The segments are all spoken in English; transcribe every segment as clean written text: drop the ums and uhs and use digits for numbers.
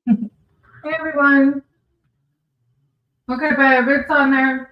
Hey everyone, okay, babe, it's on there.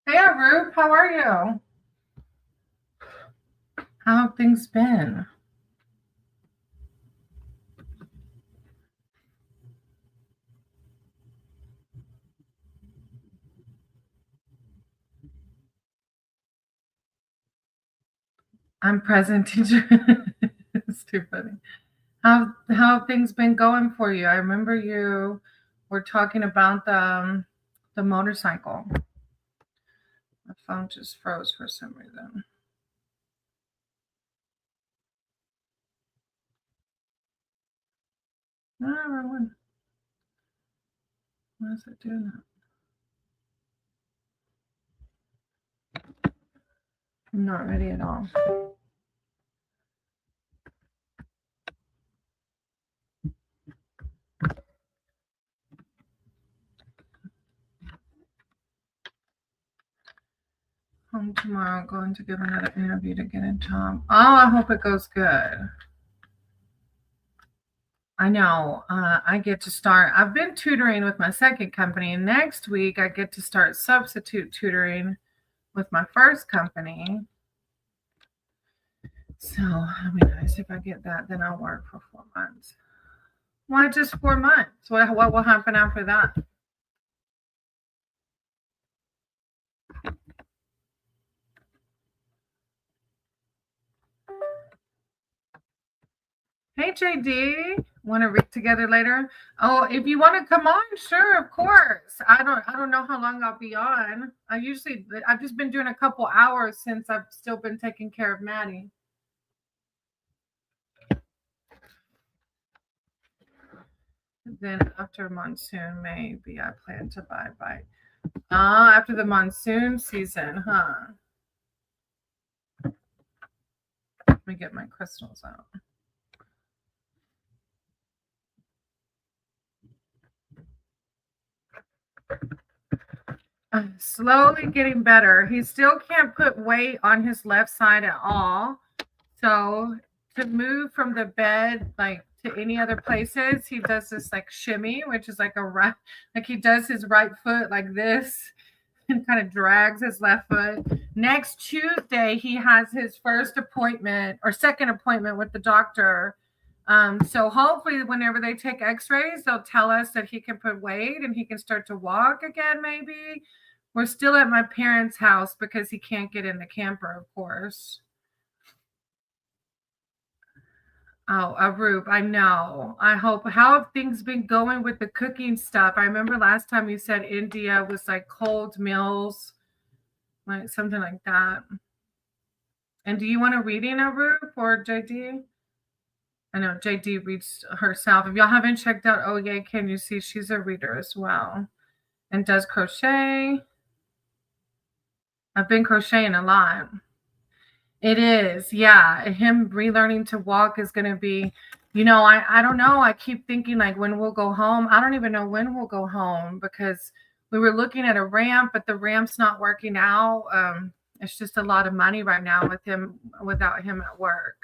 Hey Arup, how are you? How have things been? I'm present, teacher. It's too funny. How have things been going for you? I remember you were talking about the motorcycle. My phone just froze for some reason. No, wrong one. Why is it doing that? I'm not ready at all. Home tomorrow, going to give another interview to get a job. Oh, I hope it goes good. I know. I get to start. I've been tutoring with my second company. Next week, I get to start substitute tutoring with my first company. So it'll be nice if I get that. Then I'll work for 4 months. Why just 4 months? What will happen after that? Hey JD, want to read together later? Oh, if you want to come on, sure, of course. I don't know how long I'll be on. I've just been doing a couple hours since I've still been taking care of Maddie. Then after monsoon, maybe I plan to buy bike. After the monsoon season, huh? Let me get my crystals out. I'm slowly getting better. He still can't put weight on his left side at all. So to move from the bed like to any other places, he does this like shimmy, which is like a right, like he does his right foot like this and kind of drags his left foot. Next Tuesday, he has his first appointment or second appointment with the doctor. So hopefully, whenever they take X-rays, they'll tell us that he can put weight and he can start to walk again. Maybe we're still at my parents' house because he can't get in the camper, of course. Oh, Arup, I know. I hope. How have things been going with the cooking stuff? I remember last time you said India was like cold meals, like something like that. And do you want to read in Arup or JD? I know JD reads herself. If y'all haven't checked out Oh Yay, Can You See? She's a reader as well and does crochet. I've been crocheting a lot. It is, yeah. Him relearning to walk is going to be, I don't know. I keep thinking like when we'll go home. I don't even know when we'll go home because we were looking at a ramp, but the ramp's not working out. It's just a lot of money right now without him at work.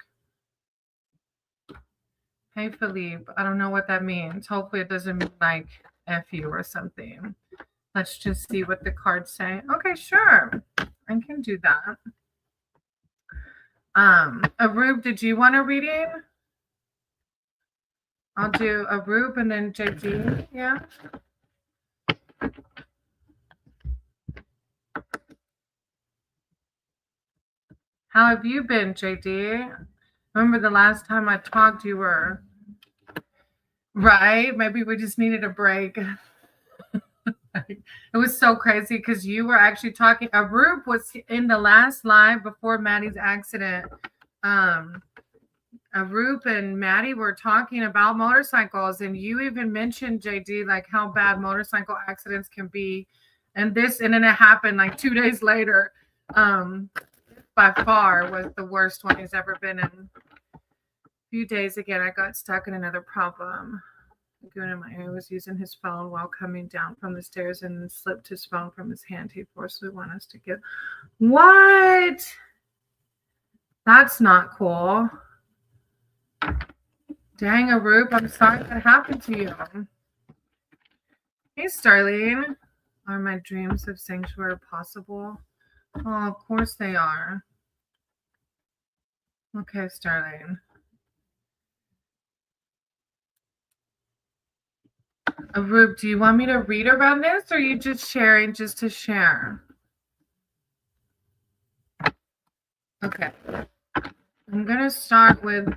Hey, Philippe. I don't know what that means. Hopefully, it doesn't mean like F you or something. Let's just see what the cards say. Okay, sure. I can do that. Arub, did you want a reading? I'll do Arub and then JD. Yeah. How have you been, JD? Remember the last time I talked, you were right. Maybe we just needed a break. It was so crazy because you were actually talking. Arup was in the last live before Maddie's accident. Arup and Maddie were talking about motorcycles, and you even mentioned, JD, like how bad motorcycle accidents can be. And then it happened like 2 days later. By far was the worst one he's ever been in. A few days again, I got stuck in another problem. He was using his phone while coming down from the stairs and slipped his phone from his hand. He forcibly wanted us to get. What? That's not cool. Dang, Arup, I'm sorry that happened to you. Hey, Starling. Are my dreams of sanctuary possible? Oh, of course they are. Okay, Starling. Arup, do you want me to read around this, or are you just sharing just to share? Okay. I'm going to start with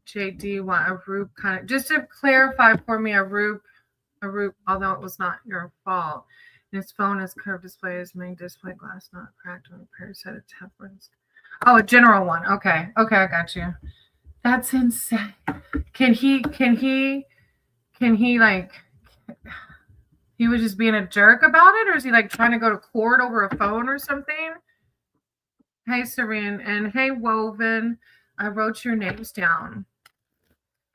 JD. What Arup kind of, just to clarify for me, Arup, although it was not your fault, and his phone has curved display, his main display glass not cracked, and repair set of temperance. Oh, a general one. Okay, I got you. That's insane. Can he like, he was just being a jerk about it, or is he like trying to go to court over a phone or something? Hey, Serene, and hey, Woven. I wrote your names down.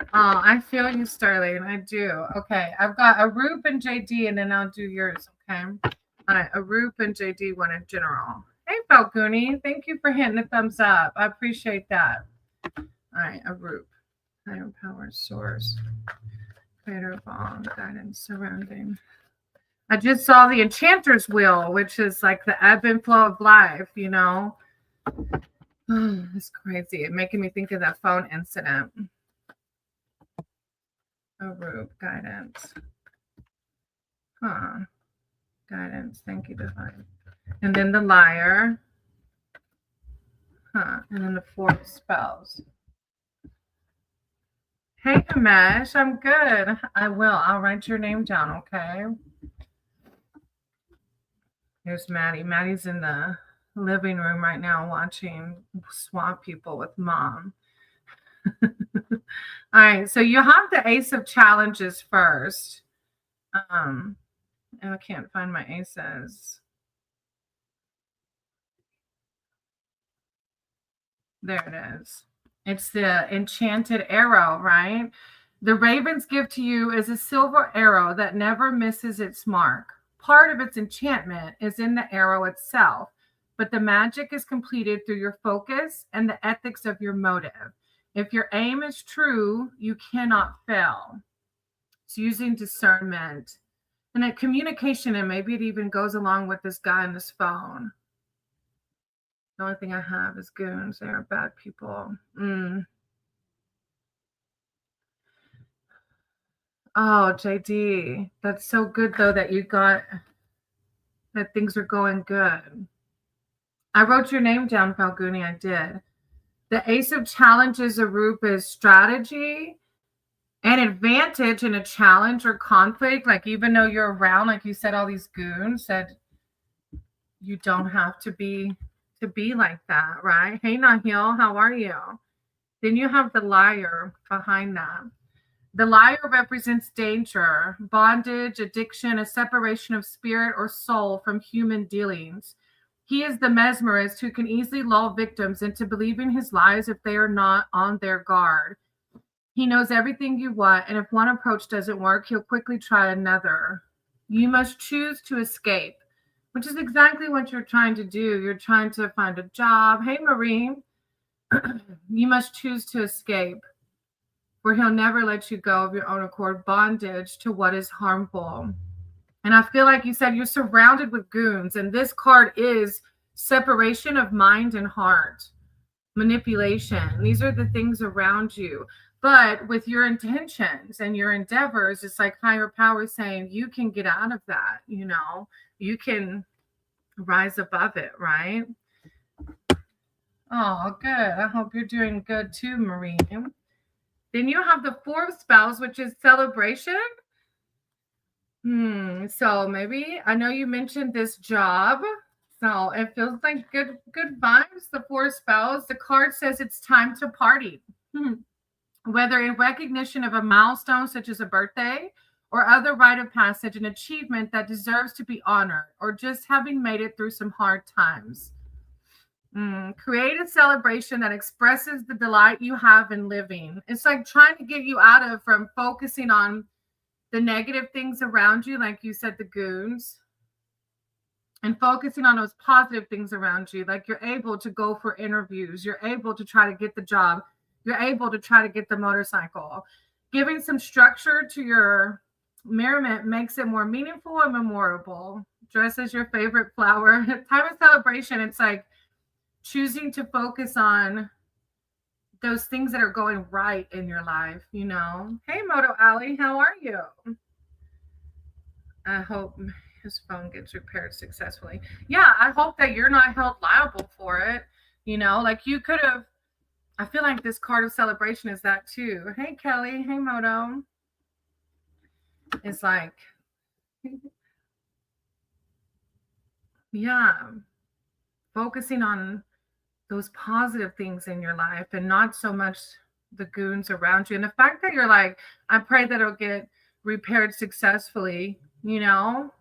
Oh, I feel you, Starling. I do. Okay, I've got Arup and JD, and then I'll do yours. Okay. All right, Arup and JD one in general. Hey, Falcone. Thank you for hitting the thumbs up. I appreciate that. All right, Arup. Higher power source. Creator of all guidance surrounding. I just saw the Enchanter's Wheel, which is like the ebb and flow of life, you know? It's crazy. It's making me think of that phone incident. Arup, guidance. Guidance. Thank you, Divine. And then the Liar. And then the 4 spells. Hey, Amesh. I'm good. I will. I'll write your name down, okay? Here's Maddie. Maddie's in the living room right now watching Swamp People with Mom. All right, so you have the Ace of Challenges first. And I can't find my aces. There it is. It's the enchanted arrow, right? The raven's gift to you is a silver arrow that never misses its mark. Part of its enchantment is in the arrow itself, but the magic is completed through your focus and the ethics of your motive. If your aim is true, you cannot fail. It's using discernment and a communication, and maybe it even goes along with this guy on this phone. The only thing I have is goons. They are bad people. Oh, JD, that's so good, though, that you got that things are going good. I wrote your name down, Falcone. I did. The Ace of Challenges, Arup, is strategy and advantage in a challenge or conflict. Like, even though you're around, like you said, all these goons, that you don't have to be like that, right? Hey, Nahil, how are you? Then you have the Liar behind that. The Liar represents danger, bondage, addiction, a separation of spirit or soul from human dealings. He is the mesmerist who can easily lull victims into believing his lies if they are not on their guard. He knows everything you want, and if one approach doesn't work, he'll quickly try another. You must choose to escape, which is exactly what you're trying to do. You're trying to find a job. Hey, Marie. You must choose to escape, for he'll never let you go of your own accord. Bondage to what is harmful. And I feel like you said you're surrounded with goons, and this card is separation of mind and heart, manipulation. These are the things around you. But with your intentions and your endeavors, it's like higher power saying you can get out of that, you know, you can rise above it, right? Oh, good. I hope you're doing good too, Marie. Then you have the 4 spells, which is celebration. So maybe I know you mentioned this job. So it feels like good vibes. The four spells. The card says it's time to party. Whether in recognition of a milestone such as a birthday or other rite of passage, an achievement that deserves to be honored, or just having made it through some hard times. Create a celebration that expresses the delight you have in living. It's like trying to get you out of from focusing on the negative things around you, like you said, the goons, and focusing on those positive things around you. Like you're able to go for interviews, you're able to try to get the job, you're able to try to get the motorcycle. Giving some structure to your merriment makes it more meaningful and memorable. Dress as your favorite flower. Time of celebration, it's like choosing to focus on those things that are going right in your life, you know. Hey, Moto Ali, how are you? I hope his phone gets repaired successfully. Yeah, I hope that you're not held liable for it. You know, like you could have. I feel like this card of celebration is that too. Hey, Kelly. Hey, Moto. It's like, yeah, focusing on those positive things in your life and not so much the goons around you. And the fact that you're like, I pray that it'll get repaired successfully, you know,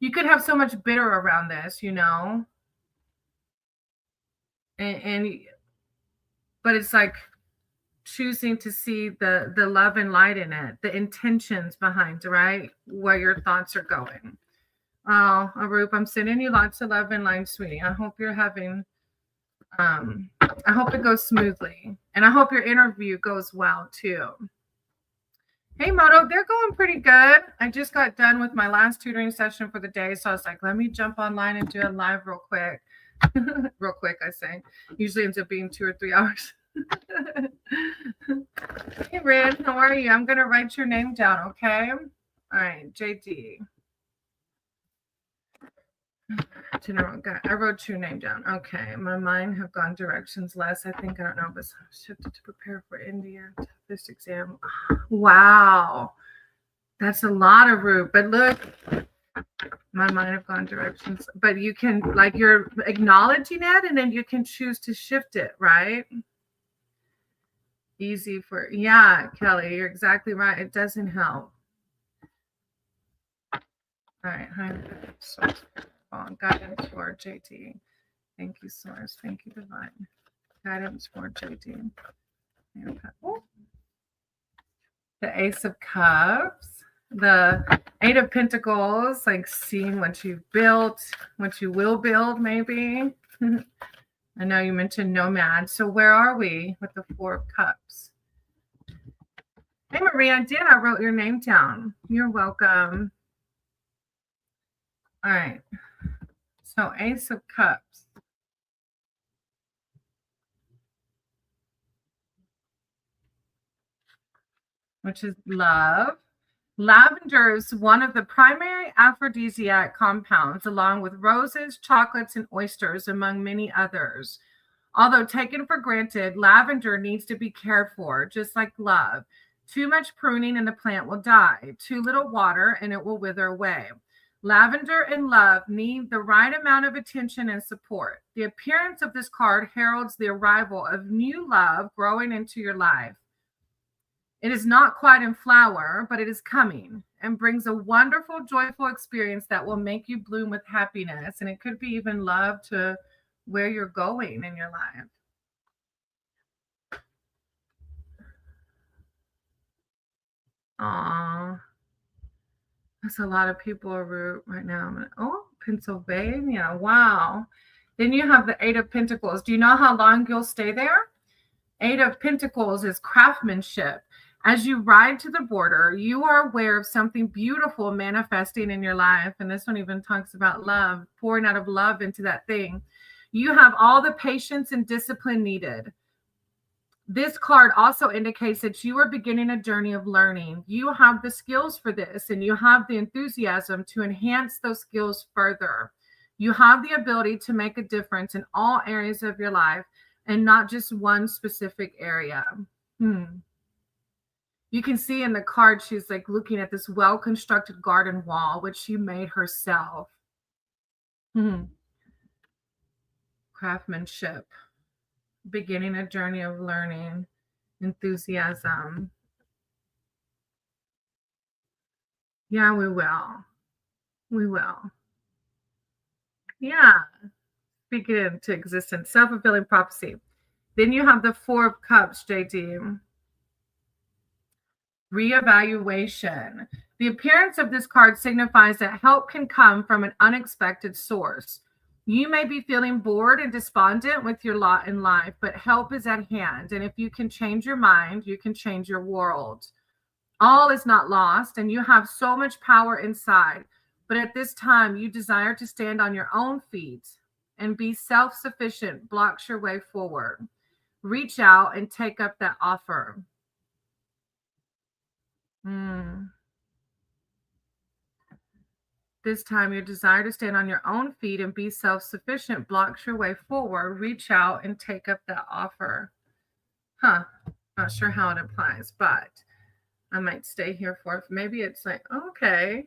you could have so much bitter around this, you know, and but it's like choosing to see the love and light in it, the intentions behind, right, where your thoughts are going. Oh, Arup, I'm sending you lots of love and light, sweetie. I hope you're having I hope it goes smoothly, and I hope your interview goes well too. Hey, Moto, they're going pretty good. I just got done with my last tutoring session for the day, so I was like, let me jump online and do a live real quick. Real quick, I say. Usually ends up being 2 or 3 hours. Hey, Red, how are you? I'm going to write your name down, okay? All right, JD. General guy. I wrote your name down. Okay. My mind have gone directions less. I think I don't know, but shifted to prepare for India. This exam. Wow. That's a lot of root. But look, my mind have gone directions. But you can, like, you're acknowledging it, and then you can choose to shift it, right? Easy for, yeah, Kelly, you're exactly right. It doesn't help. All right. Hi. Guidance for JT. Thank you, Source. Thank you, Divine. Guidance for JT. The Ace of Cups. The Eight of Pentacles, like seeing what you've built, what you will build, maybe. I know you mentioned Nomad. So where are we with the Four of Cups? Hey, Maria, I wrote your name down. You're welcome. All right. So Ace of Cups. Which is love. Lavender is one of the primary aphrodisiac compounds, along with roses, chocolates, and oysters, among many others. Although taken for granted, lavender needs to be cared for, just like love. Too much pruning and the plant will die. Too little water and it will wither away. Lavender and love need the right amount of attention and support. The appearance of this card heralds the arrival of new love growing into your life. It is not quite in flower, but it is coming and brings a wonderful, joyful experience that will make you bloom with happiness. And it could be even love to where you're going in your life. Aww. That's a lot of people are right now. Oh, Pennsylvania. Wow. Then you have the Eight of Pentacles. Do you know how long you'll stay there? Eight of Pentacles is craftsmanship. As you ride to the border, you are aware of something beautiful manifesting in your life. And this one even talks about love, pouring out of love into that thing. You have all the patience and discipline needed. This card also indicates that you are beginning a journey of learning. You have the skills for this, and you have the enthusiasm to enhance those skills further. You have the ability to make a difference in all areas of your life and not just one specific area. You can see in the card, she's like looking at this well-constructed garden wall, which she made herself. Craftsmanship, beginning a journey of learning, enthusiasm. Yeah, we will. We will. Yeah. Speak it into existence. Self-fulfilling prophecy. Then you have the Four of Cups, JD. Reevaluation. The appearance of this card signifies that help can come from an unexpected source. You may be feeling bored and despondent with your lot in life, but help is at hand. And if you can change your mind, you can change your world. All is not lost, and you have so much power inside. But at this time, you desire to stand on your own feet and be self-sufficient blocks your way forward. Reach out and take up that offer. This time, your desire to stand on your own feet and be self-sufficient blocks your way forward. Reach out and take up that offer. Not sure how it applies, but I might stay here for maybe it's like, okay.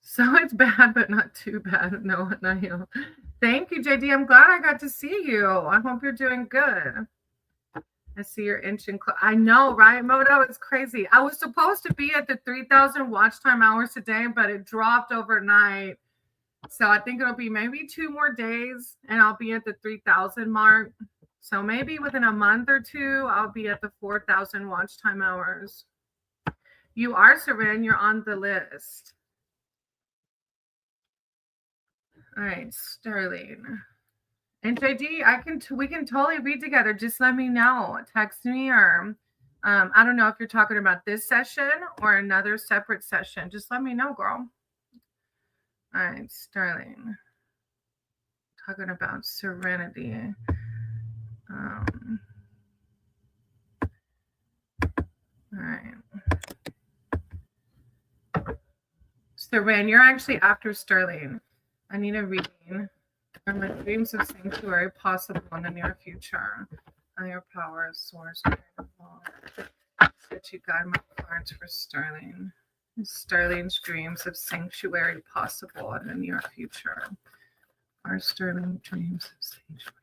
So it's bad, but not too bad. No, not you. Thank you, JD. I'm glad I got to see you. I hope you're doing good. I see your inching. I know, right, Moto? It's crazy. I was supposed to be at the 3,000 watch time hours today, but it dropped overnight. So I think it'll be maybe 2 more days, and I'll be at the 3,000 mark. So maybe within a month or 2, I'll be at the 4,000 watch time hours. You are, Seren. You're on the list. All right, Sterling. And JD, we can totally read together. Just let me know. Text me or I don't know if you're talking about this session or another separate session. Just let me know, girl. All right, Sterling. Talking about serenity. All right. Seren, you're actually after Sterling. I need a reading. Are my dreams of sanctuary possible in the near future? Higher power, source, that you guide my cards for Sterling. Is Sterling's dreams of sanctuary possible in the near future? Are Sterling dreams of sanctuary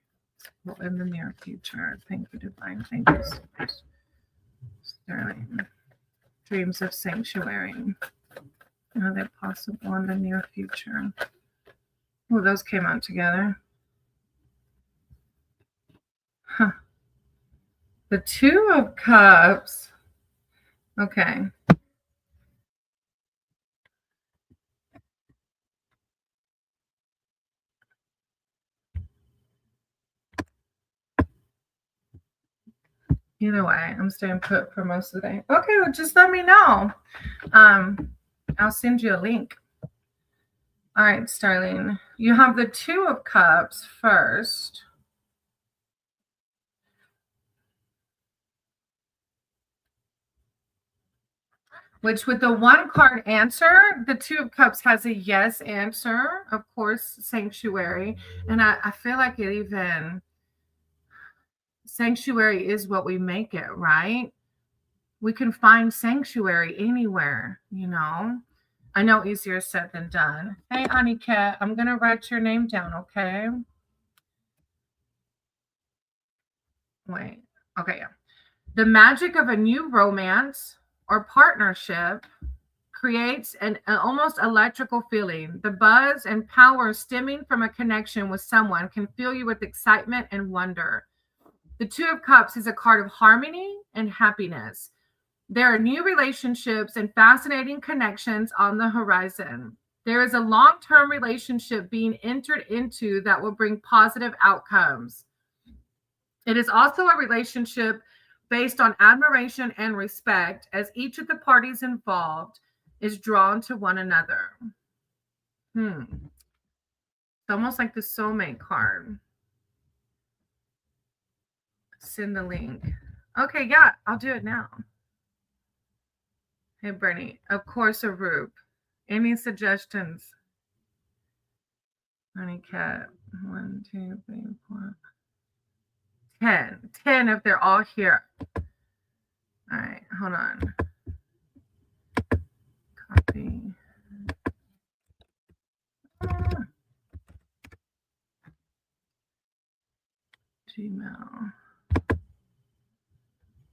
in the near future? Thank you, Divine. Thank you so much. Sterling. Dreams of sanctuary. Are they possible in the near future? Oh, those came out together. The Two of Cups. Okay. Either way, I'm staying put for most of the day. Okay, well, just let me know. I'll send you a link. All right, Starling. You have the Two of Cups first. Which with the one card answer, the Two of Cups has a yes answer, of course, sanctuary. And I feel like it even, sanctuary is what we make it, right? We can find sanctuary anywhere, you know. I know easier said than done. Hey, Aniket, I'm going to write your name down, okay? Wait. Okay, yeah. The magic of a new romance or partnership creates an almost electrical feeling. The buzz and power stemming from a connection with someone can fill you with excitement and wonder. The Two of Cups is a card of harmony and happiness. There are new relationships and fascinating connections on the horizon. There is a long-term relationship being entered into that will bring positive outcomes. It is also a relationship based on admiration and respect, as each of the parties involved is drawn to one another. It's almost like the soulmate card. Send the link. Okay, yeah, I'll do it now. Hey, Bernie. Of course, Arup. Any suggestions? Honey cat. 1, 2, 3, 4. 10. 10 if they're all here. All right, hold on. Copy. Gmail.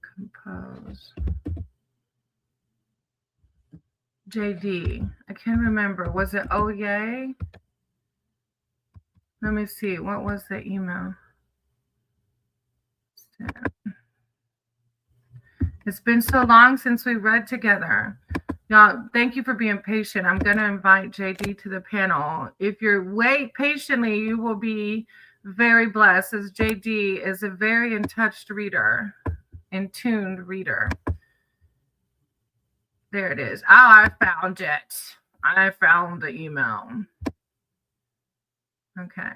Compose. JD. I can't remember. Was it oh yay? Let me see. What was the email? It's been so long since we read together. Y'all, thank you for being patient. I'm going to invite JD to the panel. If you wait patiently, you will be very blessed, as JD is a very in-touched reader, in-tuned reader. There it is. Oh, I found it. I found the email. Okay.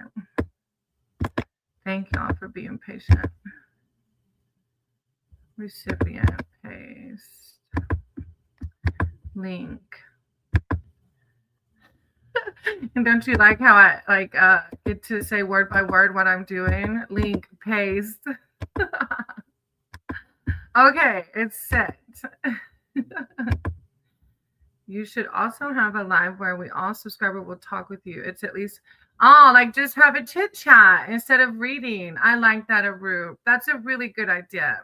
Thank y'all for being patient. Recipient, paste, link. And don't you like how I get to say word by word what I'm doing? Link, paste. Okay, it's set. You should also have a live where we all subscribers will talk with you. It's at least, like just have a chit chat instead of reading. I like that, Aru. That's a really good idea.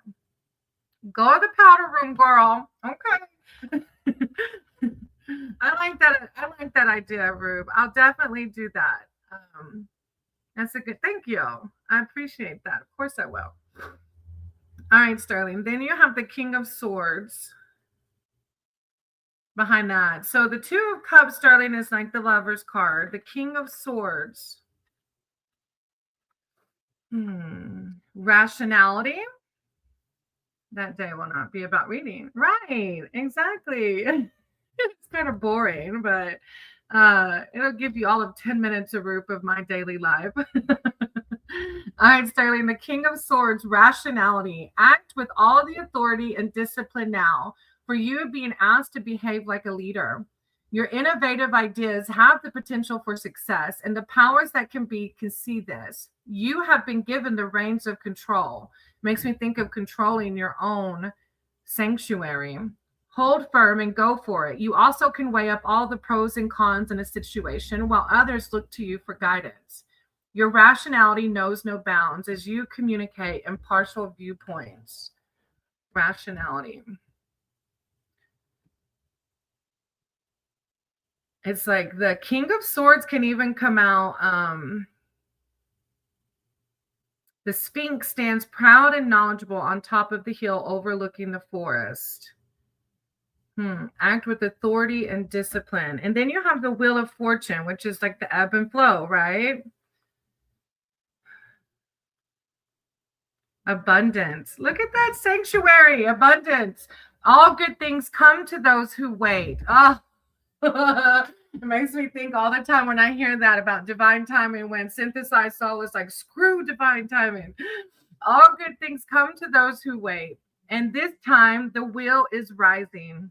Go to the powder room, girl. Okay. I like that idea, Rube. I'll definitely do that. That's a good, thank you. I appreciate that. Of course I will. All right, Sterling. Then you have the King of Swords behind that. So the Two of Cups, Sterling, is like the Lover's card. The King of Swords. Rationality. That day will not be about reading. Right, exactly. It's kind of boring, but it'll give you all of 10 minutes of my daily life. All right, Sterling, the King of Swords, rationality. Act with all the authority and discipline now, for you being asked to behave like a leader. Your innovative ideas have the potential for success, and the powers that can see this. You have been given the reins of control. Makes me think of controlling your own sanctuary. Hold firm and go for it. You also can weigh up all the pros and cons in a situation while others look to you for guidance. Your rationality knows no bounds as you communicate impartial viewpoints. Rationality. It's like the King of Swords can even come out. The Sphinx stands proud and knowledgeable on top of the hill overlooking the forest. Act with authority and discipline. And then you have the Wheel of Fortune, which is like the ebb and flow, right? Abundance. Look at that sanctuary. Abundance. All good things come to those who wait. Oh, it makes me think all the time when I hear that about divine timing, when Synthesized Soul is like, screw divine timing. All good things come to those who wait. And this time, the wheel is rising.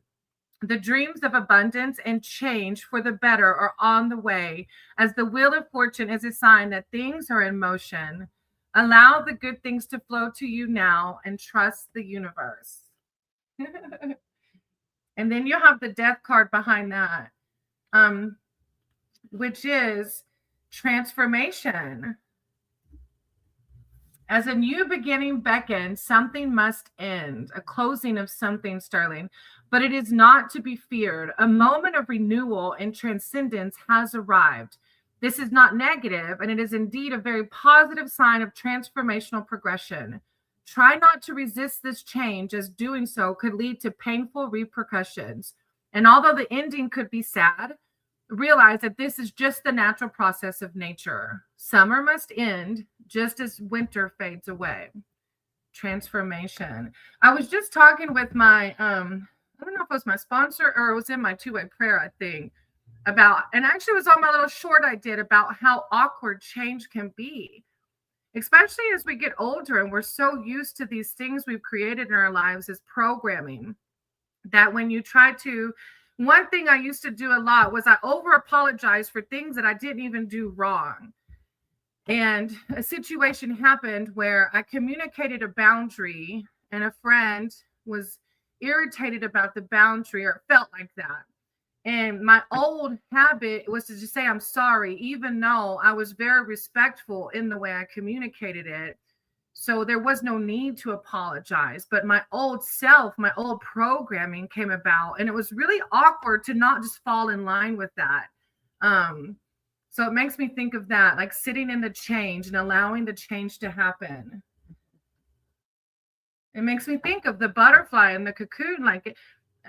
The dreams of abundance and change for the better are on the way, as the Wheel of Fortune is a sign that things are in motion. Allow the good things to flow to you now and trust the universe. And then you have the Death card behind that, which is transformation. As a new beginning beckons, something must end, a closing of something, Sterling, but it is not to be feared. A moment of renewal and transcendence has arrived. This is not negative, and it is indeed a very positive sign of transformational progression. Try not to resist this change, as doing so could lead to painful repercussions. And although the ending could be sad, realize that this is just the natural process of nature. Summer must end just as winter fades away. Transformation. I was just talking with my, I don't know if it was my sponsor or it was in my two-way prayer, I think, about, and actually it was on my little short I did about how awkward change can be, especially as we get older and we're so used to these things we've created in our lives as programming, that when you try to, one thing I used to do a lot was I over apologize for things that I didn't even do wrong. And a situation happened where I communicated a boundary, and a friend was irritated about the boundary, or felt like that. And my old habit was to just say, I'm sorry, even though I was very respectful in the way I communicated it. So there was no need to apologize. But my old self, my old programming came about, and it was really awkward to not just fall in line with that. So it makes me think of that, like sitting in the change and allowing the change to happen. It makes me think of the butterfly and the cocoon, like,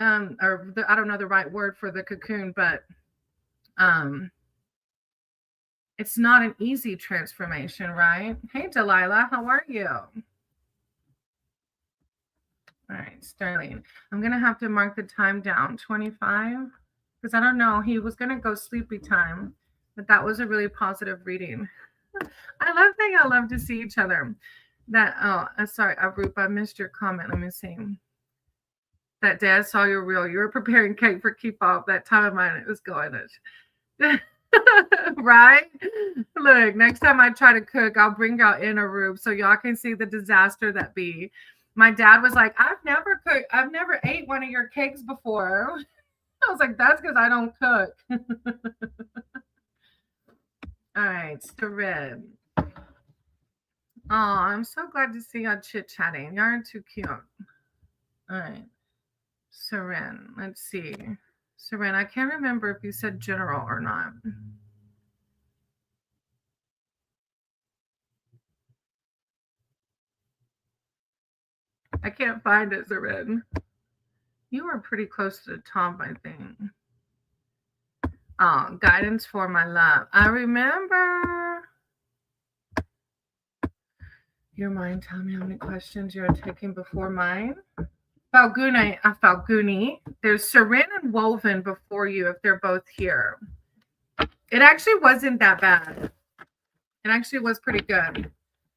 or the, I don't know the right word for the cocoon, but it's not an easy transformation, right? Hey, Delilah, how are you? All right, Sterling. I'm going to have to mark the time down, 25, because I don't know. He was going to go sleepy time, but that was a really positive reading. I love that y'all love to see each other. Sorry, Arup, I missed your comment. Let me see. That day I saw your reel. You were preparing cake for KeyFob. That time of mine, it was going. Right? Look, next time I try to cook, I'll bring y'all in Arup so y'all can see the disaster that be. My dad was like, I've never ate one of your cakes before. I was like, that's because I don't cook. All right, Sarid. Oh, I'm so glad to see y'all chit-chatting. Y'all are too cute. All right. Seren, let's see. Seren, I can't remember if you said general or not. I can't find it, Seren. You were pretty close to the top, I think. Oh, guidance for my love. I remember. Your mind, tell me how many questions you're taking before mine. Falguni. There's Seren and Woven before you if they're both here. It actually wasn't that bad. It actually was pretty good.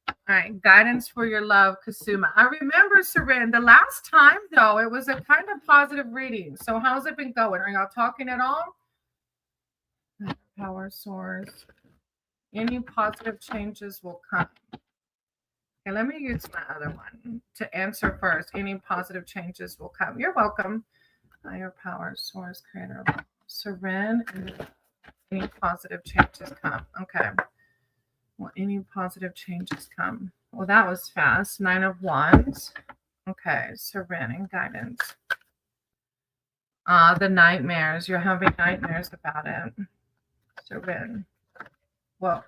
All right, guidance for your love, Kasuma. I remember, Seren, the last time, though, it was a kind of positive reading. So how's it been going? Are y'all talking at all? Power source. Any positive changes will come. Okay, let me use my other one to answer first. Any positive changes will come. You're welcome. Higher power source creator. Seren, any positive changes come. Okay. Will any positive changes come? Well, that was fast. 9 of Wands. Okay, Seren and guidance. The nightmares. You're having nightmares about it. Seren. Well,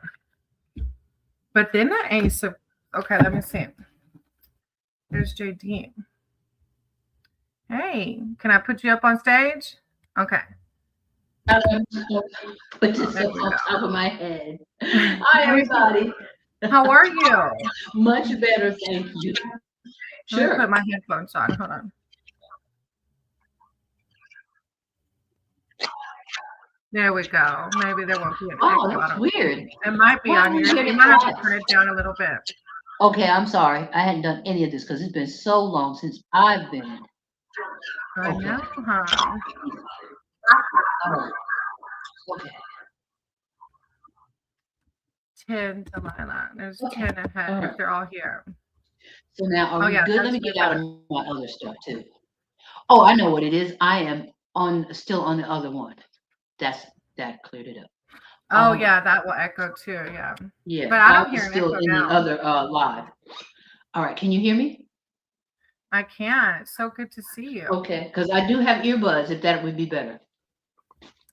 but then the Ace of... Okay, let me see. There's JD. Hey, can I put you up on stage? Okay. Put this up on top of my head. Hi, everybody. How are you? Much better, thank you. Let me put my headphones on. Hold on. There we go. Maybe there won't be an echo. Oh, that's weird. It might be on your... You might have to turn it down a little bit. Okay, I'm sorry. I hadn't done any of this because it's been so long since I've been. I know, huh? All right. Okay. 10, Delilah. There's 10 ahead if they're all here. So now, are we good? Let me get out of my other stuff too. Oh, I know what it is. I am still on the other one. That cleared it up. Oh yeah, that will echo too. Yeah. Yeah, but I don't hear still in the other live. All right, can you hear me? I can. It's so good to see you. Okay, because I do have earbuds. If that would be better.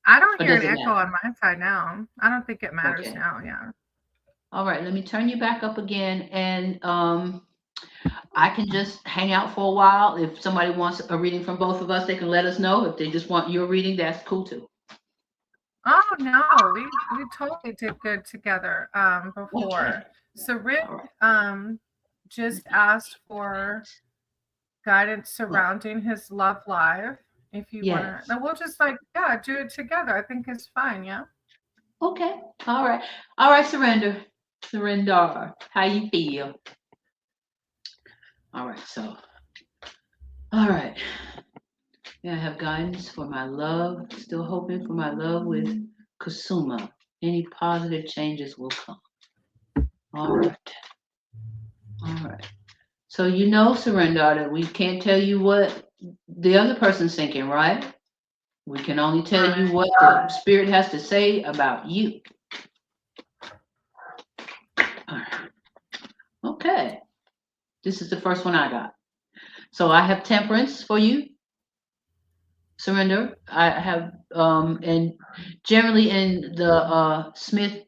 I don't hear an echo on my side now. I don't think it matters now. Yeah. All right, let me turn you back up again, and I can just hang out for a while. If somebody wants a reading from both of us, they can let us know. If they just want your reading, that's cool too. Oh no, we totally did good together before. Okay. So Rick just asked for guidance surrounding his love life. If you want to, we'll just do it together. I think it's fine. Yeah. Okay. All right. Surrender. How you feel? All right. So. All right. I have guidance for my love. Still hoping for my love with Kusuma. Any positive changes will come. All right. All right. So you know, Surrender, that we can't tell you what the other person's thinking, right? We can only tell you what the spirit has to say about you. All right. Okay. This is the first one I got. So I have temperance for you. Surrender. I have and generally in the Smith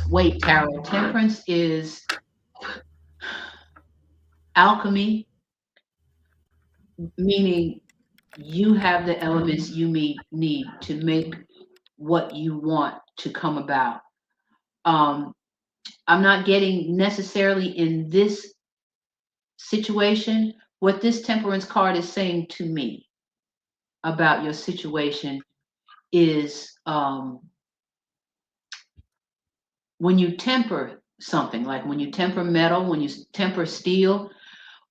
Waite Tarot, temperance is alchemy, meaning you have the elements you need to make what you want to come about. Um, I'm not getting necessarily in this situation what this temperance card is saying to me about your situation is when you temper something, like when you temper metal, when you temper steel,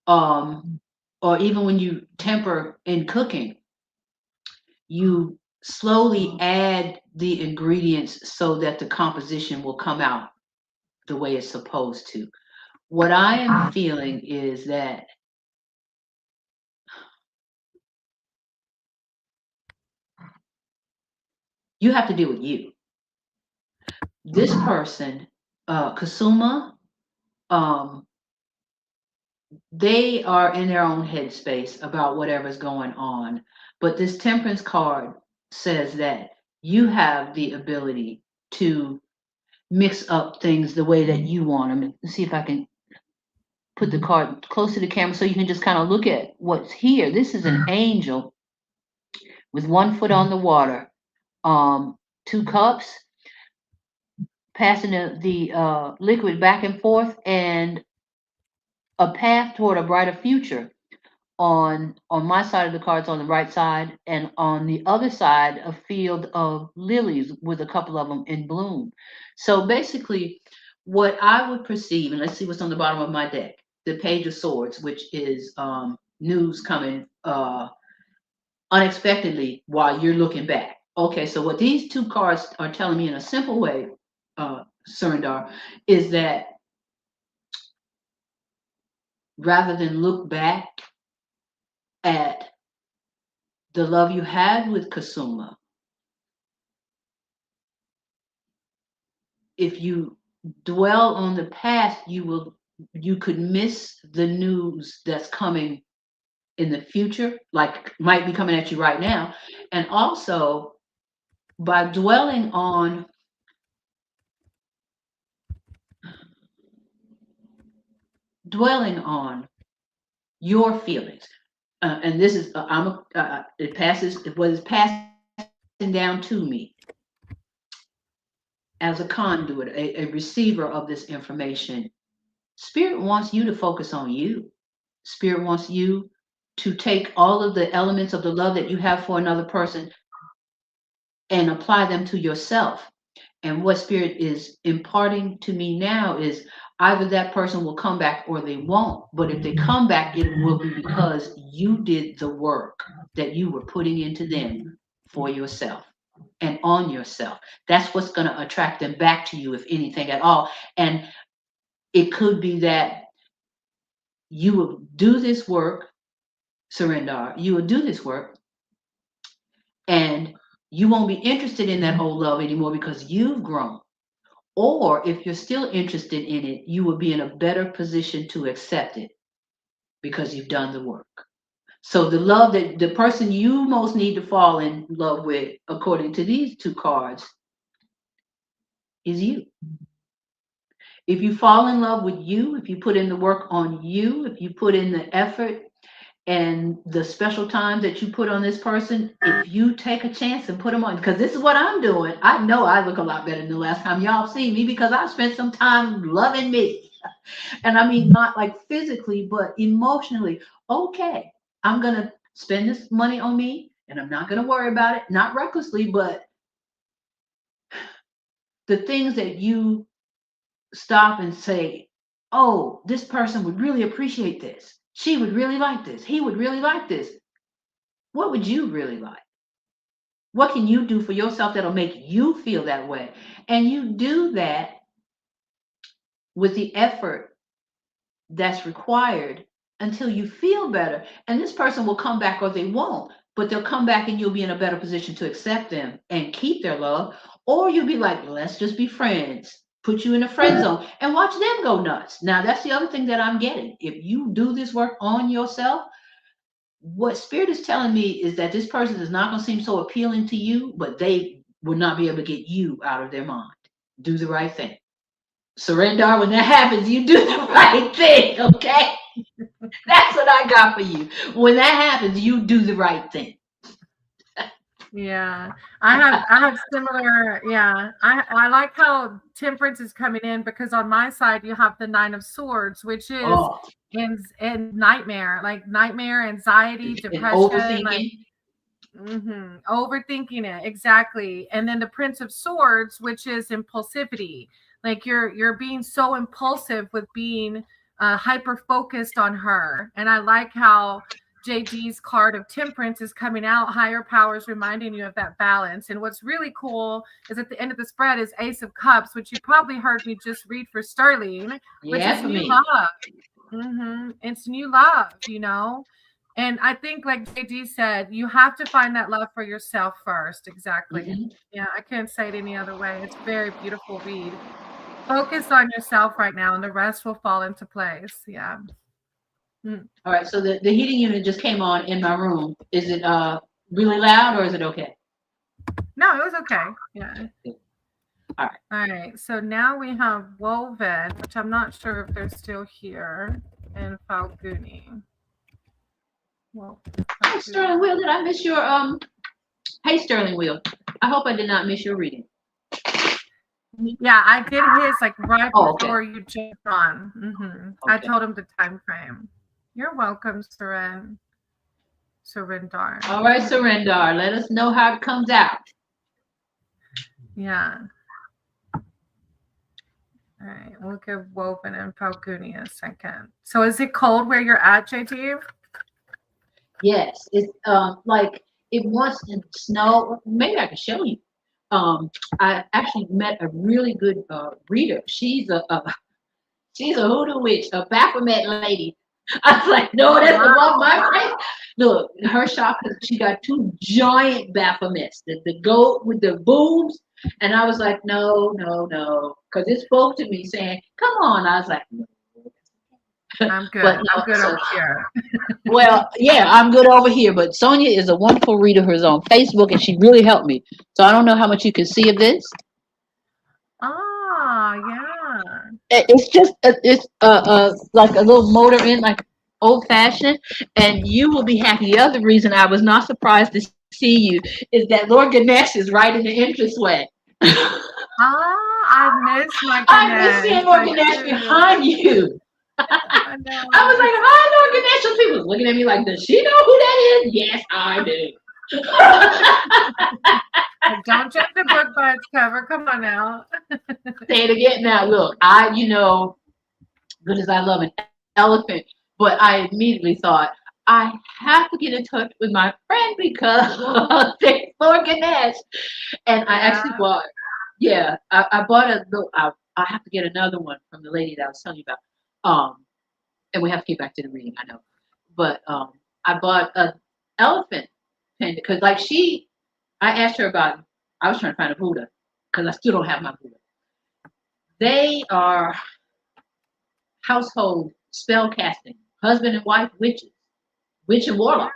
um, or even when you temper in cooking, you slowly add the ingredients so that the composition will come out the way it's supposed to. What I am feeling is that you have to deal with you. This person, Kasuma, um, they are in their own headspace about whatever's going on. But this temperance card says that you have the ability to mix up things the way that you want them. Let's see if I can put the card close to the camera so you can just kind of look at what's here. This is an angel with 1 foot on the water, 2 cups, passing the liquid back and forth, and a path toward a brighter future. On my side of the cards, on the right side, and on the other side, a field of lilies with a couple of them in bloom. So basically, what I would perceive, and let's see what's on the bottom of my deck, the Page of Swords, which is news coming unexpectedly while you're looking back. Okay, so what these two cards are telling me in a simple way, Surrendar, is that rather than look back at the love you had with Kasuma, if you dwell on the past, you could miss the news that's coming in the future, like might be coming at you right now. And also by dwelling on your feelings. And this is it passes what is passing down to me as a conduit, a receiver of this information. Spirit wants you to focus on you. Spirit wants you to take all of the elements of the love that you have for another person and apply them to yourself. And what Spirit is imparting to me now is either that person will come back or they won't. But if they come back, it will be because you did the work that you were putting into them for yourself and on yourself. That's what's going to attract them back to you, if anything at all. And it could be that you will do this work, Surrender. You will do this work, and you won't be interested in that old love anymore because you've grown. Or if you're still interested in it, you will be in a better position to accept it because you've done the work. So the love that the person you most need to fall in love with, according to these two cards, is you. If you fall in love with you, if you put in the work on you, if you put in the effort and the special time that you put on this person, if you take a chance and put them on, because this is what I'm doing. I know I look a lot better than the last time y'all seen me because I spent some time loving me. And I mean, not like physically, but emotionally. Okay, I'm going to spend this money on me and I'm not going to worry about it, not recklessly, but the things that you stop and say, oh, this person would really appreciate this. She would really like this. He would really like this. What would you really like? What can you do for yourself that'll make you feel that way? And you do that with the effort that's required until you feel better. And this person will come back or they won't, but they'll come back and you'll be in a better position to accept them and keep their love. Or you'll be like, let's just be friends, put you in a friend zone and watch them go nuts. Now, that's the other thing that I'm getting. If you do this work on yourself, what spirit is telling me is that this person is not going to seem so appealing to you, but they will not be able to get you out of their mind. Do the right thing. Surrender. When that happens, you do the right thing, okay? That's what I got for you. When that happens, you do the right thing. Yeah, I have similar. Yeah, I like how temperance is coming in because on my side you have the Nine of Swords, which is Oh, in nightmare, like nightmare, anxiety, and depression, like overthinking. overthinking it exactly. And then the Prince of Swords, which is impulsivity, like you're being so impulsive with being hyper focused on her. And I like how JD's card of temperance is coming out, higher powers reminding you of that balance. And what's really cool is at the end of the spread is Ace of Cups, which you probably heard me just read for Sterling, which Yeah, is for new me. love. It's new love, you know. And I think, like JD said, you have to find that love for yourself first. Exactly. Hmm. Yeah, I can't say it any other way. It's a very beautiful read. Focus on yourself right now, and the rest will fall into place. Yeah. Mm. All right, so the heating unit just came on in my room. Is it really loud or is it okay? No, it was okay. Yeah. All right. All right. So now we have Woven, which I'm not sure if they're still here, and Falguni. Well, Oh, Sterling Wheel, did I miss your hey Sterling Wheel. I hope I did not miss your reading. Yeah, I did his like right Oh, okay. before you jumped on. I Okay. told him the time frame. You're welcome, Surrendar. All right, Surrender. Let us know how it comes out. Yeah. All right, we'll give Woven and Falguni a second. So is it cold where you're at, JT? Yes, it's like it wants to snow. Maybe I can show you. I actually met a really good reader. She's a hoodoo witch, a Baphomet lady. I was like, no, Oh, that's above wow. my face. Look, her shop, she got two giant Baphomets, the goat with the boobs. And I was like, no, no, no. Because it spoke to me saying, come on. I was like, no. I'm But good. I'm no, good so, over here. well, yeah, I'm good over here. But Sonia is a wonderful reader of hers on Facebook, and she really helped me. So I don't know how much you can see of this. Ah, yeah. It's just it's like a little motor in like old fashioned, and you will be happy. The other reason I was not surprised to see you is that Lord Ganesh is right in the entranceway. I miss my I miss Ganesh. seeing Lord I Ganesh do. behind you. I I know. was like, It's hi, Lord Ganesh. Some people was looking at me like, does she know who that is? Yes, I do. like, don't judge the book by its cover. Come on now. Say it again now. Look, good as I love an elephant, but I immediately thought, I have to get in touch with my friend because they Lord Ganesh. And I Yeah. actually bought, yeah, I bought I have to get another one from the lady that I was telling you about. And we have to get back to the reading, I know. But I bought an elephant pendant because, like, I asked her about, I was trying to find a Buddha because I still don't have my Buddha. They are household spell casting, husband and wife witches, witch and Yeah. warlock,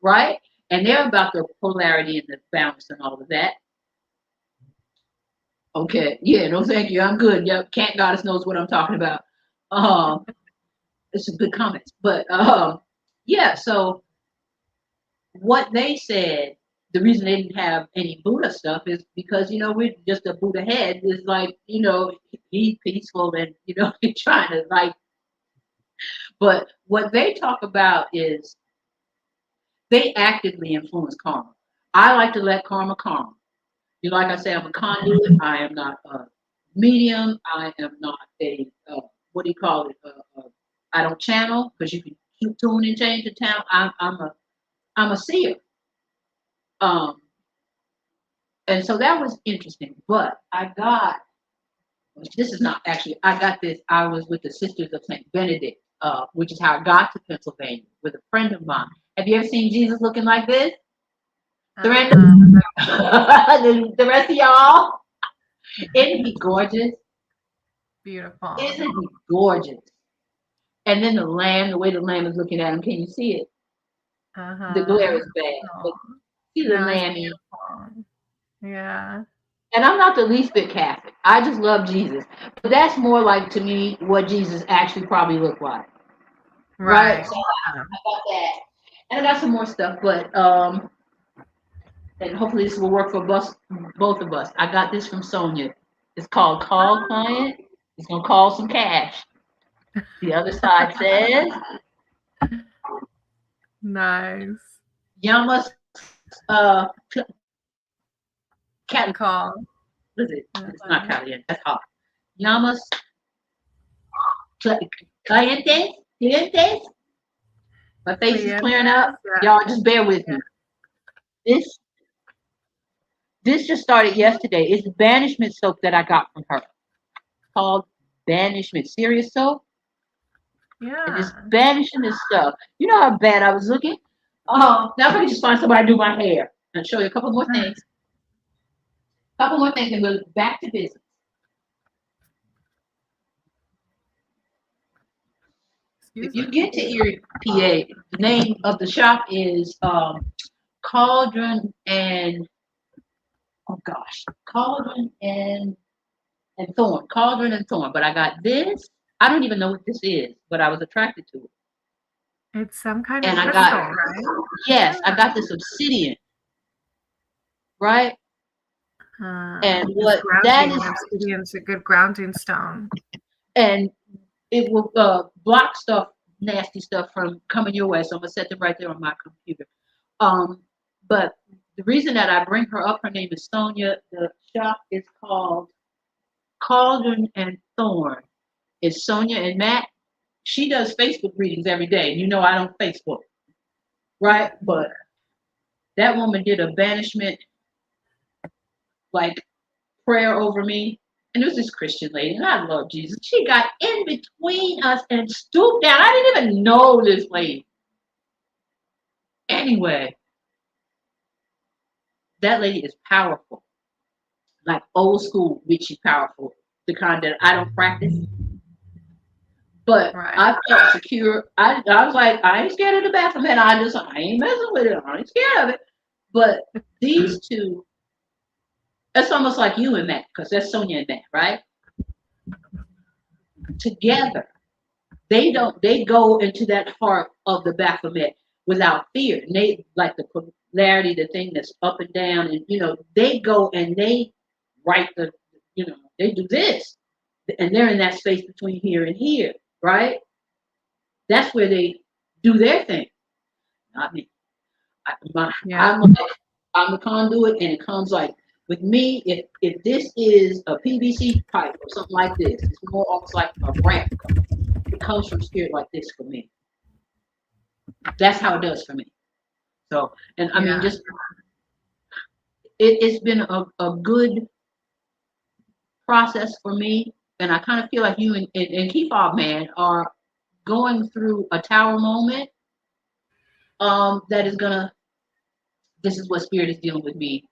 right? And they're about the polarity and the balance and all of that. Okay, yeah, no, thank you. I'm good. Yep, cat goddess knows what I'm talking about. Um, it's some good comments, but yeah. So what they said, the reason they didn't have any Buddha stuff is because we're just a Buddha head is like he's peaceful and he's trying to like. But what they talk about is they actively influence karma. I like to let karma karma. Like I say, I'm a conduit. I am not a medium. I am not a what do you call it? I don't channel because you can tune and change the town. I'm a seer. Um, and so that was interesting. But I got This is not actually, I got this. I was with the Sisters of St. Benedict, which is how I got to Pennsylvania with a friend of mine. Have you ever seen Jesus looking like this? Surrender. The rest of y'all, isn't he gorgeous? Beautiful. Isn't he gorgeous? And then the lamb, the way the lamb is looking at him, can you see it? The glare is bad, but see the lammy. Yeah. And I'm not the least bit Catholic. I just love Jesus. But that's more like, to me, what Jesus actually probably looked like. Right? So I got that. And I got some more stuff, but and hopefully this will work for both of us. I got this from Sonia. It's called Call Client. It's gonna call some cash. The other side says nice. Yamas call. What is it? It's not caliente. That's hot. Yamas clientes. My face is clearing up. Y'all just bear with me. This just started yesterday. It's banishment soap that I got from her. It's called Banishment Serious Soap. Yeah. And it's banishing this stuff. You know how bad I was looking? Now if I can just find somebody to do my hair. I'll show you a couple more things. And we're back to business. If you get to Erie, PA, the name of the shop is Cauldron and Thorn. Cauldron and Thorn. But I got this. I don't even know what this is, but I was attracted to it. It's some kind of crystal, right? Yes, I got this obsidian. Right? And what that is, obsidian's a good grounding stone. And it will block stuff, nasty stuff from coming your way. So I'm gonna set them right there on my computer. But the reason that I bring her up, her name is Sonia. The shop is called Cauldron and Thorn. It's Sonia and Matt. She does Facebook readings every day. You know I don't Facebook, right? But that woman did a banishment like prayer over me. And it was this Christian lady, and I love Jesus. She got in between us and stooped down. I didn't even know this lady. Anyway, that lady is powerful. Like old school witchy powerful. The kind that I don't practice. But I felt secure. I was like, I ain't scared of the Baphomet. I ain't messing with it. I ain't scared of it. But these two, it's almost like you and Matt, because that's Sonia and Matt, right? Together, they go into that heart of the Baphomet without fear. And they like the polarity, the thing that's up and down, and they go and they write they do this, and they're in that space between here and here, right? That's where they do their thing. Not me. I'm the conduit, and it comes like with me. If this is a PVC pipe or something like this, it's more almost like a ramp. It comes from spirit like this for me. That's how it does for me. So, and I mean, just it's been a good process for me, and I kind of feel like you and KeyFob man are going through a tower moment. That is gonna. This is what spirit is dealing with me,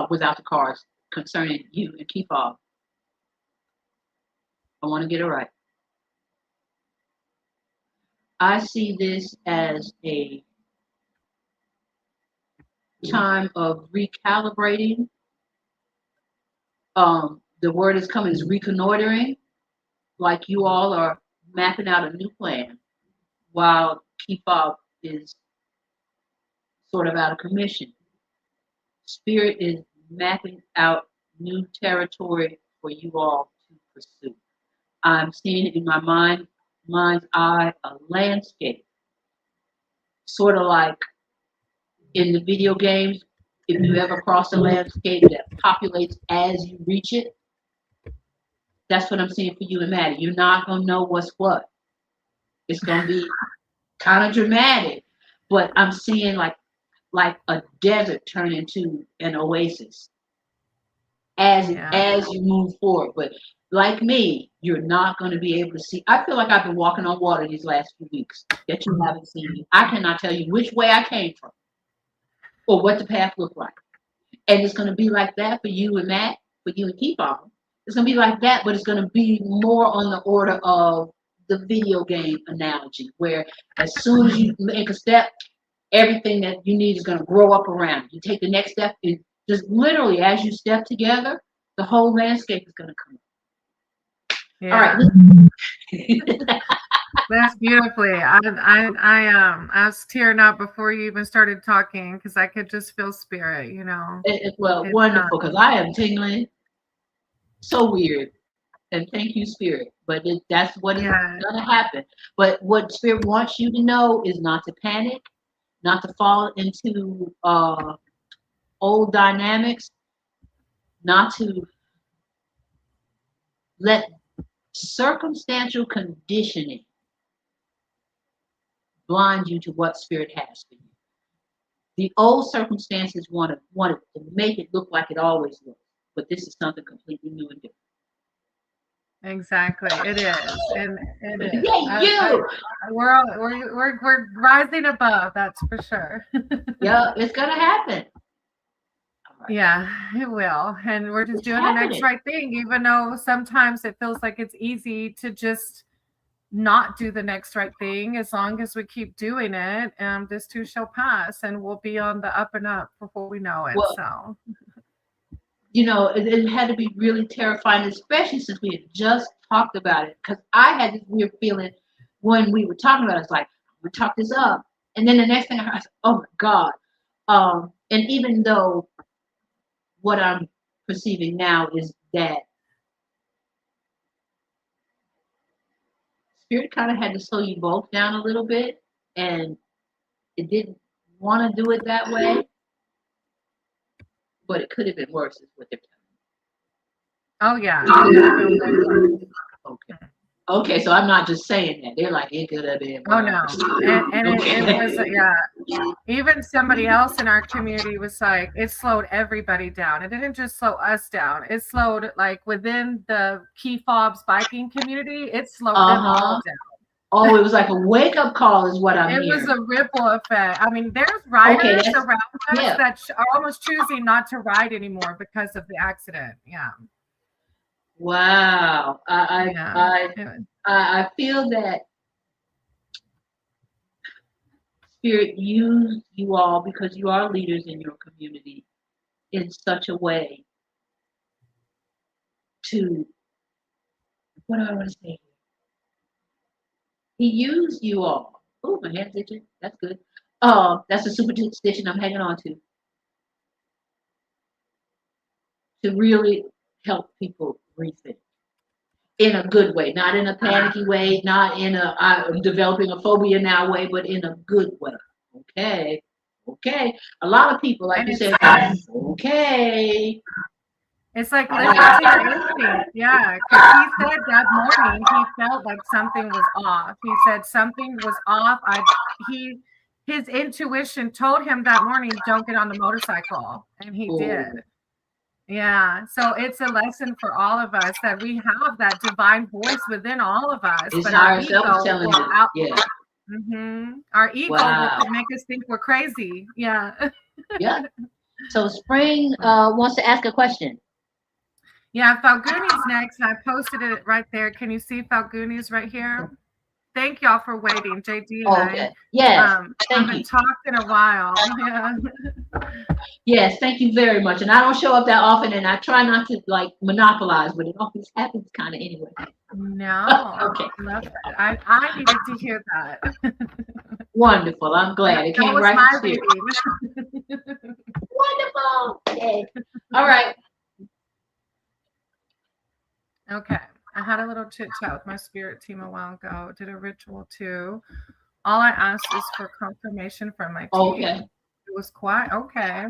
without the cards concerning you and KeyFob. I want to get it right. I see this as a time of recalibrating. The word is coming is reconnoitering, like you all are mapping out a new plan while KeyFob is sort of out of commission. Spirit is mapping out new territory for you all to pursue. I'm seeing it in my mind's eye, a landscape, sort of like in the video games. If you ever cross a landscape that populates as you reach it, that's what I'm seeing for you and Maddie. You're not gonna know what's what. It's gonna be kind of dramatic, but I'm seeing like a desert turn into an oasis. as Yeah. you move forward. But like me, you're not going to be able to see. I feel like I've been walking on water these last few weeks that you haven't seen me. I cannot tell you which way I came from or what the path looked like. And it's going to be like that for you and Matt, for you and KeyFob. It's going to be like that, but it's going to be more on the order of the video game analogy, where as soon as you make a step, everything that you need is going to grow up around you. Take the next step, and just literally as you step together, the whole landscape is going to come up. Yeah. All right. That's beautifully. I was tearing up before you even started talking because I could just feel spirit, you know. Well, wonderful, because I am tingling. So weird. And thank you, Spirit. But that's what is going to happen. But what Spirit wants you to know is not to panic, not to fall into old dynamics, not to let circumstantial conditioning blind you to what Spirit has for you. The old circumstances want to make it look like it always looks, but this is something completely new and different. Exactly, it is, and it is. Yeah, We're rising above. That's for sure. Yeah, it's gonna happen. Right. Yeah, it will, and we're just doing the next right thing, even though sometimes it feels like it's easy to just not do the next right thing. As long as we keep doing it, this too shall pass, and we'll be on the up and up before we know it. Well, so. You know, it had to be really terrifying, especially since we had just talked about it. Because I had this weird feeling when we were talking about it. It's like, we talk this up. And then the next thing I said, oh my God. And even though what I'm perceiving now is that Spirit kind of had to slow you both down a little bit. And it didn't want to do it that way. But it could have been worse, is what they're telling me. Oh, yeah. Okay. Okay, so I'm not just saying that. They're like, it could have been worse. Oh, no. And okay. it was, yeah. Even somebody else in our community was like, it slowed everybody down. It didn't just slow us down. It slowed, like, within the KeyFob's biking community, it slowed them all down. Oh, it was like a wake-up call is what I'm hearing. It was a ripple effect. I mean, there's riders around us that are almost choosing not to ride anymore because of the accident. Yeah. Wow. I feel that Spirit used you all, because you are leaders in your community, in such a way to, what do I want to say? He used you all. Oh, my hand's itching. That's good. That's a superstition I'm hanging on to really help people rethink in a good way, not in a panicky way, not in a I'm developing a phobia now way, but in a good way. Okay. A lot of people, like you said, okay. It's like listen to your instinct. Yeah, because he said that morning he felt like something was off. He said something was off. His intuition told him that morning, don't get on the motorcycle, and he did. Yeah, so it's a lesson for all of us that we have that divine voice within all of us. It's but our ego will out. Yeah. Our ego will make us think we're crazy. Yeah. Yeah. So Spring wants to ask a question. Yeah, Falguni's next. I posted it right there. Can you see Falguni's right here? Thank y'all for waiting, JD and I. Yes, thank you. Talked in a while. Yeah. Yes, thank you very much. And I don't show up that often, and I try not to like monopolize, but it always happens kind of anyway. No. Okay. Love it. I needed to hear that. Wonderful. I'm glad it came right from Spirit. Wonderful. Okay. All right. Okay. I had a little chit chat with my spirit team a while ago. Did a ritual too. All I asked is for confirmation from my team. Okay. It was quiet. Okay.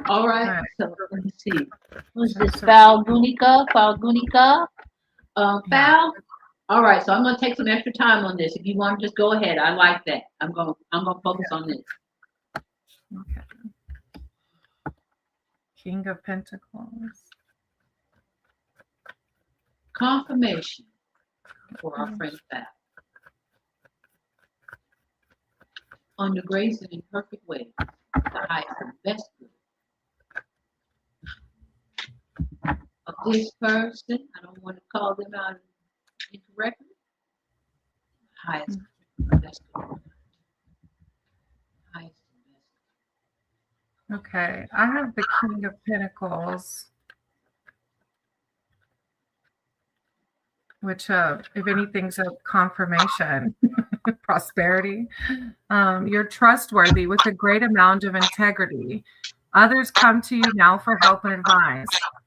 All right. So let me see. Who's this? Falgunica. Fal. All right. So I'm going to take some extra time on this. If you want to just go ahead, I like that. I'm going to focus on this. Okay. King of Pentacles. Confirmation for our friend Val. Under grace and in perfect way, the highest and best good of this person. I don't want to call them out incorrectly. Highest and best good. Highest and best. Okay, I have the King of Pentacles, which, if anything's a confirmation, prosperity. You're trustworthy with a great amount of integrity. Others come to you now for help and advice.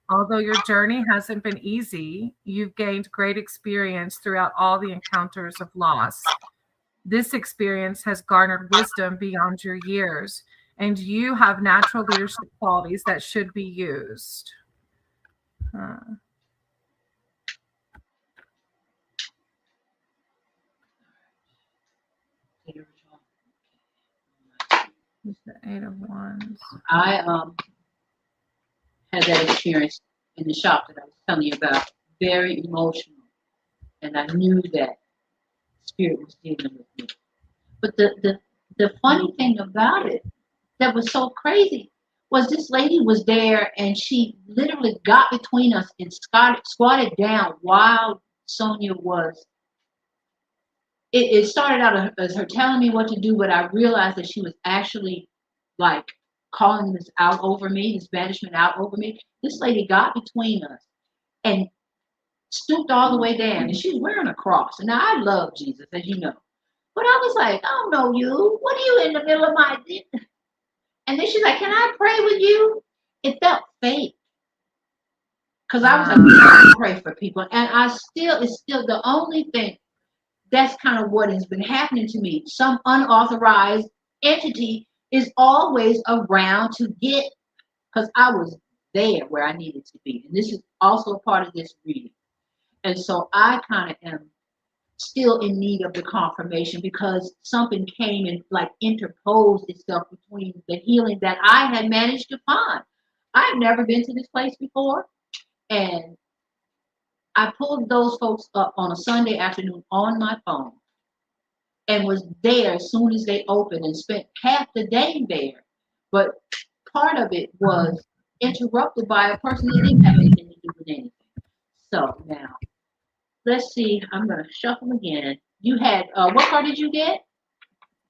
Although your journey hasn't been easy, you've gained great experience throughout all the encounters of loss. This experience has garnered wisdom beyond your years, and you have natural leadership qualities that should be used. The Eight of Wands. I had that experience in the shop that I was telling you about. Very emotional, and I knew that Spirit was dealing with me. But the funny thing about it that was so crazy was this lady was there, and she literally got between us and squatted down while Sonia was. It started out as her telling me what to do, but I realized that she was actually like calling this out over me, this banishment out over me. This lady got between us and stooped all the way down, and she was wearing a cross. And now I love Jesus, as you know. But I was like, I don't know you. What are you in the middle of my... And then she's like, can I pray with you? It felt fake. Because I was like, I pray for people. And it's still the only thing. That's kind of what has been happening to me. Some unauthorized entity is always around to get, because I was there where I needed to be. And this is also a part of this reading. And so I kind of am still in need of the confirmation, because something came and like interposed itself between the healing that I had managed to find. I've never been to this place before. And I pulled those folks up on a Sunday afternoon on my phone and was there as soon as they opened and spent half the day there. But part of it was interrupted by a person that didn't have anything to do with anything. So now, let's see. I'm going to shuffle them again. You had, what card did you get?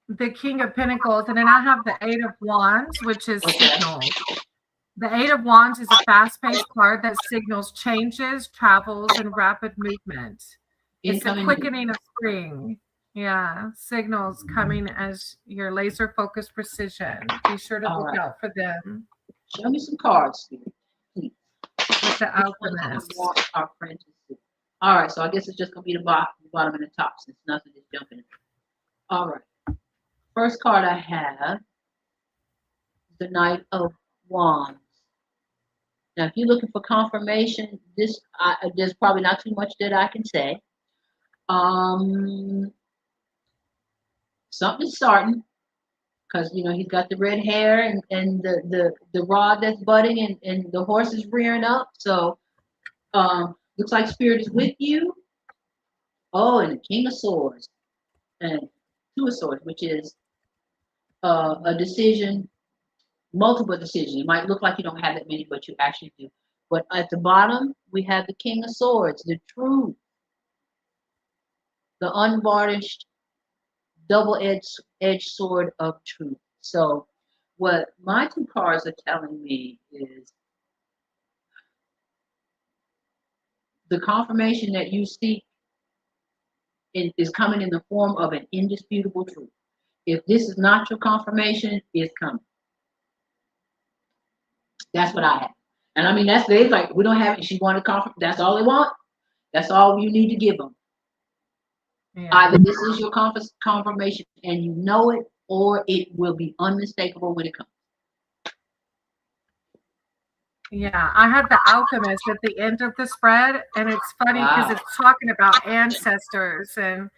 The King of Pentacles. And then I have the Eight of Wands, which is signals. The Eight of Wands is a fast-paced card that signals changes, travels, and rapid movement. It's a quickening of spring. Yeah, signals coming as your laser-focused precision. Be sure to look out for them. Show me some cards, please. With the Alchemist. Our friend to see. All right, so I guess it's just going to be the bottom and the top, since nothing is jumping. All right. First card I have is the Knight of Wands. Now, if you're looking for confirmation, there's probably not too much that I can say. Something's starting, because he's got the red hair and the rod that's budding, and the horse is rearing up. So looks like Spirit is with you. Oh, and the King of Swords and Two of Swords, which is a decision. Multiple decisions. It might look like you don't have that many, but you actually do. But at the bottom, we have the King of Swords, the truth, the unvarnished, double-edged sword of truth. So what my two cards are telling me is the confirmation that you seek is coming in the form of an indisputable truth. If this is not your confirmation, it's coming. That's what I have. And I mean, they're like, we don't have it. She wanted confirmation. That's all they want. That's all you need to give them. Yeah. Either this is your confirmation and you know it, or it will be unmistakable when it comes. Yeah, I had the Alchemist at the end of the spread, and it's funny because it's talking about ancestors, and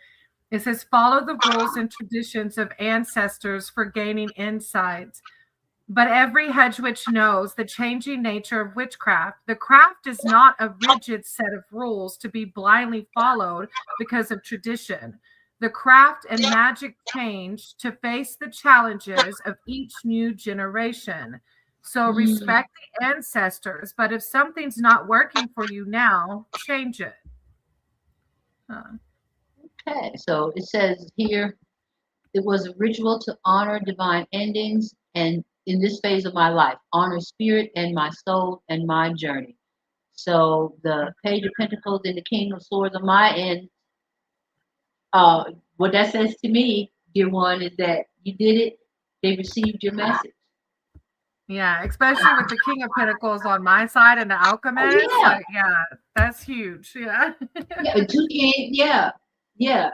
it says, follow the rules and traditions of ancestors for gaining insights. But every hedge witch knows the changing nature of witchcraft. The craft is not a rigid set of rules to be blindly followed because of tradition. The craft and magic change to face the challenges of each new generation. So respect the ancestors, but if something's not working for you now, change it. Okay, so it says here, it was a ritual to honor divine endings and in this phase of my life, honor spirit and my soul and my journey. So the Page of Pentacles and the King of Swords on my end, what that says to me, dear one, is that you did it, they received your message. Yeah, especially with the King of Pentacles on my side and the Alchemist. Yeah, Like, yeah, that's huge. Yeah. yeah, yeah.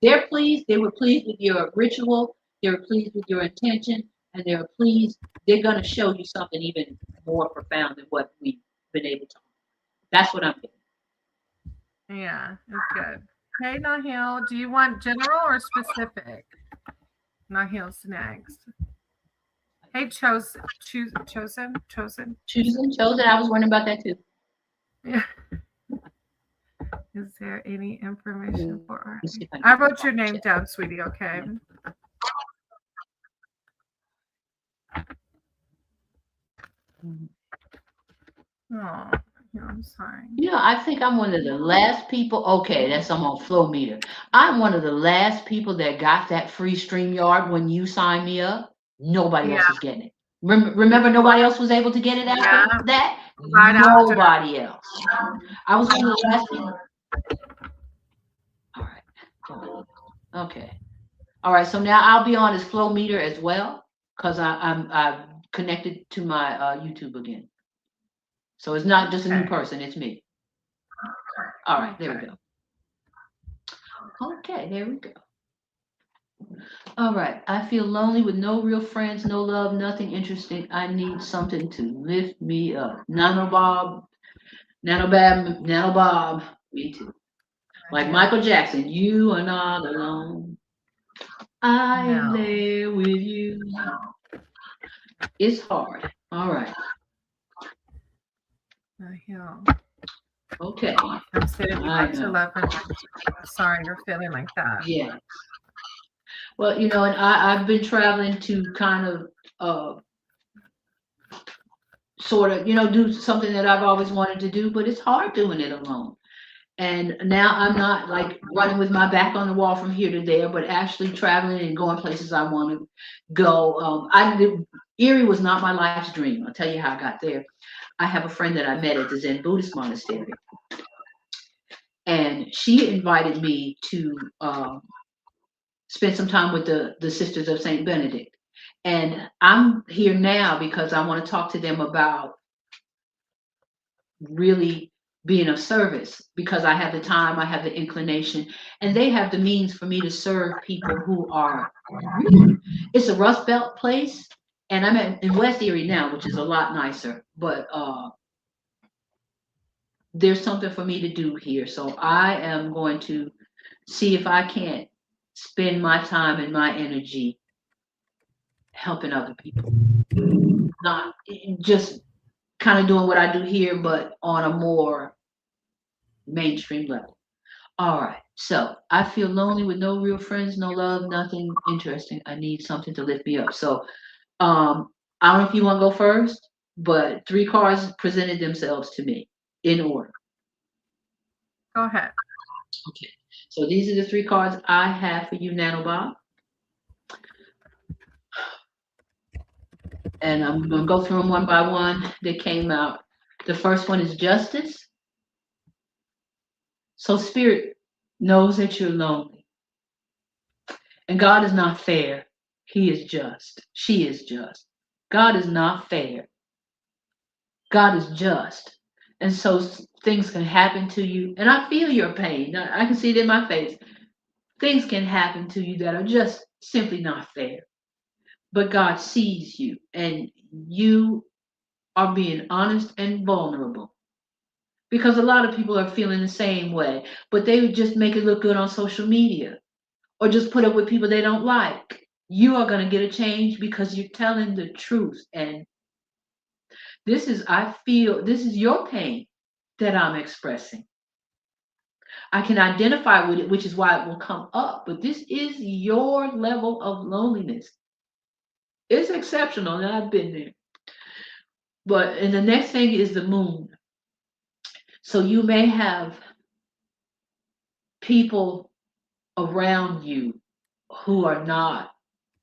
They're pleased. They were pleased with your ritual. They were pleased with your intention, and they're pleased. They're going to show you something even more profound than what we've been able to. That's what I'm getting. Yeah, it's good. Hey, Nahil, do you want general or specific? Nahil's next. Hey, chosen. I was wondering about that too. Yeah. Is there any information for her? I wrote your name down, sweetie. Okay. Oh, I'm sorry. You know, I think I'm one of the last people. Okay, that's I'm on Flow Meter. I'm one of the last people that got that free StreamYard when you signed me up. Nobody else is getting it. Remember, nobody else was able to get it after that. Right Nobody else. I was one of the last people. All right. Okay. All right. So now I'll be on his Flow Meter as well because I'm connected to my YouTube again. So it's not just a new person, it's me. All right, there we go. Okay, there we go. All right, I feel lonely with no real friends, no love, nothing interesting. I need something to lift me up. Nanobob, me too. Like Michael Jackson, you are not alone. I am there with you. It's hard. All right. Okay. I'm sitting back to love and sorry you're feeling like that. Yeah. Well, you know, and I've been traveling to kind of sort of, you know, do something that I've always wanted to do, but it's hard doing it alone. And now I'm not like running with my back on the wall from here to there, but actually traveling and going places I want to go. Erie was not my life's dream. I'll tell you how I got there. I have a friend that I met at the Zen Buddhist monastery, and she invited me to spend some time with the Sisters of Saint Benedict. And I'm here now because I want to talk to them about really being of service, because I have the time, I have the inclination, and they have the means for me to serve people who are really, it's a Rust Belt place, and I'm in West Erie now, which is a lot nicer, but there's something for me to do here. So I am going to see if I can't spend my time and my energy helping other people, not just kind of doing what I do here, but on a more mainstream level. All right. So I feel lonely with no real friends, no love, nothing interesting. I need something to lift me up. So I don't know if you want to go first, but 3 cards presented themselves to me in order. Go ahead. Okay. So these are the 3 cards I have for you, Nanobob. And I'm going to go through them one by one. They came out. The first one is justice. So Spirit knows that you're lonely. And God is not fair. He is just. She is just. God is not fair. God is just. And so things can happen to you. And I feel your pain. I can see it in my face. Things can happen to you that are just simply not fair. But God sees you, and you are being honest and vulnerable. Because a lot of people are feeling the same way, but they would just make it look good on social media or just put up with people they don't like. You are going to get a change because you're telling the truth. And I feel this is your pain that I'm expressing. I can identify with it, which is why it will come up. But this is your level of loneliness. It's exceptional, and I've been there. And the next thing is the moon. So you may have people around you who are not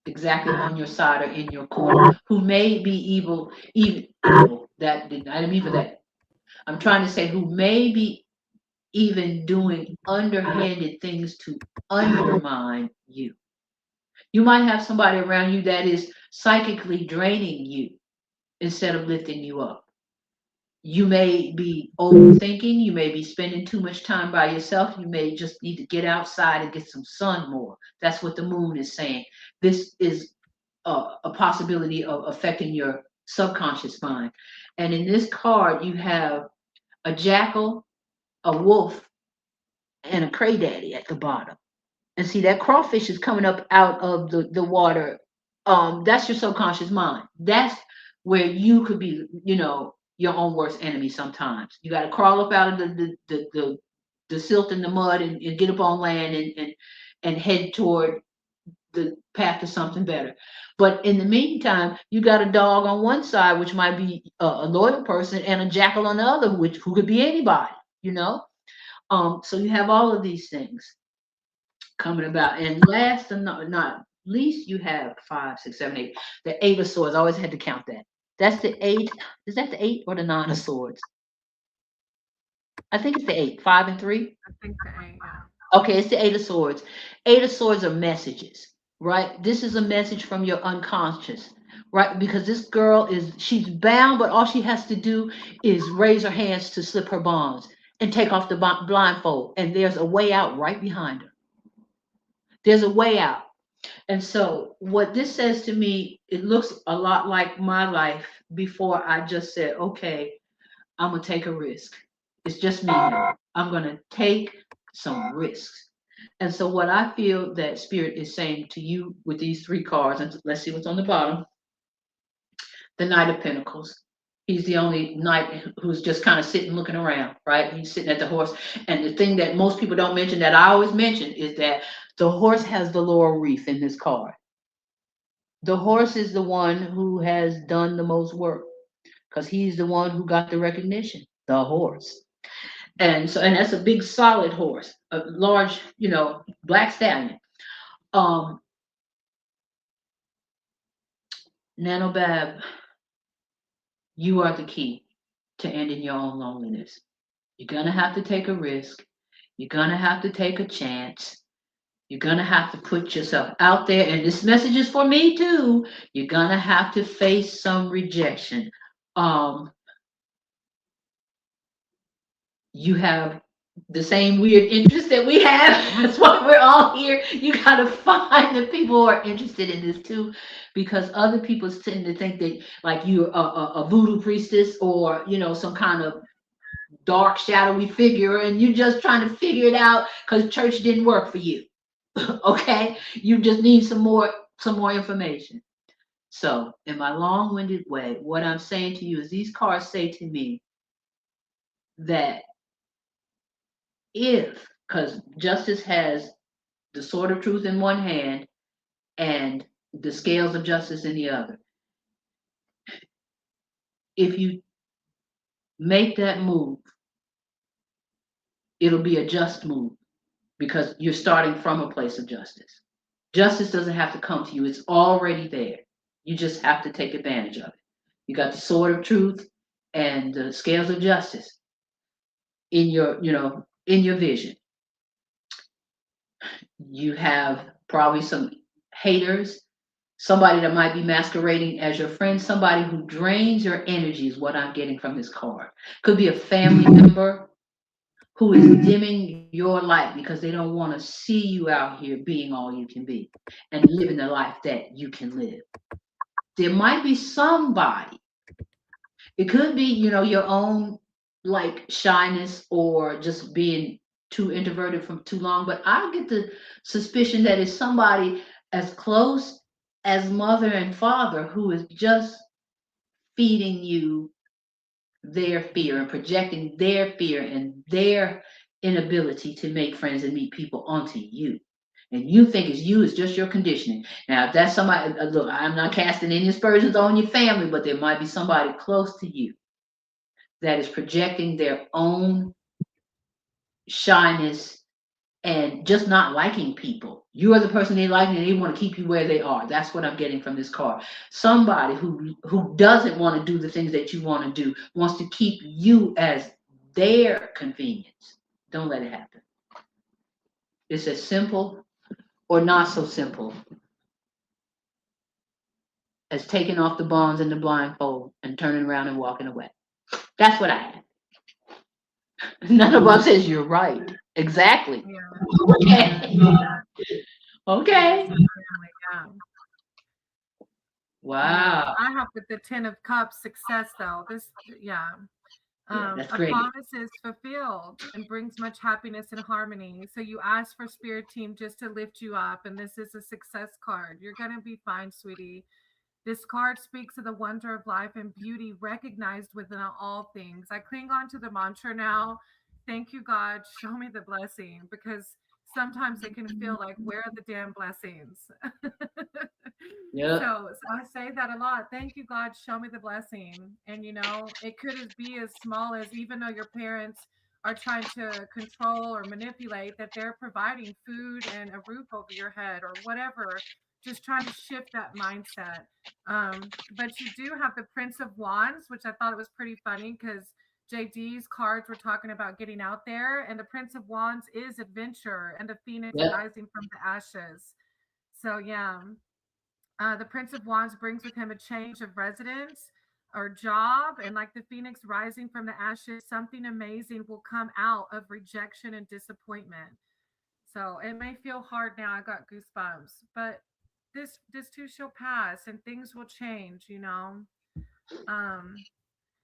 exactly on your side or in your corner, who may be evil, even evil. That didn't I didn't mean for that. I'm trying to say who may be even doing underhanded things to undermine you. You might have somebody around you that is psychically draining you instead of lifting you up. You may be overthinking. You may be spending too much time by yourself. You may just need to get outside and get some sun more. That's what the moon is saying. This is a possibility of affecting your subconscious mind. And in this card, you have a jackal, a wolf, and a craydaddy at the bottom. And see that crawfish is coming up out of the water. That's your subconscious mind. That's where you could be, your own worst enemy sometimes. You got to crawl up out of the silt and the mud and get up on land and head toward the path to something better. But in the meantime, you got a dog on one side, which might be a loyal person, and a jackal on the other, who could be anybody, you know. So you have all of these things coming about. And last and not least, you have 5, 6, 7, 8. The 8 of swords. I always had to count that. That's the 8. Is that the 8 or the 9 of swords? I think it's the 8. 5 and 3. I think the 8, yeah. Okay, it's the 8 of swords. 8 of swords are messages, right? This is a message from your unconscious, right? Because this girl she's bound, but all she has to do is raise her hands to slip her bonds and take off the blindfold. And there's a way out right behind her. There's a way out. And so, what this says to me, it looks a lot like my life before I just said, okay, I'm going to take a risk. It's just me now. I'm going to take some risks. And so, what I feel that Spirit is saying to you with these 3 cards, and let's see what's on the bottom. The Knight of Pentacles. He's the only knight who's just kind of sitting looking around, right? He's sitting at the horse. And the thing that most people don't mention, that I always mention, is that the horse has the laurel wreath in this card. The horse is the one who has done the most work because he's the one who got the recognition, the horse. And that's a big solid horse, a large, black stallion. Nanobab, you are the key to ending your own loneliness. You're going to have to take a risk. You're going to have to take a chance. You're going to have to put yourself out there. And this message is for me too. You're going to have to face some rejection. You have the same weird interest that we have. That's why we're all here. You got to find the people who are interested in this too, because other people tend to think that like you're a voodoo priestess or, some kind of dark shadowy figure, and you're just trying to figure it out because church didn't work for you. Okay, you just need some more information. So in my long-winded way, what I'm saying to you is these cards say to me that because justice has the sword of truth in one hand and the scales of justice in the other, if you make that move, it'll be a just move because you're starting from a place of justice. Justice doesn't have to come to you. It's already there. You just have to take advantage of it. You got the sword of truth and the scales of justice in your vision. You have probably some haters, somebody that might be masquerading as your friend, somebody who drains your energy is what I'm getting from this card. Could be a family member who is dimming your light because they don't want to see you out here being all you can be and living the life that you can live. There might be somebody. It could be, your own like shyness or just being too introverted from too long. But I get the suspicion that it's somebody as close as mother and father who is just feeding you their fear and projecting their fear and their inability to make friends and meet people onto you. And you think it's you, it's just your conditioning. Now, if that's somebody, look, I'm not casting any aspersions on your family, but there might be somebody close to you that is projecting their own shyness and just not liking people. You are the person they like and they want to keep you where they are. That's what I'm getting from this card. Somebody who doesn't want to do the things that you want to do, wants to keep you as their convenience. Don't let it happen. It's as simple or not so simple as taking off the bonds and the blindfold and turning around and walking away. That's what I have. None of us says you're right. Exactly. Yeah. Okay. Okay. Yeah. Wow. I have with the 10 of Cups success though. This, yeah. Yeah, that's A great. promise is fulfilled and brings much happiness and harmony. So you ask for spirit team just to lift you up, and this is a success card. You're gonna be fine, sweetie. This card speaks of the wonder of life and beauty recognized within all things. I cling on to the mantra now. Thank you, God. Show me the blessing because sometimes it can feel like, where are the damn blessings? Yep. So I say that a lot. Thank you, God. Show me the blessing. And, it could be as small as even though your parents are trying to control or manipulate, that they're providing food and a roof over your head or whatever, just trying to shift that mindset. But you do have the Prince of Wands, which I thought it was pretty funny because JD's cards were talking about getting out there, and the Prince of Wands is adventure and the phoenix Yep. rising from the ashes. So, yeah, the Prince of Wands brings with him a change of residence or job, and like the phoenix rising from the ashes, something amazing will come out of rejection and disappointment. So it may feel hard now. I got goosebumps, but this too shall pass, and things will change. Um,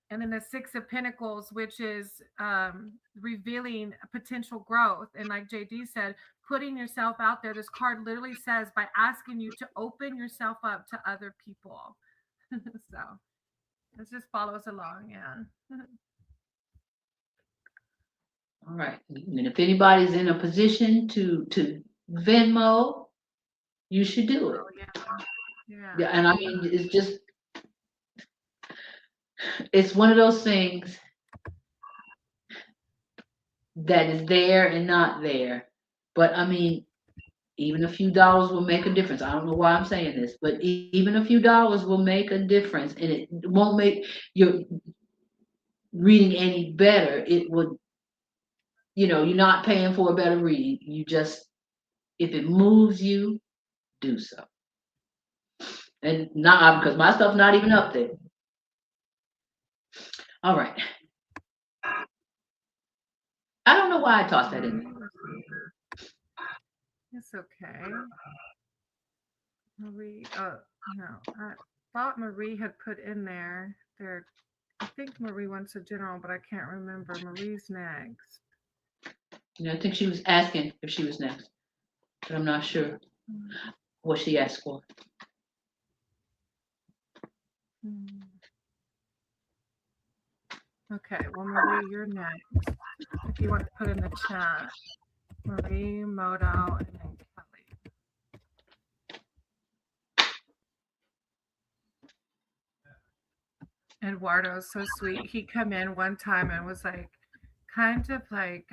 and then the Six of Pentacles, which is revealing potential growth. And like JD said, putting yourself out there. This card literally says by asking you to open yourself up to other people. So let's just follow us along. Yeah. All right. And if anybody's in a position to Venmo, you should do it. Oh, yeah. Yeah, Yeah. and I mean, it's one of those things that is there and not there. But I mean, even a few dollars will make a difference. I don't know why I'm saying this, but even a few dollars will make a difference, and it won't make your reading any better. It would, you're not paying for a better reading. You just, if it moves you, do so. And not because my stuff's not even up there. All right. I don't know why I tossed that in there. It's okay. Marie, no, I thought Marie had put in there. I think Marie wants a general, but I can't remember. Marie's next. I think she was asking if she was next, but I'm not sure what she asked for. Mm. Okay, well, Marie, you're next. If you want to put in the chat, Marie, Modo, and then Kelly. Eduardo's so sweet. He come in one time and was like, kind of like,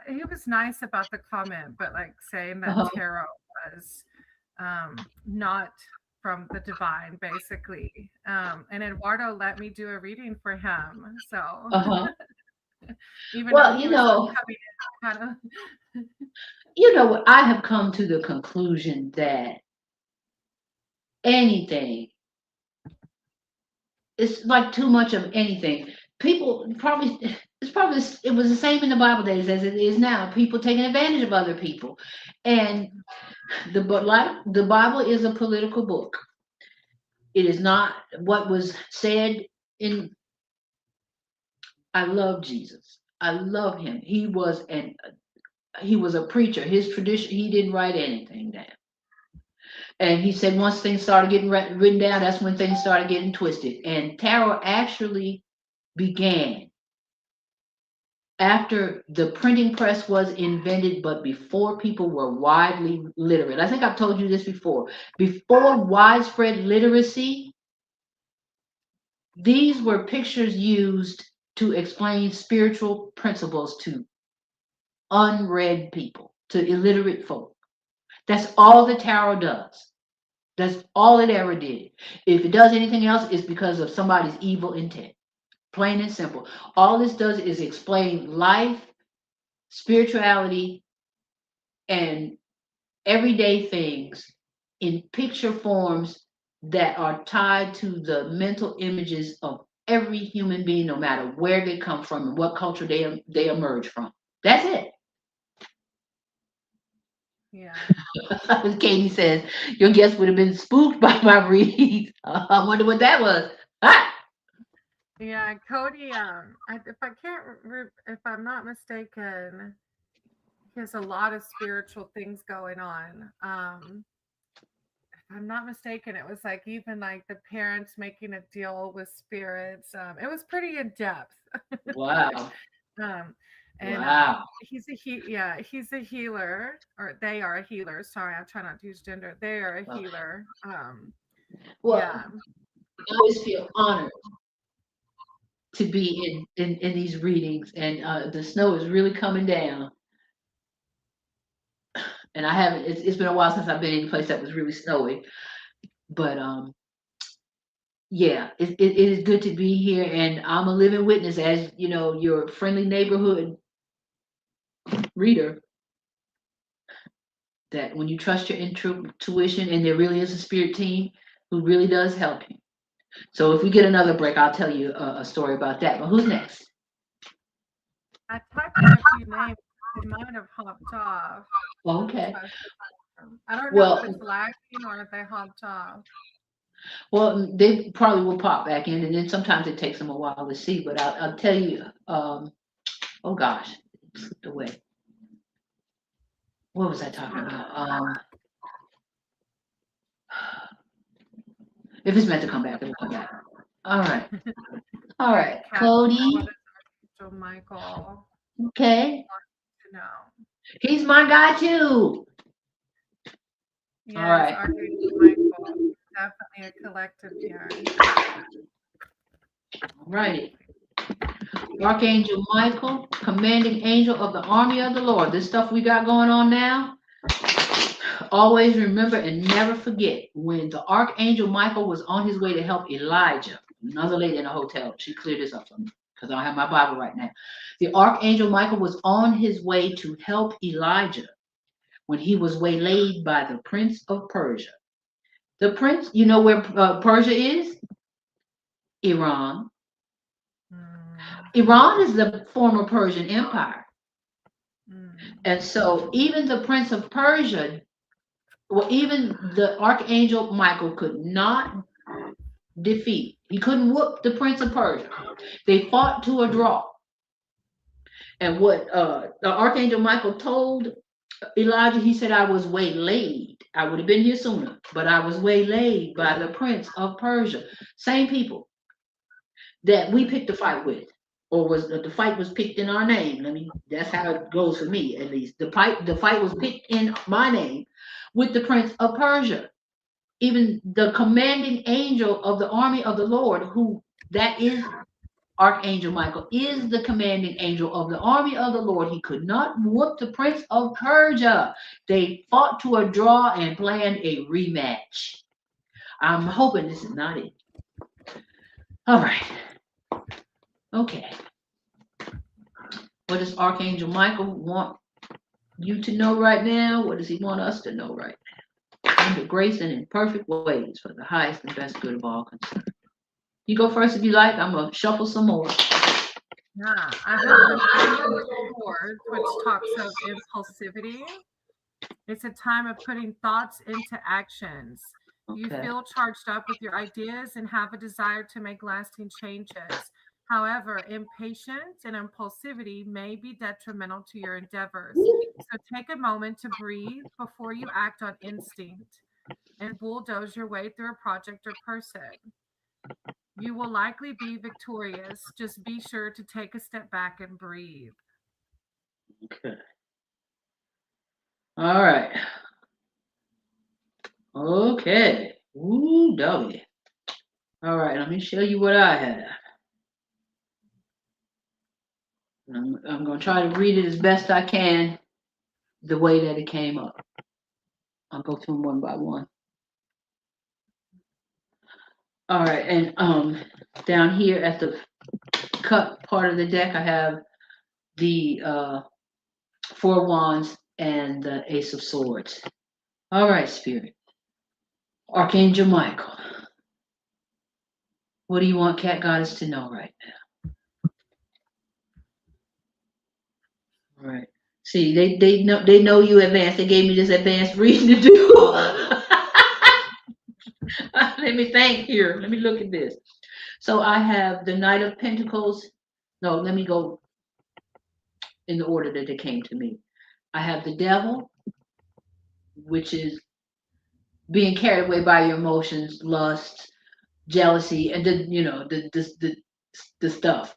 he was nice about the comment, but like saying that tarot was not from the divine, basically. And Eduardo let me do a reading for him. So even though he was coming in kind of. I have come to the conclusion that anything, it's like too much of anything. People probably, it was the same in the Bible days as it is now. People taking advantage of other people. And the Bible is a political book. It is not what was said in. I love Jesus. I love him. He was a preacher. His tradition, he didn't write anything down. And he said once things started getting written down, that's when things started getting twisted. And tarot actually began after the printing press was invented, but before people were widely literate. I think I've told you this before. Before widespread literacy, these were pictures used to explain spiritual principles to unread people, to illiterate folk. That's all the tarot does. That's all it ever did. If it does anything else, it's because of somebody's evil intent. Plain and simple. All this does is explain life, spirituality, and everyday things in picture forms that are tied to the mental images of every human being, no matter where they come from and what culture they emerge from. That's it. Yeah. Katie says, your guest would have been spooked by my read. I wonder what that was. Ah! Yeah, Cody. If I can't, if I'm not mistaken, he has a lot of spiritual things going on. If I'm not mistaken, it was like even like the parents making a deal with spirits. It was pretty in depth. Wow. um, and Wow. he's a healer, or they are a healer. Sorry, I'm trying not to use gender. They are a Well, healer. well, Yeah, I always feel honored to be in these readings, and the snow is really coming down. And I haven't. It's been a while since I've been in a place that was really snowy. But yeah, it is good to be here, and I'm a living witness, as you know, your friendly neighborhood reader. That when you trust your intuition, and there really is a spirit team who really does help you. So if we get another break, I'll tell you a story about that. But who's next? I typed in a few names. They might have hopped off. That's Okay. why I don't know if Well, it's lagging or if they hopped off. well, they probably will pop back in, and then sometimes it takes them a while to see. But I'll tell you. Oh gosh, it slipped away. What was I talking about? If it's meant to come back, it'll come back. All right. All All right, right. Kat, what Cody. is Archangel Michael Okay. to know? He's my guy too. All Yes, right. Archangel Michael. Definitely a collective here. All righty. Archangel Michael, commanding angel of the army of the Lord. This stuff we got going on now, always remember and never forget when the Archangel Michael was on his way to help Elijah, another lady in a hotel. She cleared this up for me because I don't have my Bible right now. The Archangel Michael was on his way to help Elijah when he was waylaid by the Prince of Persia. The prince, you know where Persia is? Iran. Mm, Iran is the former Persian Empire. mm, And so even the Prince of Persia, well, even the Archangel Michael could not defeat. He couldn't whoop the Prince of Persia. They fought to a draw. And what the Archangel Michael told Elijah, he said, I was waylaid. I would have been here sooner, but I was waylaid by the Prince of Persia. Same people that we picked a fight with, or was the fight was picked in our name. I mean, that's how it goes for me, at least. The fight was picked in my name with the Prince of Persia. Even the commanding angel of the army of the Lord, who that is Archangel Michael, is the commanding angel of the army of the Lord. He could not whoop the Prince of Persia. They fought to a draw and planned a rematch. I'm hoping this is not it. All right. Okay. What does Archangel Michael want you to know right now? What does he want us to know right now? In the grace and in perfect ways for the highest and best good of all concerned. You go first if you like. I'm going to shuffle some more. yeah, I have the Page of Swords, which talks of impulsivity. It's a time of putting thoughts into actions. You Okay. feel charged up with your ideas and have a desire to make lasting changes. However, impatience and impulsivity may be detrimental to your endeavors. So take a moment to breathe before you act on instinct. and bulldoze your way through a project or person. You will likely be victorious. Just be sure to take a step back and breathe. Okay. All right. Okay. Ooh, doggy. All right, let me show you what I have. I'm going to try to read it as best I can the way that it came up. I'll go through them one by one. All right, and down here at the cut part of the deck, I have the Four Wands and the Ace of Swords. All right, Spirit. Archangel Michael, what do you want Cat Goddess to know right now? All right. See, they know you advanced. They gave me this advanced reading to do. Let me think here. Let me look at this. So I have the Knight of Pentacles. No, let me go in the order that they came to me. I have the Devil, which is being carried away by your emotions, lust, jealousy, and the stuff.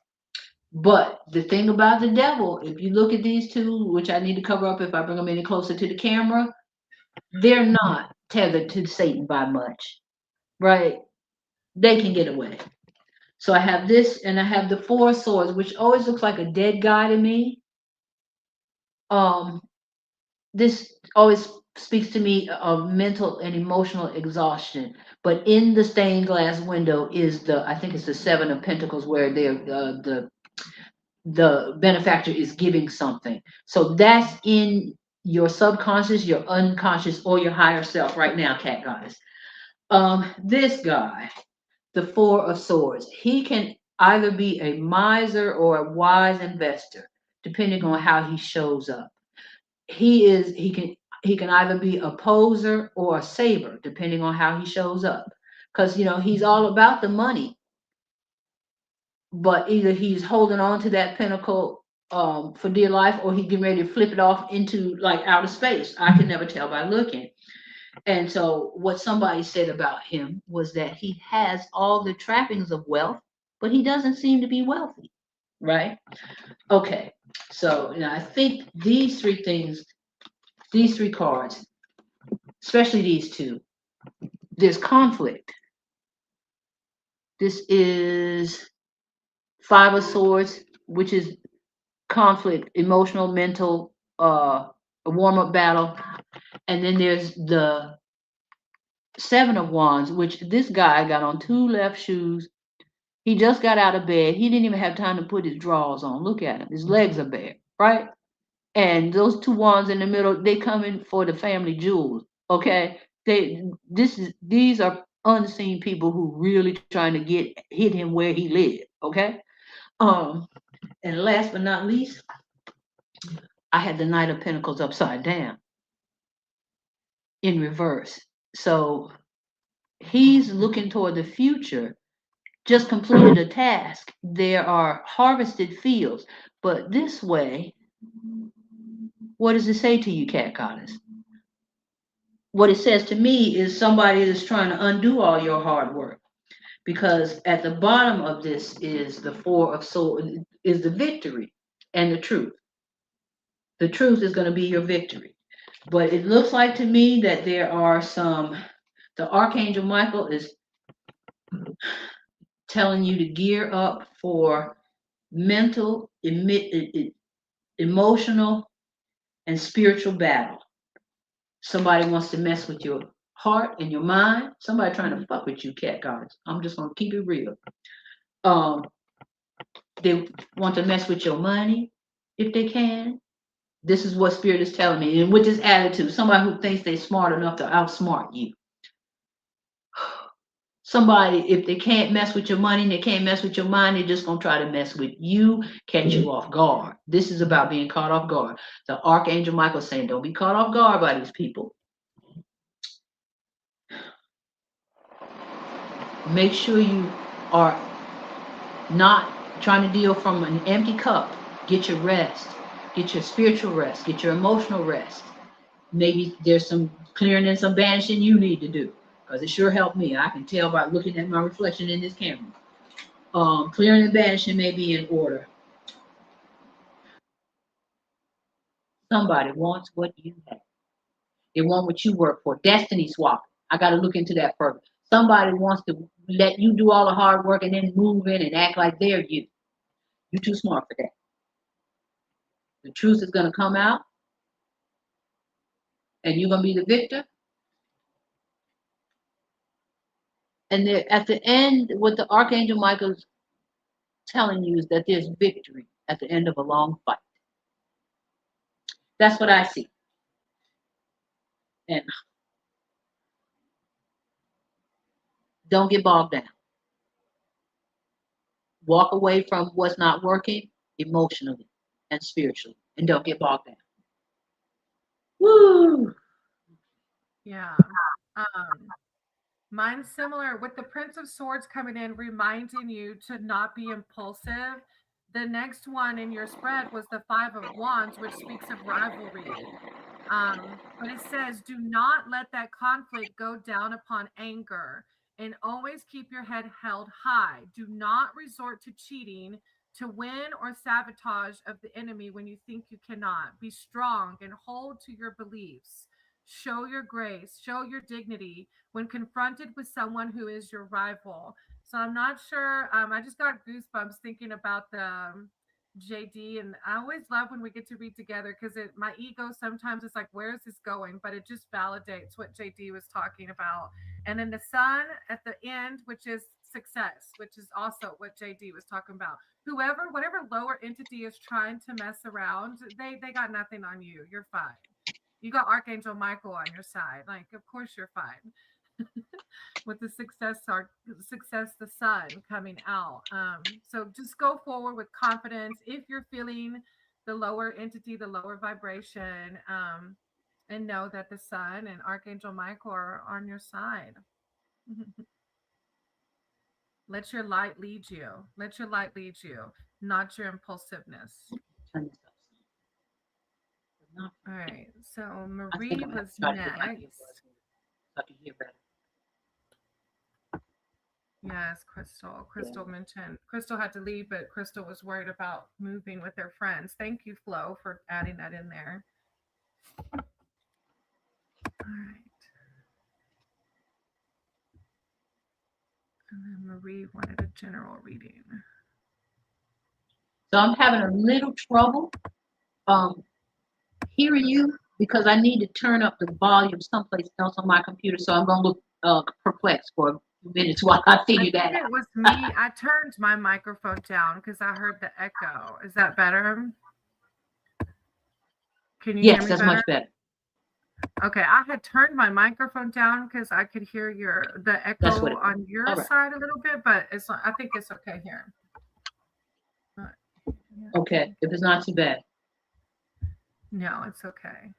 But the thing about the Devil, if you look at these two, which I need to cover up if I bring them any closer to the camera, they're not tethered to Satan by much, right? They can get away. So I have this, and I have the Four of Swords, which always looks like a dead guy to me. This always speaks to me of mental and emotional exhaustion. But in the stained glass window is I think it's the Seven of Pentacles, where they're the benefactor is giving something. So that's in your subconscious, your unconscious, or your higher self right now, Cat Goddess. This guy, the Four of Swords, he can either be a miser or a wise investor, depending on how he shows up. He can either be a poser or a saver, depending on how he shows up. Because he's all about the money, but either he's holding on to that pinnacle for dear life, or he's getting ready to flip it off into like outer space. I can never tell by looking. And so what somebody said about him was that he has all the trappings of wealth, but he doesn't seem to be wealthy, right? Okay, so I think these three things, these three cards, especially these two, there's conflict. This is Five of Swords, which is conflict, emotional, mental, a warm-up battle. And then there's the Seven of Wands, which this guy got on two left shoes. He just got out of bed. He didn't even have time to put his drawers on. Look at him. His legs are bare, right? And those two wands in the middle, they come in for the family jewels. Okay. These are unseen people who really trying to hit him where he lived. Okay. And last but not least, I had the Knight of Pentacles upside down in reverse. So he's looking toward the future, just completed a task. There are harvested fields. But this way, what does it say to you, Cat Goddess? What it says to me is somebody is trying to undo all your hard work. Because at the bottom of this is the Four of Swords, is the victory and the truth. The truth is going to be your victory. But it looks like to me that there are the Archangel Michael is telling you to gear up for mental, emotional, and spiritual battle. Somebody wants to mess with your heart and your mind. Somebody trying to fuck with you, Cat Goddess. I'm just gonna keep it real. They want to mess with your money if they can. This is what Spirit is telling me. And with this attitude, somebody who thinks they're smart enough to outsmart you. Somebody, if they can't mess with your money and they can't mess with your mind, they're just going to try to mess with you, catch you off guard. This is about being caught off guard. The Archangel Michael saying, don't be caught off guard by these people. Make sure you are not trying to deal from an empty cup. Get your rest. Get your spiritual rest. Get your emotional rest. Maybe there's some clearing and some banishing you need to do, because it sure helped me. I can tell by looking at my reflection in this camera. Clearing and banishing may be in order. Somebody wants what you have. They want what you work for. Destiny swap. I got to look into that further. Somebody wants to let you do all the hard work and then move in and act like they're you. You're too smart for that. The truth is going to come out, and you're going to be the victor. And at the end, what the Archangel Michael's telling you is that there's victory at the end of a long fight. That's what I see. And don't get bogged down. Walk away from what's not working emotionally and spiritually, and don't get bogged down. Woo! Yeah. Mine's similar with the Prince of Swords coming in, reminding you to not be impulsive. The next one in your spread was the Five of Wands, which speaks of rivalry. But it says, do not let that conflict go down upon anger, and always keep your head held high. Do not resort to cheating to win or sabotage of the enemy when you think you cannot. Be strong and hold to your beliefs. Show your grace, show your dignity when confronted with someone who is your rival. So I'm not sure. I just got goosebumps thinking about the JD, and I always love when we get to read together because my ego sometimes is like, where is this going? But it just validates what JD was talking about. And then the sun at the end, which is success, which is also what JD was talking about. Whatever lower entity is trying to mess around, they got nothing on you. You're fine. You got Archangel Michael on your side. Like, of course you're fine. With the success, the sun coming out. So just go forward with confidence. If you're feeling the lower entity, the lower vibration, and know that the sun and Archangel Michael are on your side. Let your light lead you. Let your light lead you, not your impulsiveness. All right. So Marie was next. I can hear better. Yes, Crystal. Crystal mentioned Crystal had to leave, but Crystal was worried about moving with her friends. Thank you, Flo, for adding that in there. All right. And then Marie wanted a general reading. So I'm having a little trouble hearing you because I need to turn up the volume someplace else on my computer. So I'm going to look perplexed for a few minutes while I figure that out. It was me. I turned my microphone down because I heard the echo. Is that better? Can you hear me that's better? much better. Okay, I had turned my microphone down because I could hear the echo on your side a little bit, but I think it's okay here. Okay, if it's not too bad. No, it's okay.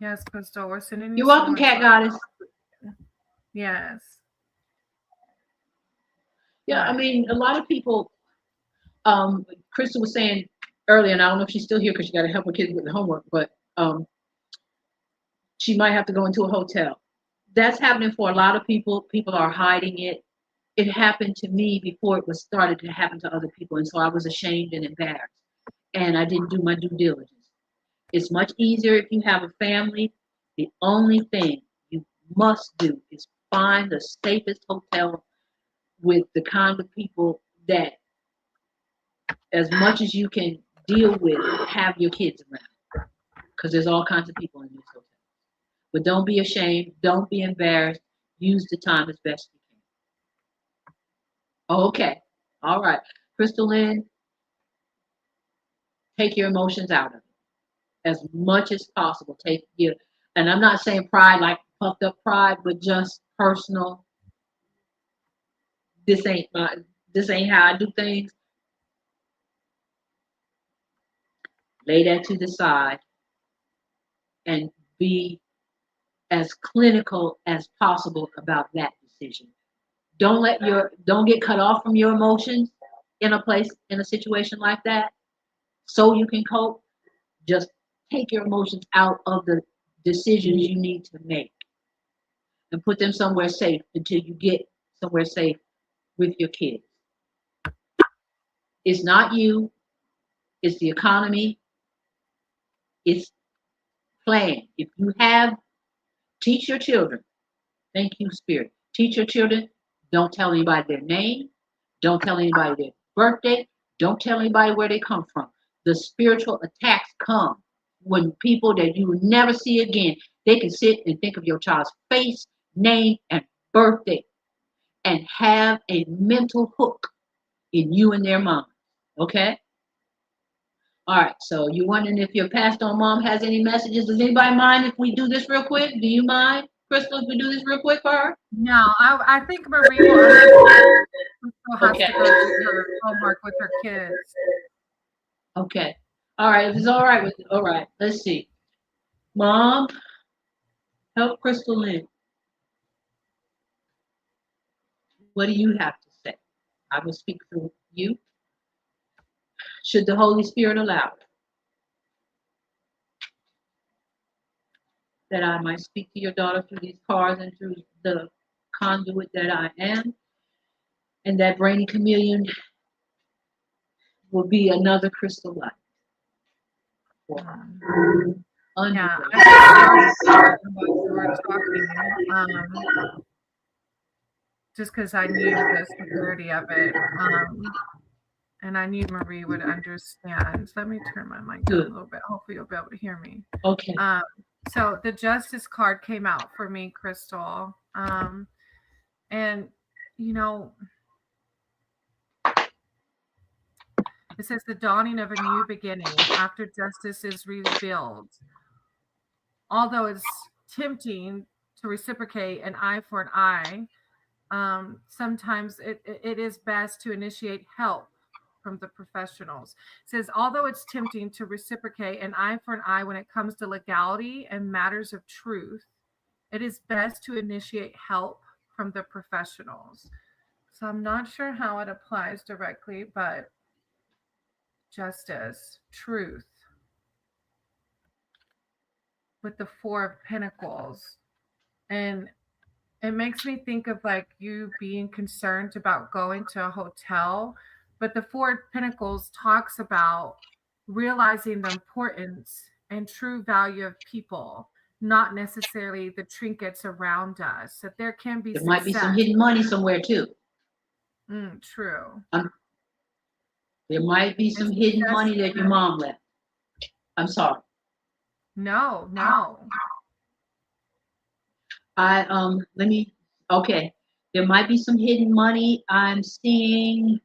Yes, Crystal, we're sending you. You're welcome, Cat Goddess. Yes. Yeah, I mean, a lot of people. Crystal was saying earlier, and I don't know if she's still here because she got to help her kids with the homework, but she might have to go into a hotel. That's happening for a lot of people. People are hiding it. It happened to me before it was started to happen to other people, and so I was ashamed and embarrassed, and I didn't do my due diligence. It's much easier if you have a family. The only thing you must do is find the safest hotel with the kind of people that, as much as you can deal with, have your kids around, because there's all kinds of people in these hotels. But don't be ashamed. Don't be embarrassed. Use the time as best you can. Okay. All right. Crystal Lynn, take your emotions out of it as much as possible. And I'm not saying pride like puffed up pride, but just personal. This ain't how I do things. Lay that to the side and be as clinical as possible about that decision. Don't get cut off from your emotions in a situation like that, so you can cope. Just take your emotions out of the decisions you need to make, and put them somewhere safe until you get somewhere safe with your kids. It's not you, it's the economy, it's plan. If you have, teach your children. Thank you, Spirit. Teach your children. Don't tell anybody their name. Don't tell anybody their birthday. Don't tell anybody where they come from. The spiritual attacks come when people that you will never see again, they can sit and think of your child's face, name, and birthday and have a mental hook in you and their mind. Okay? All right. So you're wondering if your pastor or mom has any messages. Does anybody mind if we do this real quick? Do you mind, Crystal, if we do this real quick for her? No, I think Marie will understand. Crystal has to go do her homework with her kids. Okay. All right. If it's all right with you. All right. Let's see. Mom, help Crystal in. What do you have to say? I will speak through you. Should the Holy Spirit allow it, that I might speak to your daughter through these cards and through the conduit that I am, and that brainy chameleon will be another crystal light. Yeah, I started while we were talking, just because I knew the severity of it, and I knew Marie would understand. Let me turn my mic down a little bit. Hopefully you'll be able to hear me. Okay. So the Justice card came out for me, Crystal, and you know, it says the dawning of a new beginning after justice is revealed. Although it's tempting to reciprocate an eye for an eye, sometimes it is best to initiate help from the professionals. It says, although it's tempting to reciprocate an eye for an eye when it comes to legality and matters of truth, it is best to initiate help from the professionals. So I'm not sure how it applies directly, but justice, truth, with the Four of Pentacles. And it makes me think of like you being concerned about going to a hotel, but the Four of Pentacles talks about realizing the importance and true value of people, not necessarily the trinkets around us. That there can be there might be some hidden money somewhere too. True. There might be some hidden money that your mom left. I'm sorry. No. Okay. There might be some hidden money. I'm seeing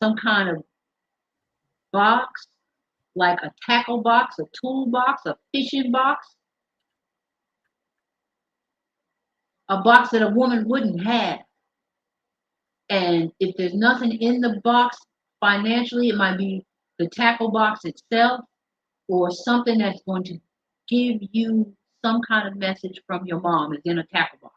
some kind of box, like a tackle box, a tool box, a fishing box. A box that a woman wouldn't have. And if there's nothing in the box financially, it might be the tackle box itself or something that's going to give you some kind of message from your mom is in a tackle box.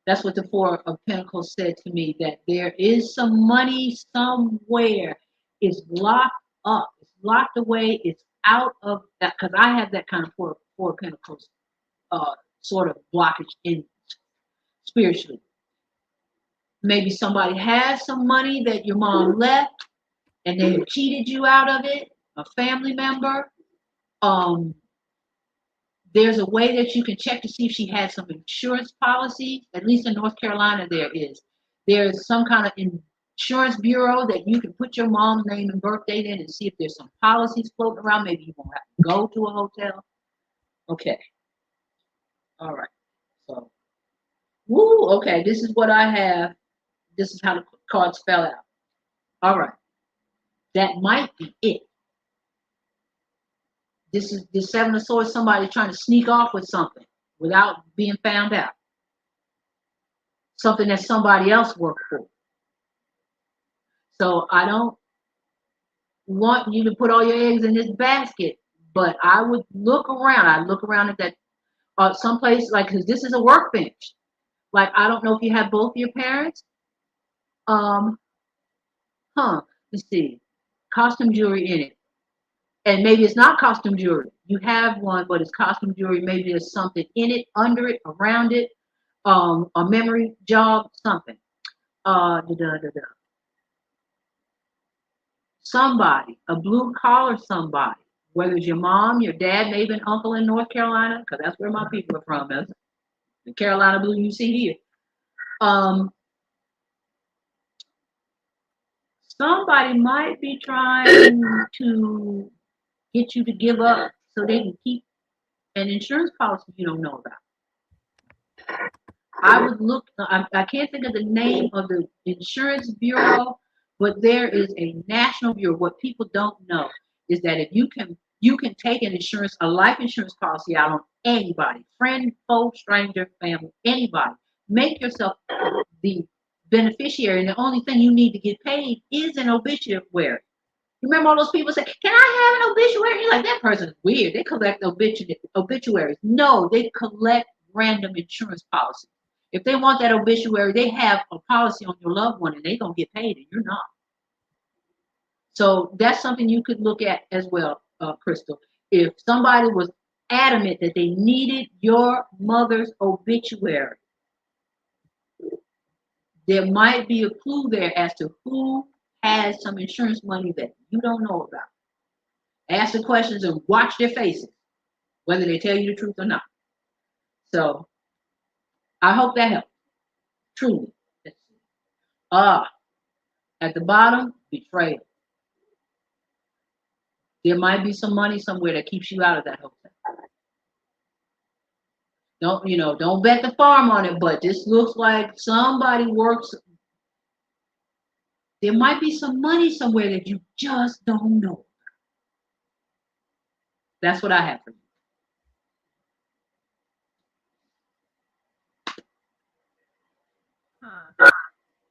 That's what the Four of Pentacles said to me, that there is some money somewhere. It's locked up. It's locked away. It's out of that, because I have that kind of Four of Pentacles sort of blockage in spiritually. Maybe somebody has some money that your mom left and they have cheated you out of it, a family member. There's a way that you can check to see if she has some insurance policy. At least in North Carolina, there is. There's some kind of insurance bureau that you can put your mom's name and birth date in and see if there's some policies floating around. Maybe you won't have to go to a hotel. Okay. All right. So, okay. This is what I have. This is how the cards fell out. All right. That might be it. This is the Seven of Swords, somebody trying to sneak off with something without being found out. Something that somebody else worked for. So I don't want you to put all your eggs in this basket, but I would look around. I'd look around at that someplace, like, because this is a workbench. Like, I don't know if you have both your parents. Let's see. costume jewelry in it. And maybe it's not costume jewelry. You have one, but it's costume jewelry. Maybe there's something in it, under it, around it, a memory jog, something. Somebody, a blue collar somebody, whether it's your mom, your dad, maybe an uncle in North Carolina, because that's where my people are from. That's the Carolina blue you see here. Somebody might be trying to get you to give up so they can keep an insurance policy you don't know about. I would look, I can't think of the name of the insurance bureau, but there is a national bureau. What people don't know is that if you can take a life insurance policy out on anybody, friend, foe, stranger, family, anybody. Make yourself the beneficiary, and the only thing you need to get paid is an obituary. Remember all those people say, "Can I have an obituary?" You're like, that person's weird. They collect obituaries. No, they collect random insurance policies. If they want that obituary, they have a policy on your loved one, and they're gonna get paid, and you're not. So that's something you could look at as well, Crystal. If somebody was adamant that they needed your mother's obituary, there might be a clue there as to who has some insurance money that you don't know about. Ask the questions and watch their faces, whether they tell you the truth or not. So I hope that helps. Truly. At the bottom, betrayal. There might be some money somewhere that keeps you out of that hotel. Don't bet the farm on it, but this looks like somebody works. There might be some money somewhere that you just don't know. That's what I have for you.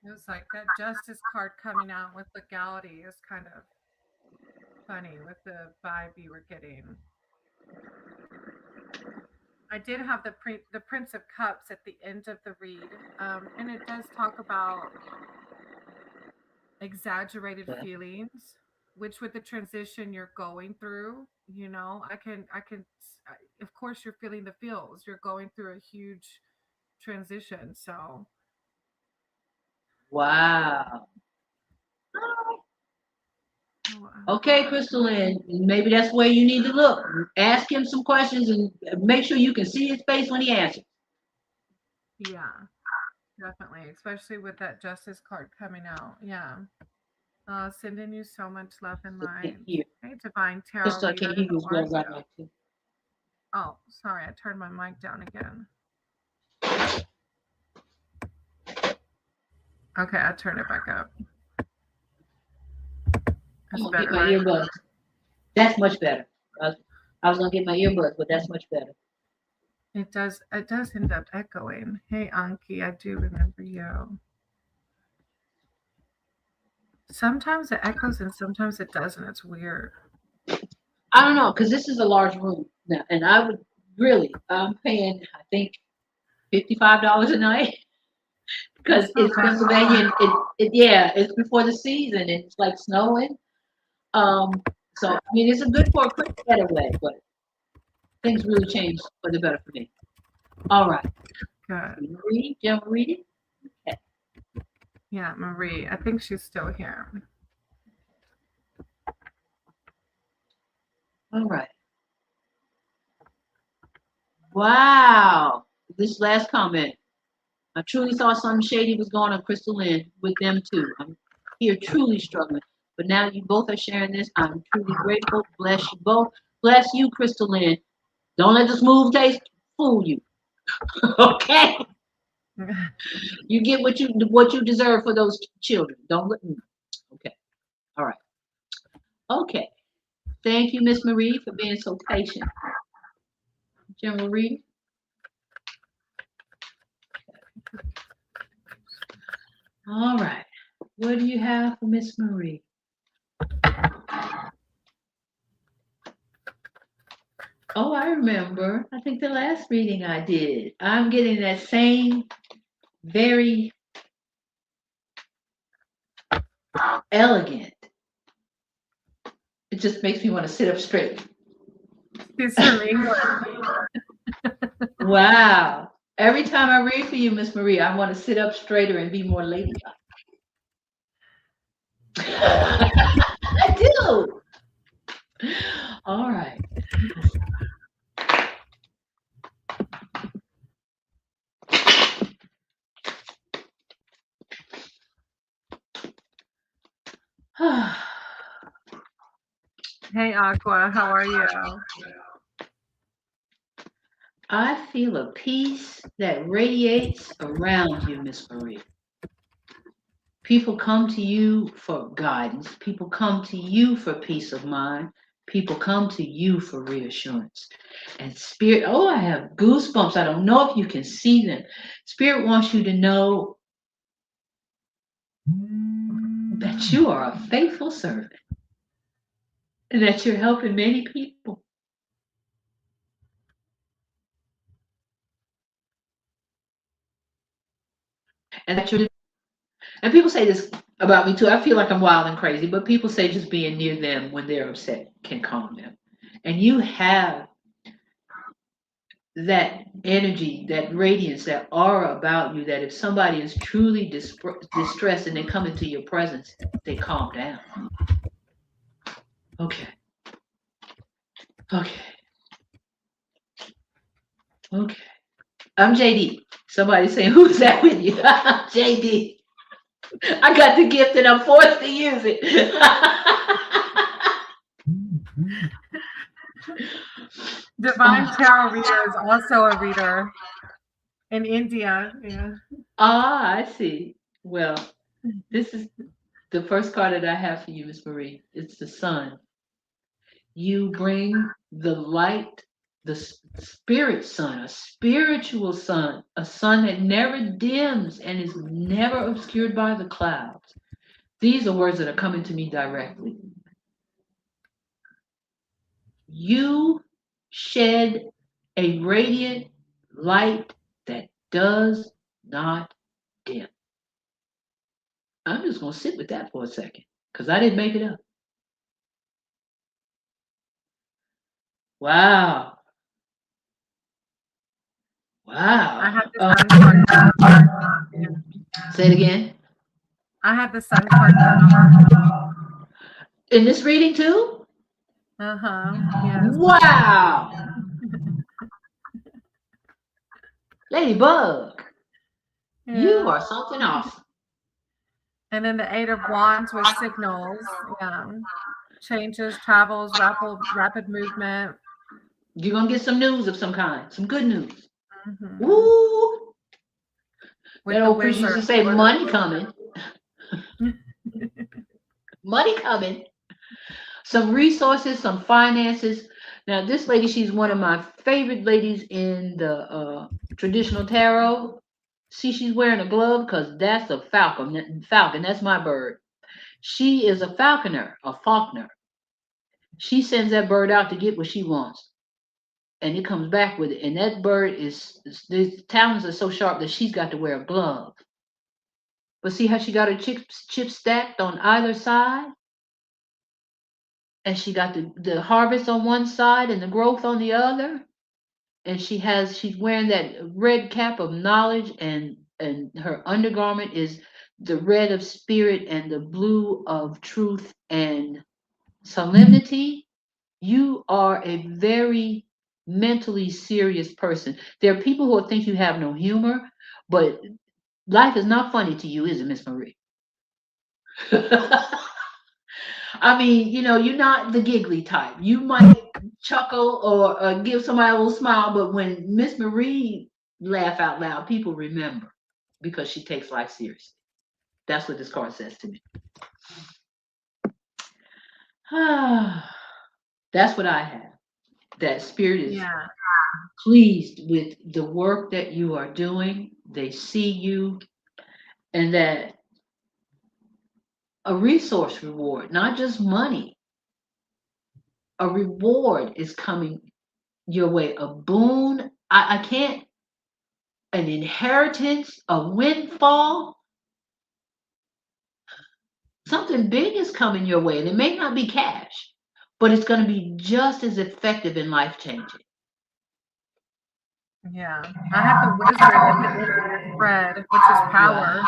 It was like that justice card coming out with legality is kind of funny with the vibe you were getting. I did have the Prince of Cups at the end of the read, and it does talk about exaggerated feelings, which with the transition you're going through, of course you're feeling the feels. You're going through a huge transition, so. Wow. Okay, Crystal Lynn, maybe that's where you need to look. Ask him some questions and make sure you can see his face when he answers. Yeah, definitely, especially with that justice card coming out. Yeah. Sending you so much love and light. Hey, Divine Tarot Crystal, I can't hear you as well as I'd like to. Oh, sorry, I turned my mic down again. Okay, I turned it back up. I'm gonna get my earbuds. That's much better. I was gonna get my earbuds, but that's much better. It does end up echoing. Hey, Anki, I do remember you. Sometimes it echoes and sometimes it doesn't. It's weird. I don't know, because this is a large room now, and I'm paying, I think, $55 a night because it's Pennsylvania. It's before the season, and it's like snowing. So I mean, it's a good for a quick getaway, but things really changed for the better for me. All right. Good. Marie, do you want to read it? Okay. Yeah, Marie. I think she's still here. All right. Wow. This last comment. I truly thought something shady was going on, Crystal Lynn, with them too. I'm here truly struggling. But now you both are sharing this. I'm truly grateful. Bless you both. Bless you, Crystal Lynn. Don't let the smooth taste fool you. Okay? You get what you deserve for those children. Don't let me. Okay. All right. Okay. Thank you, Miss Marie, for being so patient. General Reed. All right. What do you have for Miss Marie? Oh, I remember. I think the last reading I did. I'm getting that same very elegant It just makes me want to sit up straight. She's from England. Wow. Every time I read for you, Miss Marie, I want to sit up straighter and be more ladylike. I do. All right. Hey, Aqua, how are you? I feel a peace that radiates around you, Miss Marie. People come to you for guidance. People come to you for peace of mind. People come to you for reassurance. And Spirit, oh, I have goosebumps. I don't know if you can see them. Spirit wants you to know that you are a faithful servant and that you're helping many people. And that you're, and people say this about me too. I feel like I'm wild and crazy, but people say just being near them when they're upset can calm them. And you have that energy, that radiance, that aura about you that if somebody is truly distressed and they come into your presence, they calm down. Okay. Okay. Okay. I'm JD. Somebody saying, who's that with you? JD. I got the gift and I'm forced to use it. Divine Tarot Reader is also a reader in India. Yeah. Ah, I see. Well, this is the first card that I have for you, Miss Marie. It's the sun. You bring the light, the spirit sun, a spiritual sun, a sun that never dims and is never obscured by the clouds. These are words that are coming to me directly. You shed a radiant light that does not dim. I'm just going to sit with that for a second because I didn't make it up. Wow. I Wow. have the sun card. Say it again. I have the sun card. In this reading too? Yes. Wow. Ladybug, you Yeah. are something awesome. And then the Eight of Wands with signals. Yeah. Changes, travels, rapid movement. You're going to get some news of some kind, some good news. Mm-hmm. Ooh. With That the old preacher used to wizard. say, money coming. Money coming. Some resources, some finances. Now, this lady, she's one of my favorite ladies in the traditional tarot. See, she's wearing a glove because that's a falcon. Falcon, that's my bird. She is a falconer, a faulkner. She sends that bird out to get what she wants, and it comes back with it. And that bird the talons are so sharp that she's got to wear a glove. But see how she got her chips stacked on either side? And she got the harvest on one side and the growth on the other. And she's wearing that red cap of knowledge, and her undergarment is the red of spirit and the blue of truth and solemnity. You are a very mentally serious person. There are people who think you have no humor, but life is not funny to you, is it, Miss Marie? I mean, you're not the giggly type. You might chuckle or give somebody a little smile, but when Miss Marie laugh out loud, people remember because she takes life seriously. That's what this card says to me. That's what I have. That spirit is pleased with the work that you are doing. They see you, and that a resource reward, not just money, a reward is coming your way. A boon, I can't, an inheritance, a windfall, something big is coming your way. And it may not be cash, but it's going to be just as effective and life changing. Yeah. I have the wizard at the end of your spread, which is power.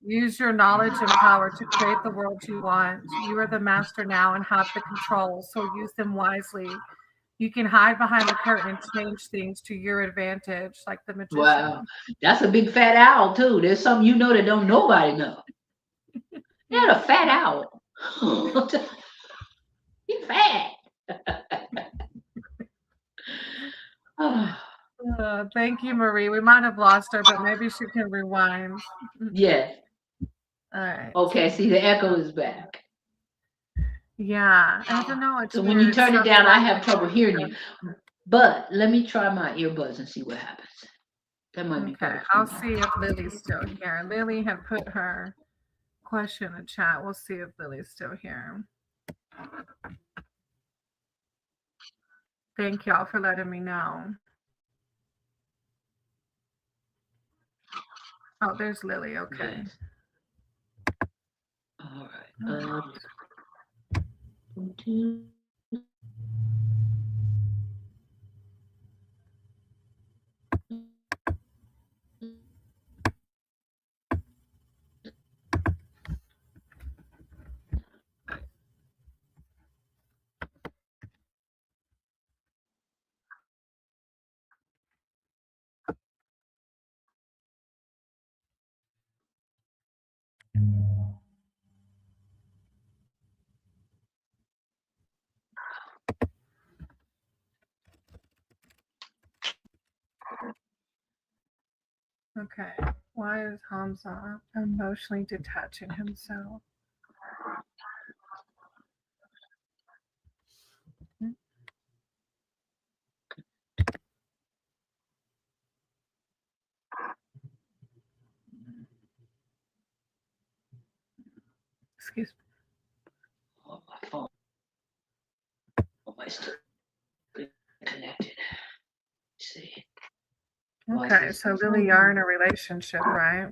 Use your knowledge and power to create the world you want. You are the master now and have the control, so use them wisely. You can hide behind the curtain and change things to your advantage, like the magician. Wow, that's a big fat owl too. There's something you know that don't nobody know. You're a fat owl. He's fat. Thank you, Marie. We might have lost her, but maybe she can rewind. Yes. All right. Okay, see, the echo is back. Yeah, I don't know. It's So weird. when you turn it down, I have trouble hearing you. But let me try my earbuds and see what happens. That might be better. I'll see if Lily's still here. Lily had put her question in the chat. We'll see if Lily's still here. Thank y'all for letting me know. Oh, there's Lily. Okay. Yes. All right. Okay. Why is Hamza emotionally detaching himself? Excuse me. Oh, my phone. Am I still connected? Let's see. Okay, so Lily, you're in a relationship, right?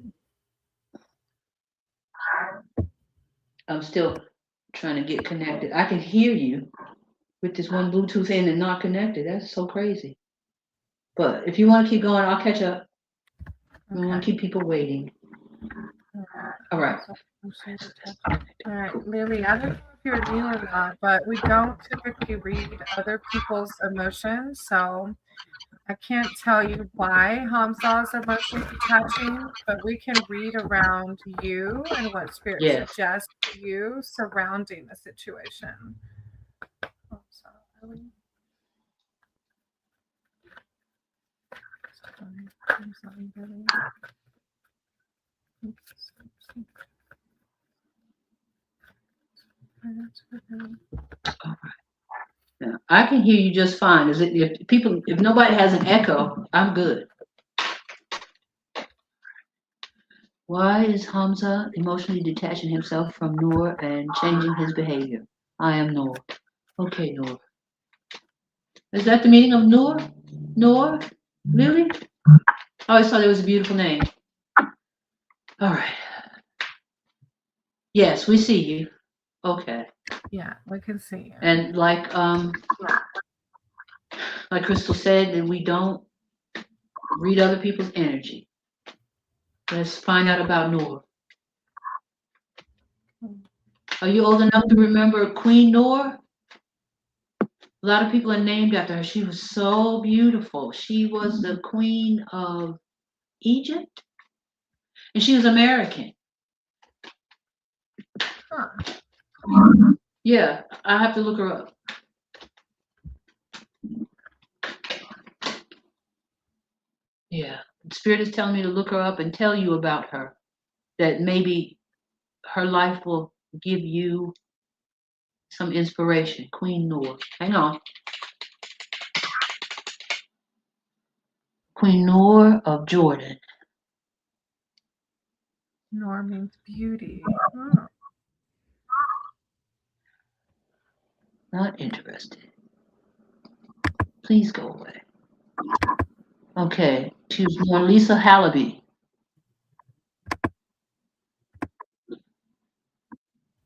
I'm still trying to get connected. I can hear you with this one Bluetooth in and not connected. That's so crazy. But if you want to keep going, I'll catch up. I don't want to keep people waiting. All right. All right, Lily, I don't know if you're new or not, but we don't typically read other people's emotions, so I can't tell you why Hamza is emotionally detaching, but we can read around you and what Spirit suggests to you surrounding the situation. Yeah, I can hear you just fine. If nobody has an echo, I'm good. Why is Hamza emotionally detaching himself from Noor and changing his behavior? I am Noor. Okay, Noor. Is that the meaning of Noor? Noor? Really? I always thought it was a beautiful name. All right. Yes, we see you. Okay. Yeah, we can see you. And like Crystal said, that we don't read other people's energy. Let's find out about Noor. Are you old enough to remember Queen Noor? A lot of people are named after her. She was so beautiful. She was the queen of Egypt, and she was American. Huh. Yeah, I have to look her up. Yeah, Spirit is telling me to look her up and tell you about her, that maybe her life will give you some inspiration. Queen Noor. Hang on. Queen Noor of Jordan. Noor means beauty. Oh. Not interested. Please go away. Okay, she was born Lisa Hallaby.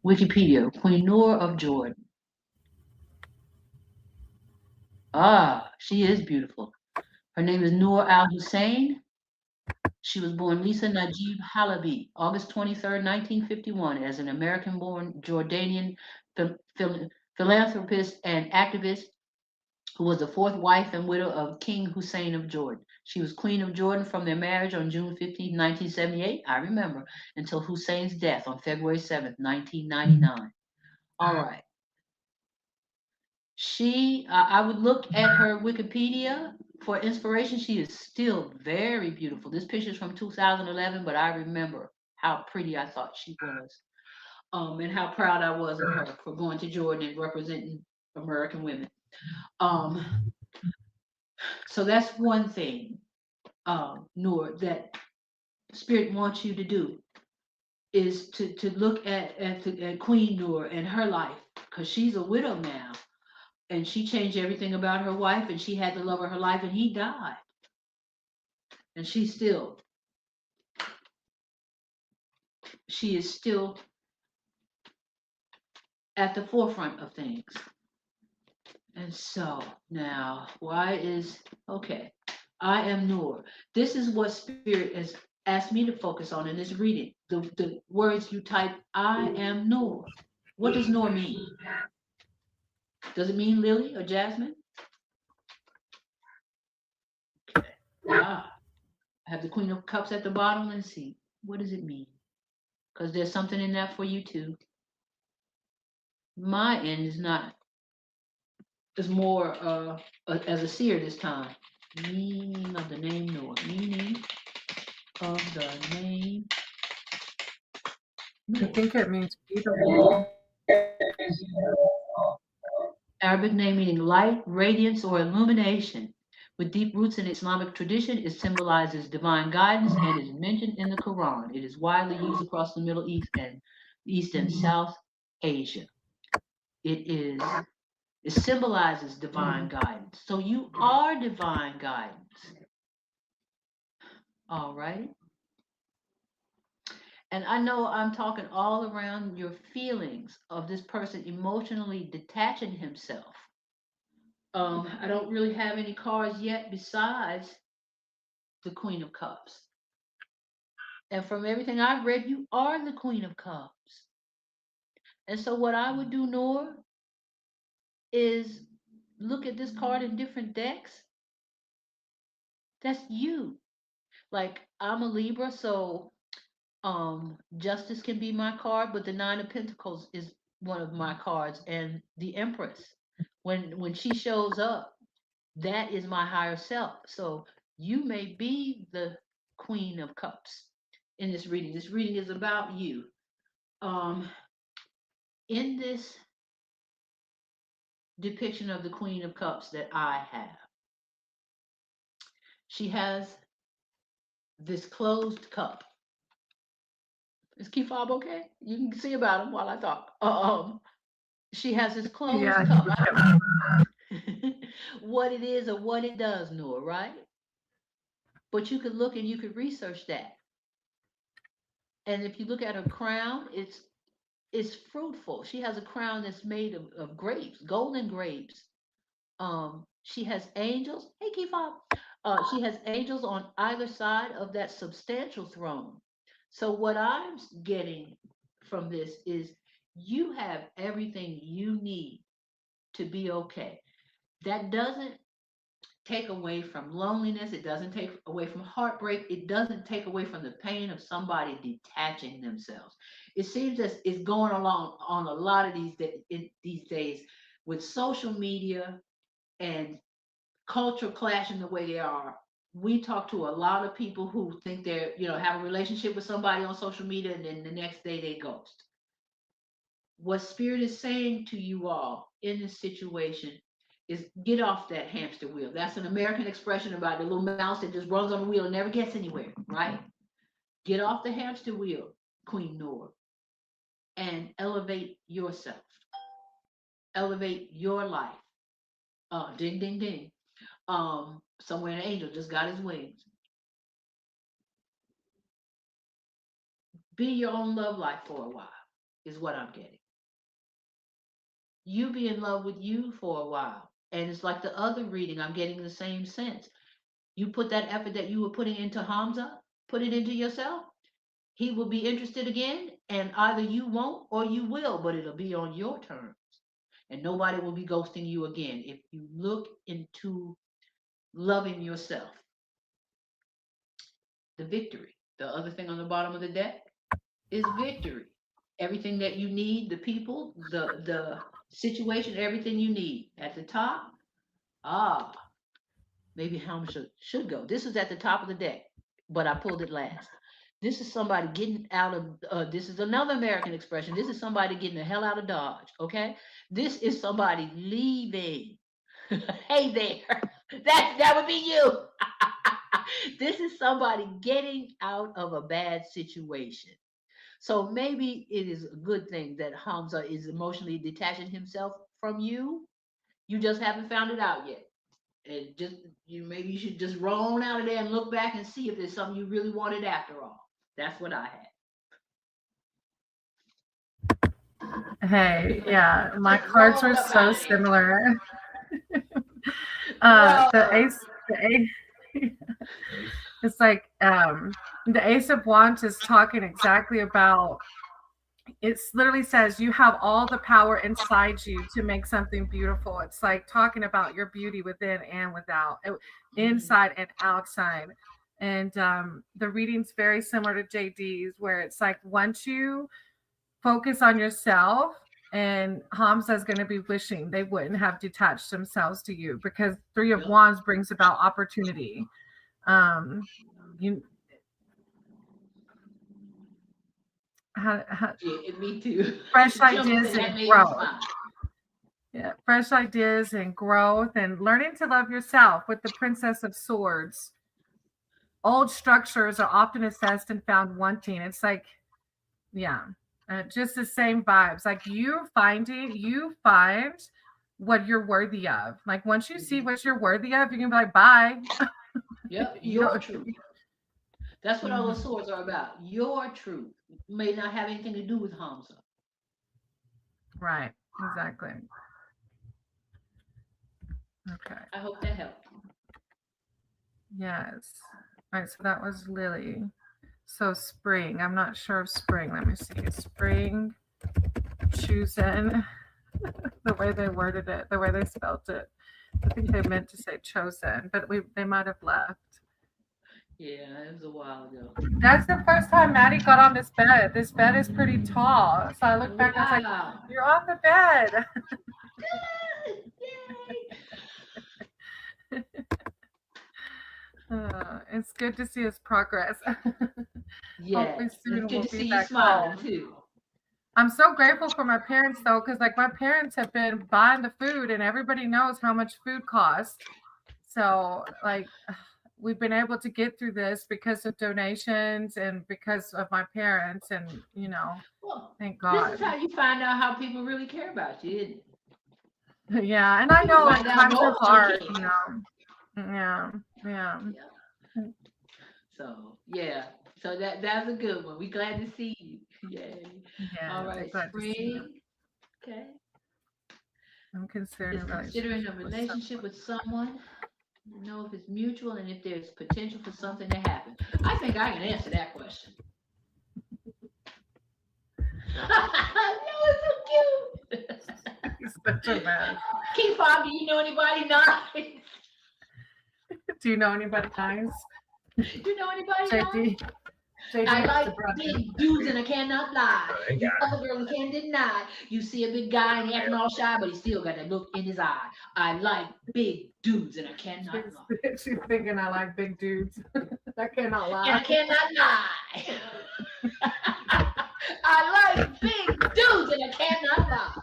Wikipedia, Queen Noor of Jordan. Ah, she is beautiful. Her name is Noor Al Hussein. She was born Lisa Najib Halabi, August 23rd, 1951, as an American born Jordanian phil- phil- philanthropist and activist who was the fourth wife and widow of King Hussein of Jordan. She was Queen of Jordan from their marriage on June 15th, 1978, I remember, until Hussein's death on February 7th, 1999. All right. I would look at her Wikipedia for inspiration. She is still very beautiful. This picture is from 2011, but I remember how pretty I thought she was, and how proud I was of her for going to Jordan and representing American women. Um, so that's one thing, Noor, that Spirit wants you to do is to look at Queen Noor and her life, because she's a widow now, and she changed everything about her wife, and she had the love of her life, and he died, and she is still at the forefront of things. And so now, why is okay? I am Noor. This is what Spirit has asked me to focus on in this reading. The words you type, I am Noor. What does Noor mean? Does it mean Lily or Jasmine? Okay. Ah, I have the Queen of Cups at the bottom. Let's see. What does it mean? Because there's something in that for you too. My end is not, is more as a seer this time. Meaning of the name Noor. Meaning of the name I Noor. think it means beautiful. Arabic name meaning light, radiance, or illumination. With deep roots in Islamic tradition, it symbolizes divine guidance and is mentioned in the Quran. It is widely used across the Middle East and South Asia. It symbolizes divine guidance. So you are divine guidance. All right. And I know I'm talking all around your feelings of this person emotionally detaching himself. I don't really have any cards yet besides the Queen of Cups. And from everything I've read, you are the Queen of Cups. And so what I would do, Nora, is look at this card in different decks. That's you. Like I'm a Libra, so Justice can be my card, but the Nine of Pentacles is one of my cards, and the Empress. When she shows up, that is my higher self. So you may be the Queen of Cups in this reading. This reading is about you. Um, in this depiction of the Queen of Cups that I have, she has this closed cup. Is Keyfob okay? You can see about him while I talk. She has this closed Yeah, cup. I don't know what it is or what it does, Noah, right? But you could look and you could research that. And if you look at her crown, it's fruitful. She has a crown that's made of grapes, golden grapes. She has angels. Hey, Keyfob. She has angels on either side of that substantial throne. So what I'm getting from this is you have everything you need to be okay. That doesn't take away from loneliness. It doesn't take away from heartbreak. It doesn't take away from the pain of somebody detaching themselves. It seems as it's going along on a lot of these days with social media and culture clashing the way they are. We talk to a lot of people who think they're, have a relationship with somebody on social media, and then the next day they ghost. What Spirit is saying to you all in this situation is get off that hamster wheel. That's an American expression about the little mouse that just runs on the wheel and never gets anywhere, right? Get off the hamster wheel, Queen Noor, and elevate yourself. Elevate your life. Ding, ding, ding. Somewhere an angel just got his wings. Be your own love life for a while, is what I'm getting. You be in love with you for a while. And it's like the other reading, I'm getting the same sense. You put that effort that you were putting into Hamza, put it into yourself. He will be interested again, and either you won't or you will, but it'll be on your terms. And nobody will be ghosting you again if you look into loving yourself. The victory. The other thing on the bottom of the deck is victory. Everything that you need, the people, the situation, everything you need. At the top, ah, maybe Helm should go. This is at the top of the deck, but I pulled it last. This is somebody getting out of. This is another American expression. This is somebody getting the hell out of Dodge. Okay, this is somebody leaving. Hey there, that would be you. This is somebody getting out of a bad situation. So maybe it is a good thing that Hamza is emotionally detaching himself from you. You just haven't found it out yet. And just maybe you should just roll on out of there and look back and see if there's something you really wanted after all. That's what I had. Hey, yeah, my just cards were so similar. The ace, it's like the Ace of Wands is talking exactly about. It literally says you have all the power inside you to make something beautiful. It's like talking about your beauty within and without, inside and outside. And the reading's very similar to JD's, where it's like once you focus on yourself, and Hamza's going to be wishing they wouldn't have detached themselves to you, because Three of Wands brings about opportunity. You me too. Fresh ideas and growth. Yeah, fresh ideas and growth, and learning to love yourself with the Princess of Swords. Old structures are often assessed and found wanting. It's like, yeah, just the same vibes. Like you find what you're worthy of. Like once you see what you're worthy of, you can be like, bye. Yep, your truth. That's what all the swords are about. Your truth may not have anything to do with Hamza. Right, exactly. Okay. I hope that helped. Yes. All right, so that was Lily. So spring. I'm not sure of spring. Let me see. Spring, chosen. The way they worded it, the way they spelled it. I think they meant to say chosen, but they might have left. Yeah, it was a while ago. That's the first time Maddie got on this bed. This bed is pretty tall. So I looked back and I was like, you're off the bed. Yay. It's good to see his progress. Yeah, it's good to see you smiling too. I'm so grateful for my parents though, because like my parents have been buying the food, and everybody knows how much food costs. So like we've been able to get through this because of donations and because of my parents, and well, thank God. This is how you find out how people really care about you, isn't it? Yeah, and I know like times are hard, Yeah. So yeah, so that's a good one. We're glad to see you. Yay. Yeah. All right, spring. Okay. I'm considering a relationship with someone. Know if it's mutual and if there's potential for something to happen. I think I can answer that question. It's so cute. He's such a mess. KeyFob, do you know anybody nice? Do you know anybody nice? Do you know anybody nice? I like big dudes and I cannot lie. You other girl can't deny. You see a big guy and he acting all shy, but he still got that look in his eye. I like big dudes and I cannot lie. She's thinking I like big dudes. I cannot lie. And I cannot lie. I like big dudes and I cannot lie.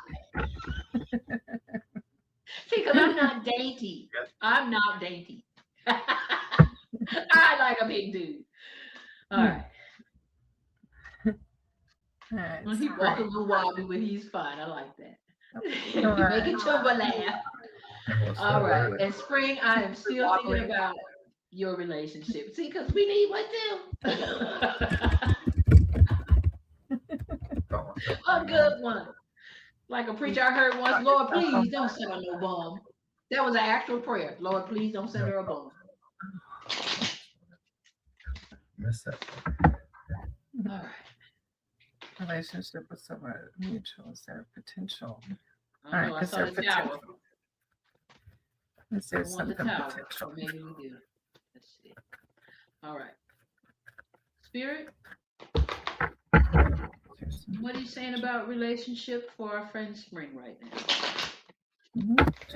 See, because I'm not dainty. I'm not dainty. I like a big dude. All right. Well, he walk a little wobbly, but he's fine. I like that. You're making Chuba laugh. All right. And spring, I am still thinking about your relationship. See, because we need one too. A good one. Like a preacher I heard once, Lord, please don't sell no bum. That was an actual prayer. Lord, please don't send her a bone. Miss it. All right. Relationship with someone mutual. Is there potential? I know. I saw the tower. Is there I want the something tower. potential? Or maybe we do. Let's see. All right. Spirit, what are you saying about relationship for our friend Spring right now?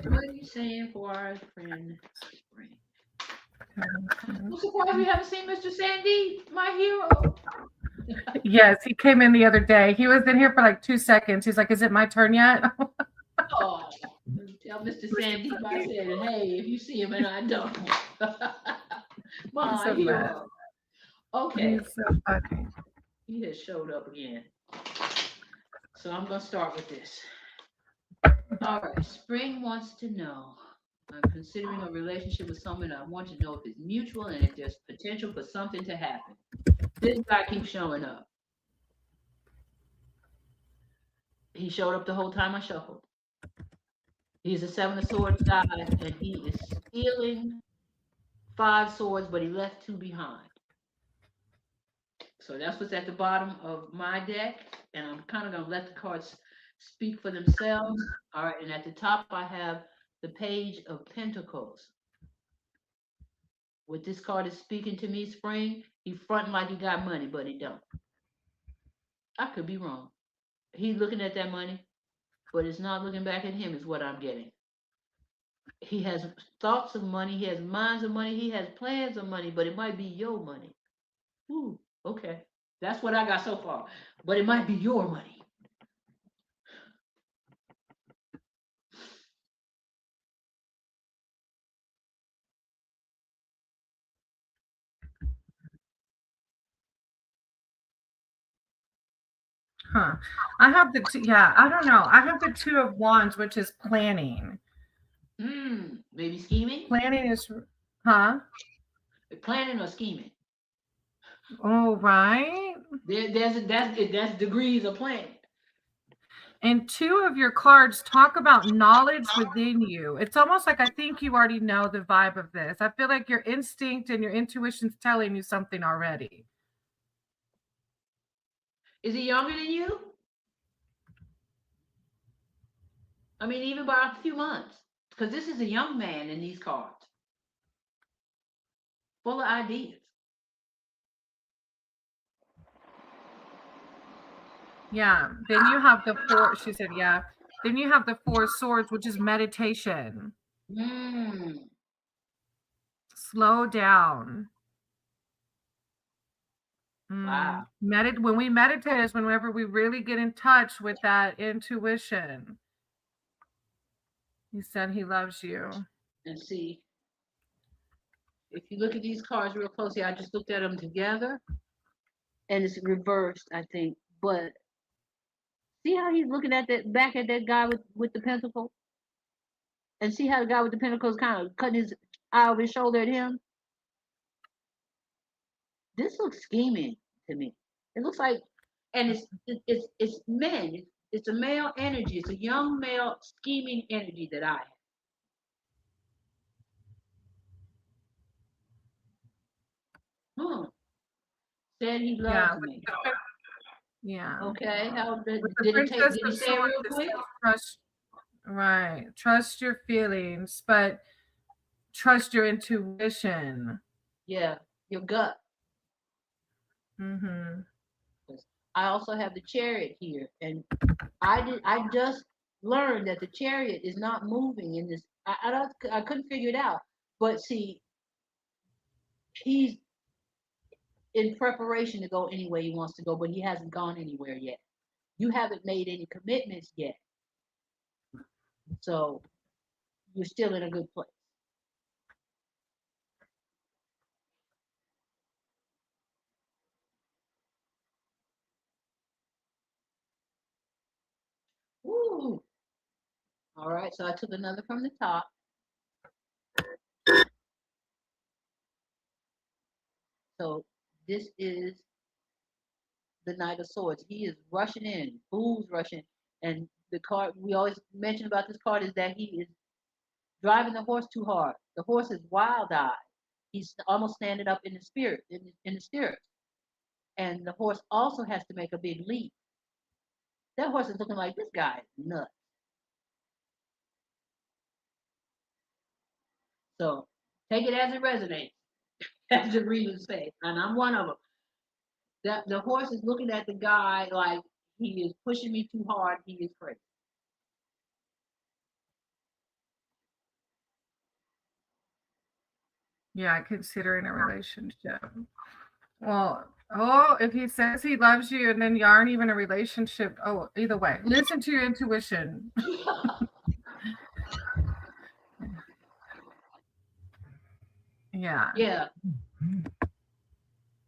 What are you saying for our friend Spring? I'm surprised we haven't seen Mr. Sandy, my hero. Yes, he came in the other day. He was in here for like 2 seconds. He's like, "Is it my turn yet?" Oh, tell Mr. Sandy I said, hey, if you see him and I don't. My hero. Okay. He's so funny. He has showed up again. So I'm going to start with this. All right. Spring wants to know. I'm considering a relationship with someone. I want to know if it's mutual and if there's potential for something to happen. This guy keeps showing up. He showed up the whole time I shuffled. He's a 7 of Swords guy, and he is stealing 5 swords, but he left 2 behind. So that's what's at the bottom of my deck, and I'm kind of going to let the cards speak for themselves. All right, and at the top I have the Page of Pentacles. What this card is speaking to me, Spring, he fronting like he got money, but he don't. I could be wrong. He's looking at that money, but it's not looking back at him is what I'm getting. He has thoughts of money, he has minds of money, he has plans of money, but it might be your money. Ooh, okay. That's what I got so far. But it might be your money. Huh. I have the yeah, I don't know. I have the 2 of Wands, which is planning. Maybe scheming? Planning is huh? Planning or scheming? Oh, right. That's degrees of planning. And 2 of your cards talk about knowledge within you. It's almost like I think you already know the vibe of this. I feel like your instinct and your intuition's telling you something already. Is he younger than you? I mean, even by a few months. Because this is a young man in these cards. Full of ideas. Yeah. Then you have the 4, she said, yeah. Then you have the 4 swords, which is meditation. Slow down. Wow. When we meditate is whenever we really get in touch with that intuition. He said he loves you. And see, if you look at these cards real closely, I just looked at them together. And it's reversed, I think. But see how he's looking at that back at that guy with the pentacle? And see how the guy with the pentacle is kind of cutting his eye over his shoulder at him? This looks scheming to me. It looks like, and it's men. It's a male energy. It's a young male scheming energy that I have. Said he loves me. Yeah. Okay. How did The it take? Princess Did he of say it real Swords quick? trust, right. Trust your feelings, but trust your intuition. Yeah, your gut. I also have the Chariot here, and I just learned that the Chariot is not moving in this. I couldn't figure it out, but see, he's in preparation to go anywhere he wants to go, but he hasn't gone anywhere yet. You haven't made any commitments yet, so you're still in a good place. Woo! All right, so I took another from the top. So this is the Knight of Swords. He is rushing in, Fool's rushing, and the card we always mention about this card is that he is driving the horse too hard. The horse is wild-eyed. He's almost standing up in the spirit, in the stirrups. And the horse also has to make a big leap. That horse is looking like, this guy is nuts. So take it as it resonates, as the readers say. And I'm one of them. That the horse is looking at the guy like he is pushing me too hard. He is crazy. Yeah, considering a relationship. Well, oh, if he says he loves you and then you aren't even in a relationship, oh, either way, listen to your intuition. Yeah. Yeah.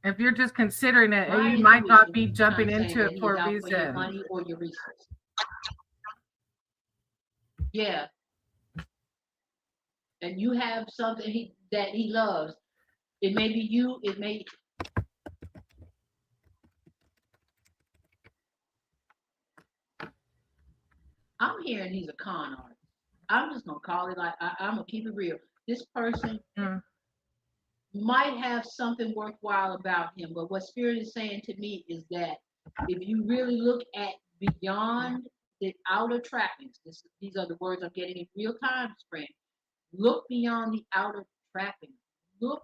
If you're just considering it, My you might not be intuition is jumping kind of saying into that it for he's a out for your reason. money or your resources. Yeah. And you have something that he loves. It may be you. It may. I'm hearing he's a con artist. I'm just gonna call it like I'm gonna keep it real. This person might have something worthwhile about him, but what Spirit is saying to me is that if you really look at beyond the outer trappings, these are the words I'm getting in real time, Spring. Look beyond the outer trappings. Look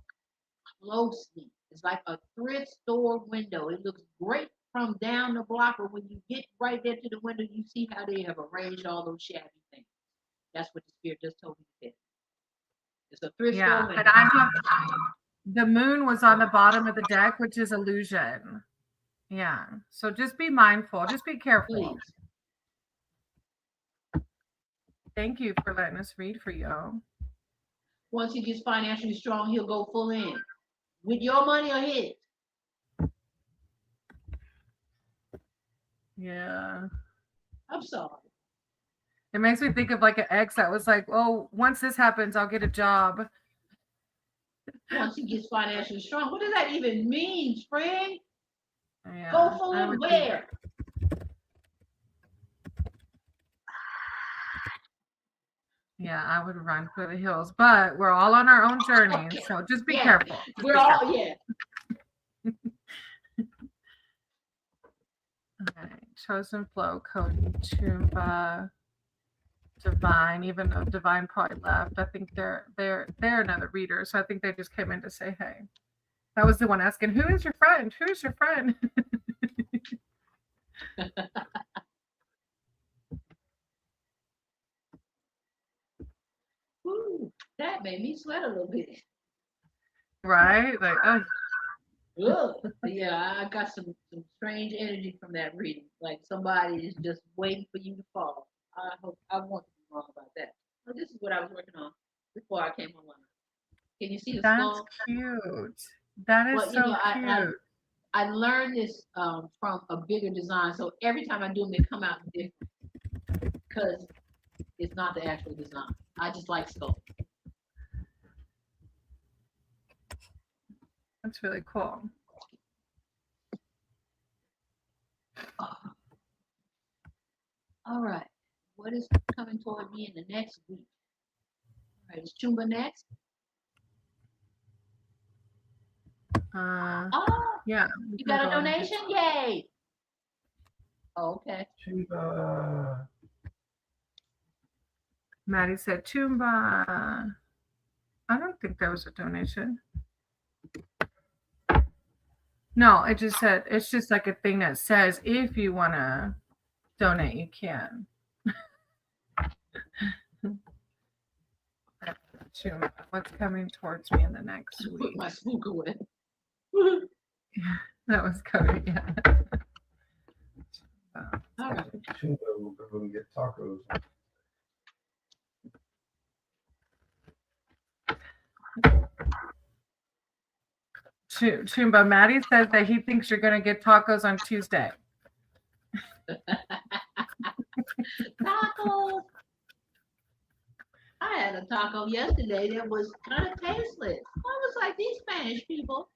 closely. It's like a thrift store window. It looks great from down the block, but when you get right there to the window, you see how they have arranged all those shabby things. That's what the Spirit just told me to say. It's a thrift store window. But I have the moon was on the bottom of the deck, which is illusion. Yeah. So just be mindful. Just be careful. Please. Thank you for letting us read for you. Once he gets financially strong, he'll go full in. With your money or his. Yeah. I'm sorry. It makes me think of like an ex that was like, oh, once this happens, I'll get a job. Once he gets financially strong. What does that even mean, Spring? Yeah, go full in where? Yeah, I would run for the hills, but we're all on our own journey, so just be careful. We're all, yeah. Okay, Chosen Flow, Cody, Chumba, Divine. Even though Divine probably left, I think they're another reader, so I think they just came in to say hey. That was the one asking, "Who is your friend? Who is your friend?" Ooh, that made me sweat a little bit. Right? Like, oh. Yeah, I got some strange energy from that reading. Like somebody is just waiting for you to fall. I want to be wrong about that. So this is what I was working on before I came online. Can you see the That's skull? Cute. That is so cute. I learned this from a bigger design. So every time I do them, they come out different because it's not the actual design. I just like skulls. That's really cool. All right. What is coming toward me in the next week? All right. Is Chumba next? Yeah. You got a donation? Yay. Oh, okay. Chumba. Maddie said Chumba. I don't think there was a donation. No, it just said, it's just like a thing that says if you want to donate, you can. Chumba, what's coming towards me in the next week? Put my spook away. That was coming, yeah. All right. Chumba will go and get tacos. Chumba, Maddie says that he thinks you're going to get tacos on Tuesday. Tacos. I had a taco yesterday that was kind of tasteless. I was like, these Spanish people,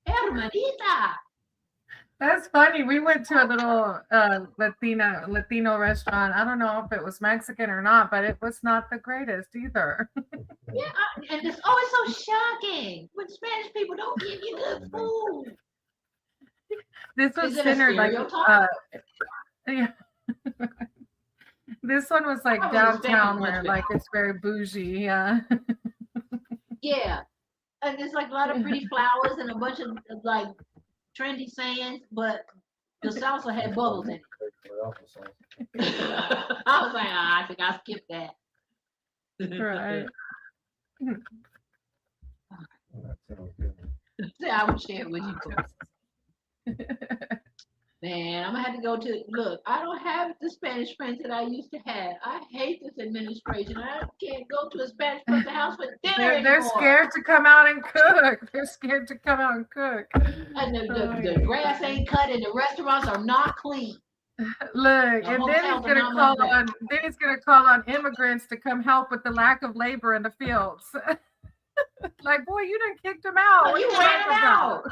hermanita. That's funny. We went to a little Latino restaurant. I don't know if it was Mexican or not, but it was not the greatest either. Yeah, and it's always so shocking when Spanish people don't give you good food. This was Is it a centered like stereotype? yeah. This one was like I was expecting downtown much where better. like it's very bougie. Yeah. Yeah, and there's like a lot of pretty flowers and a bunch of like trendy sayings, but the salsa had bubbles in it. I was like, I think I skipped that. Right. That sounds good. See, I would share it with you. Man, I'm gonna have to go to look. I don't have the Spanish friends that I used to have. I hate this administration. I can't go to a Spanish person's house for dinner They're anymore. scared to come out and cook. They're scared to come out and cook. And the grass ain't cut and the restaurants are not clean. Look, and then he's gonna call on immigrants to come help with the lack of labor in the fields. Like, boy, you done kicked them out. Well, What you you ran talking them about? out.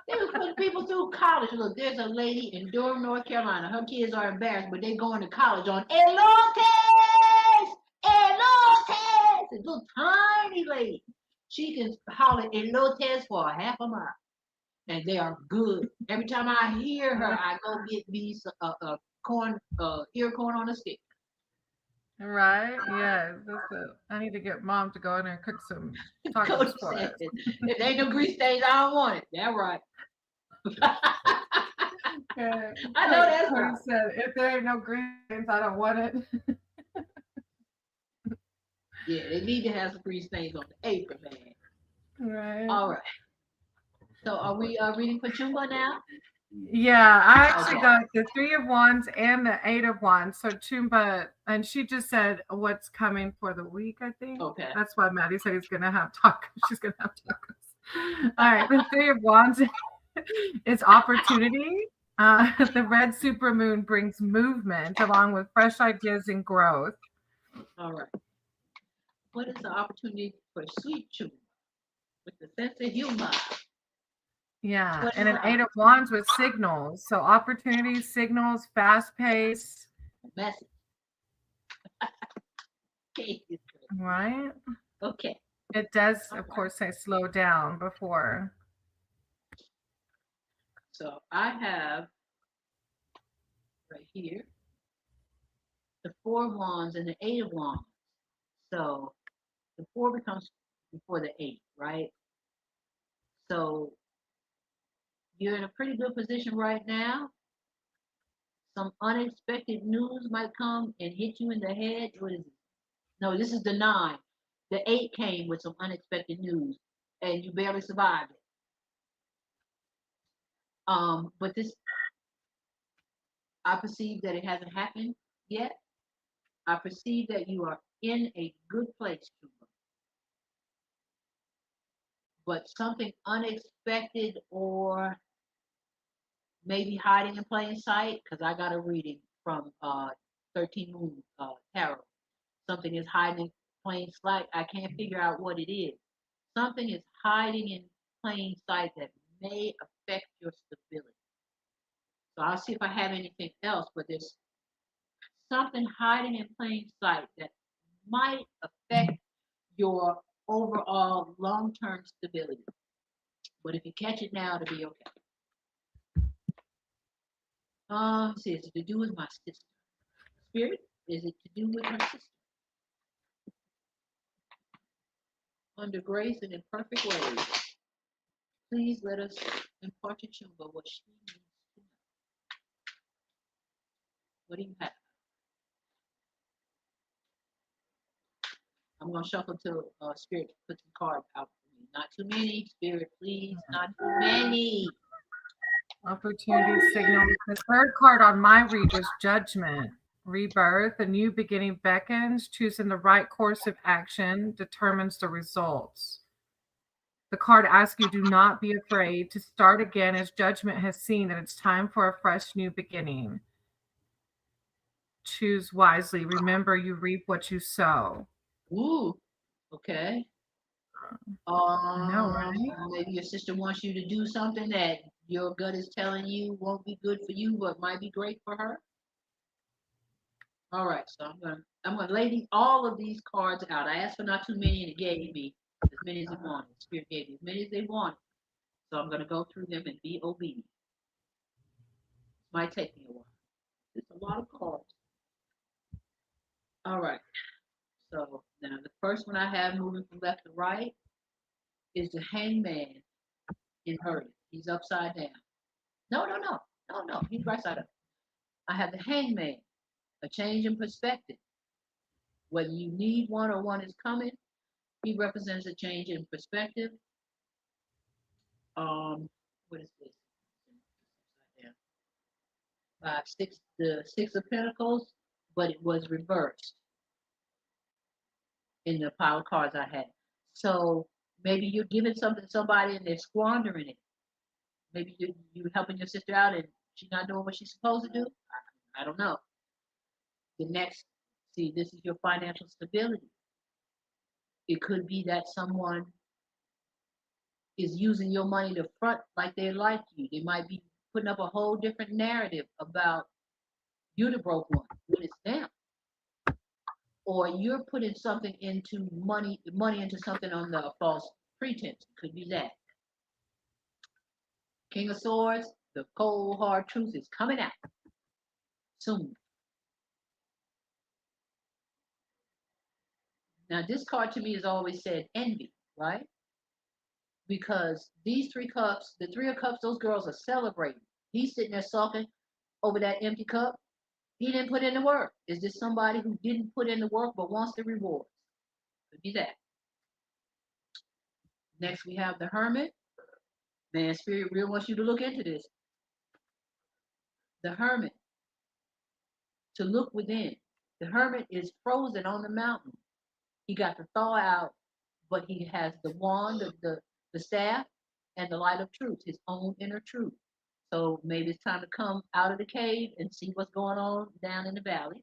They was putting people through college. Look, there's a lady in Durham, North Carolina. Her kids are embarrassed, but they going to college on elotes, elotes. This little tiny lady. She can holler elotes for a half a mile, and they are good. Every time I hear her, I go get me some corn, ear corn on a stick. Right? Yes. I need to get mom to go in there and cook some tacos Coach for said, us. if there ain't no grease stains, I don't want it. That's right. Yeah. I know that's Cody right. said, if there ain't no greens, I don't want it. Yeah, they need to have some grease stains on the apron, man. Right. All right. So are we reading for Chumba now? Yeah, I actually Okay. got the 3 of Wands and the 8 of Wands. So Chumba, and she just said what's coming for the week, I think. Okay. That's why Maddie said he's going to have tacos. She's going to have tacos. All right, the 3 of Wands is opportunity. The red supermoon brings movement along with fresh ideas and growth. All right. What is the opportunity for sweet Chumba with the sense of humor? Yeah, What and is an the 8 of Wands with signals. So opportunities, signals, fast pace. message? Okay. Right? Okay. It does, of course, say slow down before. So I have right here the 4 of Wands and the 8 of Wands. So the 4 becomes before the 8, right? So you're in a pretty good position right now. Some unexpected news might come and hit you in the head. What is it? No, this is the 9. The 8 came with some unexpected news, and you barely survived it. But this, I perceive that it hasn't happened yet. I perceive that you are in a good place, Cuba. But something unexpected or maybe hiding in plain sight, because I got a reading from 13 Moon Tarot. Something is hiding in plain sight. I can't figure out what it is. Something is hiding in plain sight that may affect your stability. So I'll see if I have anything else, but there's something hiding in plain sight that might affect your overall long-term stability. But if you catch it now, it'll be okay. See, is it to do with my sister? Spirit, is it to do with her sister? Under grace and in perfect ways, please let us impart to Chumba what she needs to know. What do you have? I'm going to shuffle to Spirit to put some cards out for me. Not too many, Spirit, please. Not too many. Opportunity signal. The third card on my read was judgment. Rebirth, a new beginning beckons. Choosing the right course of action determines the results. The card asks you, do not be afraid to start again, as judgment has seen that it's time for a fresh new beginning. Choose wisely. Remember, you reap what you sow. Ooh, okay. I know, right? Maybe your sister wants you to do something that Your gut is telling you won't be good for you, but might be great for her. All right, so I'm gonna lay all of these cards out. I asked for not too many, and it gave me as many as it wanted. Spirit gave me as many as they wanted. So I'm gonna go through them and be obedient. It might take me a while. It's a lot of cards. All right. So now the first one I have moving from left to right is the hangman inverted. He's upside down. No, no, no. No, no. He's right side up. I have the hangman, a change in perspective. Whether you need one or one is coming, he represents a change in perspective. What is this? Upside down. Five, six, the Six of Pentacles, but it was reversed in the pile of cards I had. So maybe you're giving something to somebody and they're squandering it. Maybe you're helping your sister out and she's not doing what she's supposed to do. I don't know. The next, see, this is your financial stability. It could be that someone is using your money to front like they like you. They might be putting up a whole different narrative about you the broke one when it's them. Or you're putting something into money into something on the false pretense. Could be that. King of Swords, the cold hard truth is coming out soon. Now this card to me has always said envy, right? Because these three cups, the Three of Cups, those girls are celebrating. He's sitting there sulking over that empty cup. He didn't put in the work. Is this somebody who didn't put in the work but wants the rewards? Could be that. Next we have the Hermit. Man, Spirit real wants you to look into this. The Hermit, to look within. The Hermit is frozen on the mountain. He got the thaw out, but he has the wand, the staff, and the light of truth, his own inner truth. So maybe it's time to come out of the cave and see what's going on down in the valley.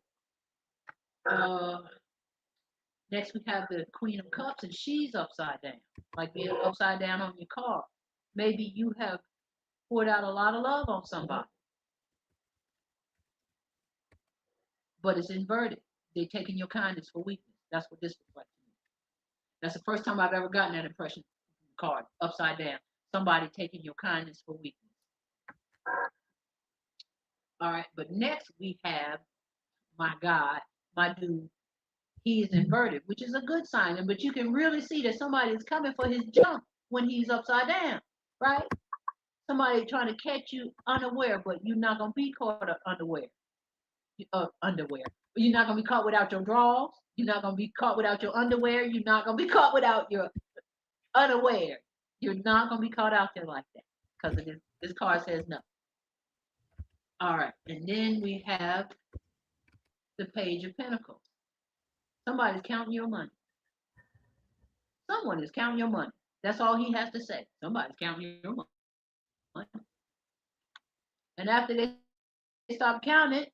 Next, we have the Queen of Cups, and she's upside down, like being upside down on your car. Maybe you have poured out a lot of love on somebody, but it's inverted. They're taking your kindness for weakness. That's what this looks like to me. That's the first time I've ever gotten that impression card, upside down. Somebody taking your kindness for weakness. All right, but next we have my God, my dude. He is inverted, which is a good sign. But you can really see that somebody is coming for his jump when he's upside down, right? Somebody trying to catch you unaware, but you're not gonna be caught underwear. Underwear. You're not gonna be caught without your drawers. You're not gonna be caught without your underwear. You're not gonna be caught without your unaware. You're not gonna be caught out there like that because of this. This card says no. All right, and then we have the Page of Pentacles. Somebody's counting your money. Someone is counting your money. That's all he has to say. Somebody's counting your money. And after they stop counting,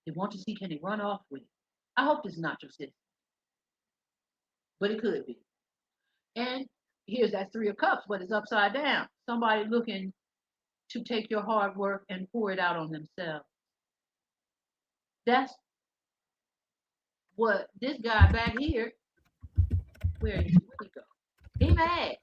they want to see can they run off with it. I hope this is not your sister, but it could be. And here's that Three of Cups, but it's upside down. Somebody looking to take your hard work and pour it out on themselves. That's what this guy back here, where'd he go? He mad.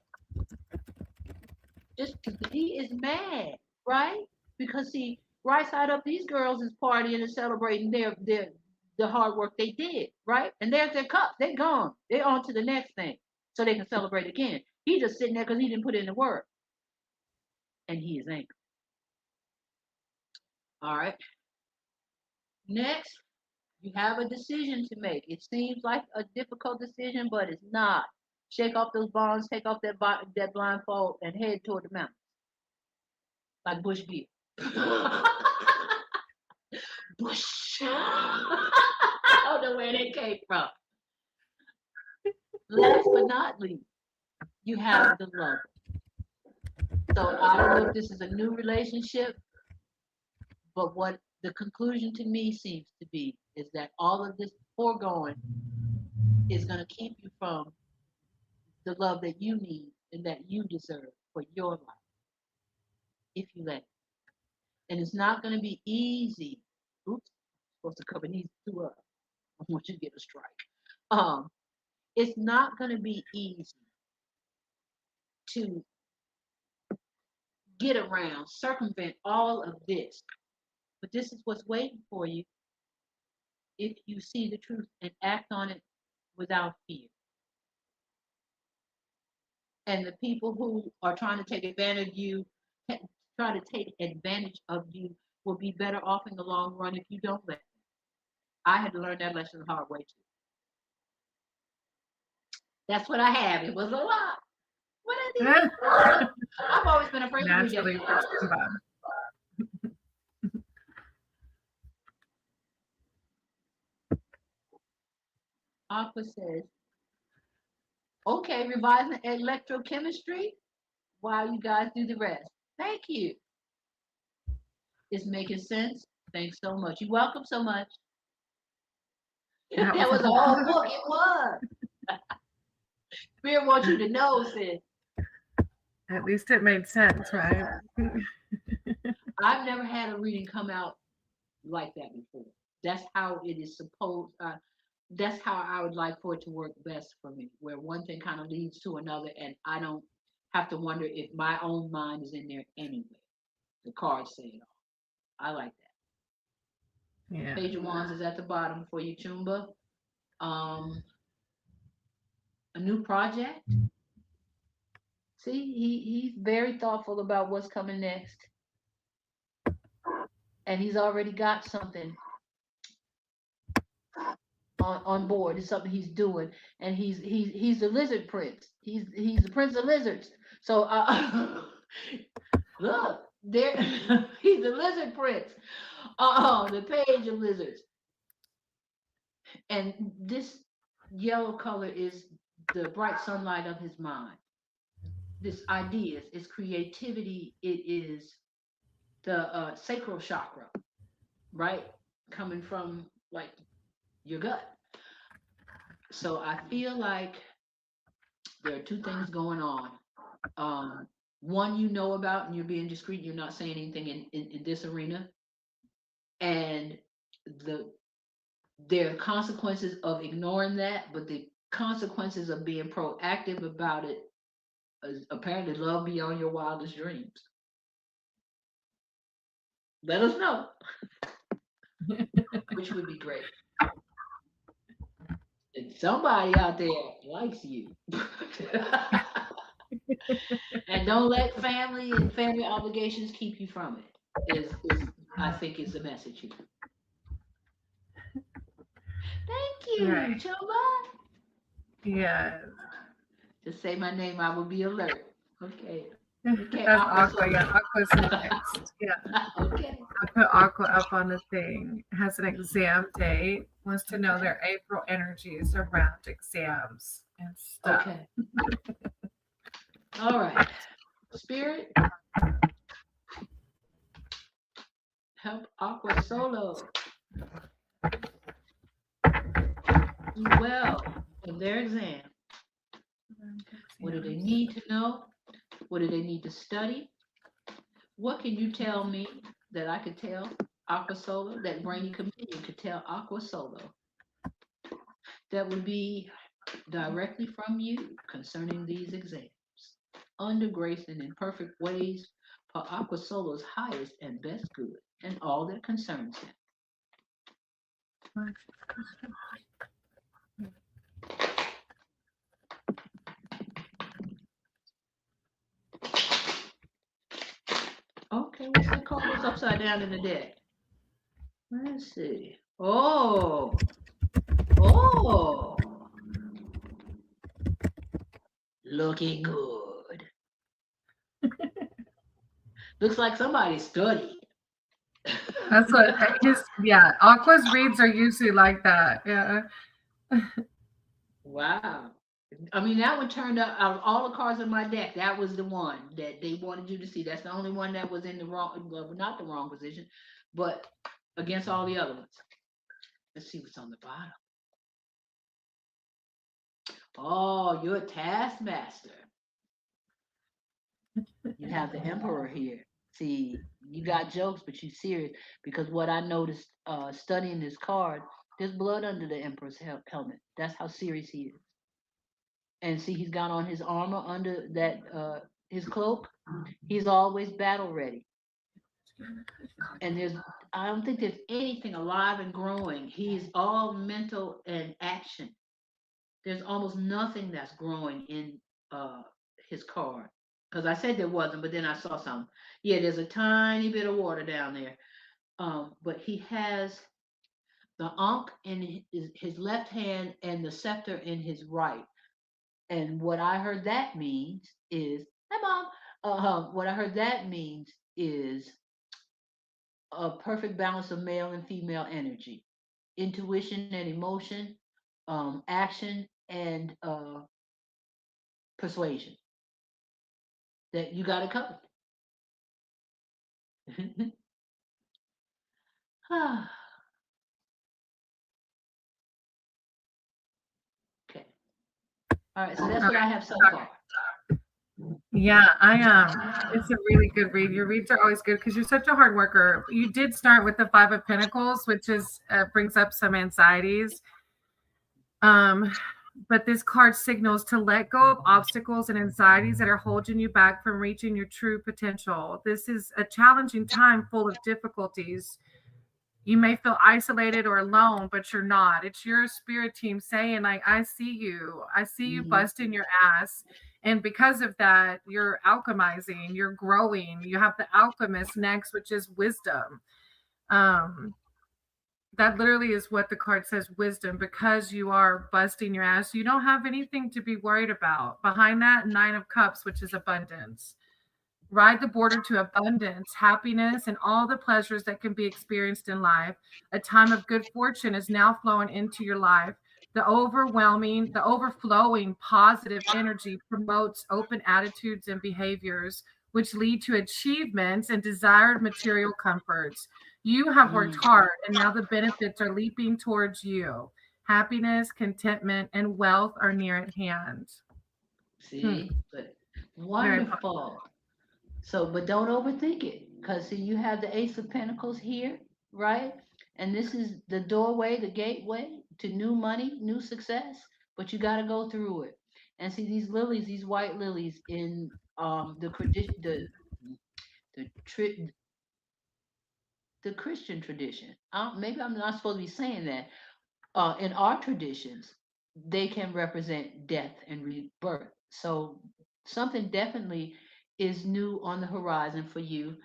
He is mad, right? Because see, right side up, these girls is partying and celebrating the hard work they did, right? And there's their cups. They're gone. They're on to the next thing. So they can celebrate again. He just sitting there because he didn't put in the work. And he is angry. All right. Next, you have a decision to make. It seems like a difficult decision, but it's not. Shake off those bonds, take off that blindfold, and head toward the mountains. Like Bush Beer. Bush. I don't know where that came from. Last but not least, you have the lover. So I don't know if this is a new relationship, but what the conclusion to me seems to be is that all of this foregoing is going to keep you from the love that you need and that you deserve for your life if you let it. And it's not going to be easy. Oops, supposed to cover these two up. I want you to get a strike. Um, it's not going to be easy to get around, circumvent all of this. But this is what's waiting for you if you see the truth and act on it without fear. And the people who are trying to take advantage of you, try to take advantage of you, will be better off in the long run if you don't let them. I had to learn that lesson the hard way too. That's what I have. It was a lot. What I did. I've always been afraid to Naturally, reject. for Simba. Aqua says, okay, revising electrochemistry while you guys do the rest. Thank you. It's making sense. Thanks so much. You're welcome so much. That That was was a whole book. It was. Spirit wants you to know, sis. At least it made sense, right? I've never had a reading come out like that before. That's how it is supposed. That's how I would like for it to work best for me, where one thing kind of leads to another, and I don't have to wonder if my own mind is in there anyway. The cards say it all. I like that. Yeah. Page of Wands is at the bottom for you, Chumba. A new project. See, he's very thoughtful about what's coming next, and he's already got something on board. It's something he's doing, and he's the lizard prince. He's the prince of lizards. So look there, he's the lizard prince. The page of lizards, and this yellow color is the bright sunlight of his mind. This ideas, it's creativity. It is the sacral chakra, right, coming from like your gut. So I feel like there are two things going on. One you know about, and you're being discreet. You're not saying anything in this arena, and there are consequences of ignoring that, but the consequences of being proactive about it is apparently love beyond your wildest dreams. Let us know, which would be great. And somebody out there likes you. And don't let family and family obligations keep you from it. Is I think is the message here. Thank you, Right. Chuba. Yeah. Just say my name, I will be alert. Okay. Okay, That's Aqua Aqua. Soul. Yeah, Aqua's next. Yeah. Okay. I put Aqua up on the thing. Has an exam date. Wants to know their April energies around exams and stuff. Okay. All right. Spirit, help Aqua Solo do well in their exam. What do they need to know? What do they need to study? What can you tell me that I could tell Aqua Solo, that Brainy Companion could tell Aqua Solo, that would be directly from you concerning these exams, under grace and in perfect ways for Aqua Solo's highest and best good and all that concerns him. Okay, what's that called? What's upside down in the deck? Let's see. Oh, looking good. Looks like somebody studied. That's what yeah, Aqua's reads are usually like that. Yeah. Wow. I mean, that one turned out of all the cards in my deck, that was the one that they wanted you to see. That's the only one that was in the wrong, well, not the wrong position, but against all the other ones. Let's see what's on the bottom. Oh, you're a taskmaster. You have the Emperor here. See, you got jokes, but you serious because what I noticed studying this card, there's blood under the Emperor's helmet. That's how serious he is. And see, he's got on his armor under that his cloak. He's always battle ready. And I don't think there's anything alive and growing. He's all mental and action. There's almost nothing that's growing in uh, his card. Because I said there wasn't, but then I saw some. Yeah, there's a tiny bit of water down there. But he has the Ankh in his left hand and the scepter in his right. And what I heard that means is, hi mom. What I heard that means is a perfect balance of male and female energy, intuition and emotion, action and persuasion. That you got it covered. Okay. All right. So that's what I have so far. Yeah, it's a really good read. Your reads are always good because you're such a hard worker. You did start with the Five of Pentacles, which is brings up some anxieties. But this card signals to let go of obstacles and anxieties that are holding you back from reaching your true potential. This is a challenging time full of difficulties. You may feel isolated or alone, but you're not. It's your spirit team saying, like, I see you. I see you busting your ass. And because of that, you're alchemizing, you're growing. You have the alchemist next, which is wisdom. That literally is what the card says, wisdom. Because you are busting your ass, you don't have anything to be worried about. Behind that, Nine of Cups, which is abundance. Ride the border to abundance, happiness, and all the pleasures that can be experienced in life. A time of good fortune is now flowing into your life. The overflowing positive energy promotes open attitudes and behaviors, which lead to achievements and desired material comforts. You have worked hard, and now the benefits are leaping towards you. Happiness, contentment, and wealth are near at hand. See, but wonderful. So, but don't overthink it, because see, you have the Ace of Pentacles here, right? And this is the doorway, the gateway to new money, new success. But you got to go through it. And see these lilies, these white lilies in the tri- the Christian tradition. Maybe I'm not supposed to be saying that. In our traditions, they can represent death and rebirth. So something definitely is new on the horizon for you.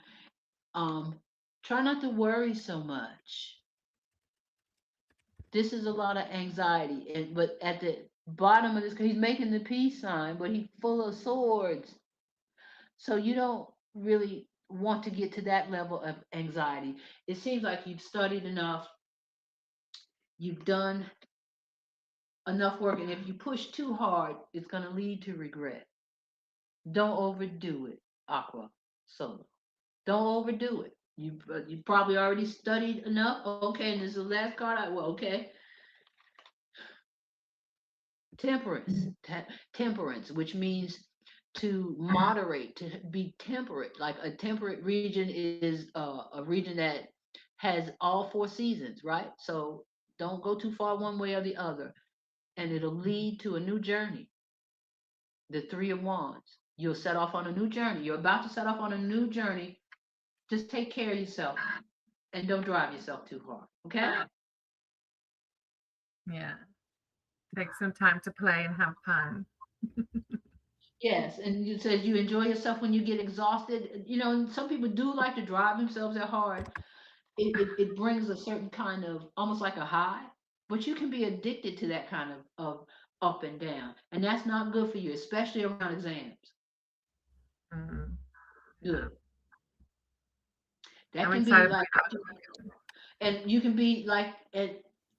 Try not to worry so much. This is a lot of anxiety, but at the bottom of this, he's making the peace sign, but he's full of swords. So you don't really want to get to that level of anxiety. It seems like you've studied enough, you've done enough work, and if you push too hard, it's going to lead to regret. Don't overdo it, Aqua Solo. Don't overdo it. You probably already studied enough. Okay, and this is the last card. Okay. Temperance, which means to moderate, to be temperate. Like a temperate region is a region that has all four seasons, right? So don't go too far one way or the other, and it'll lead to a new journey. The Three of Wands. You'll set off on a new journey. You're about to set off on a new journey. Just take care of yourself and don't drive yourself too hard. Okay? Yeah. Take some time to play and have fun. Yes, and you said you enjoy yourself when you get exhausted. You know, some people do like to drive themselves that hard. It brings a certain kind of almost like a high, but you can be addicted to that kind of up and down, and that's not good for you, especially around exams. Mm, Good. That I'm can be excited. like, and you can be like an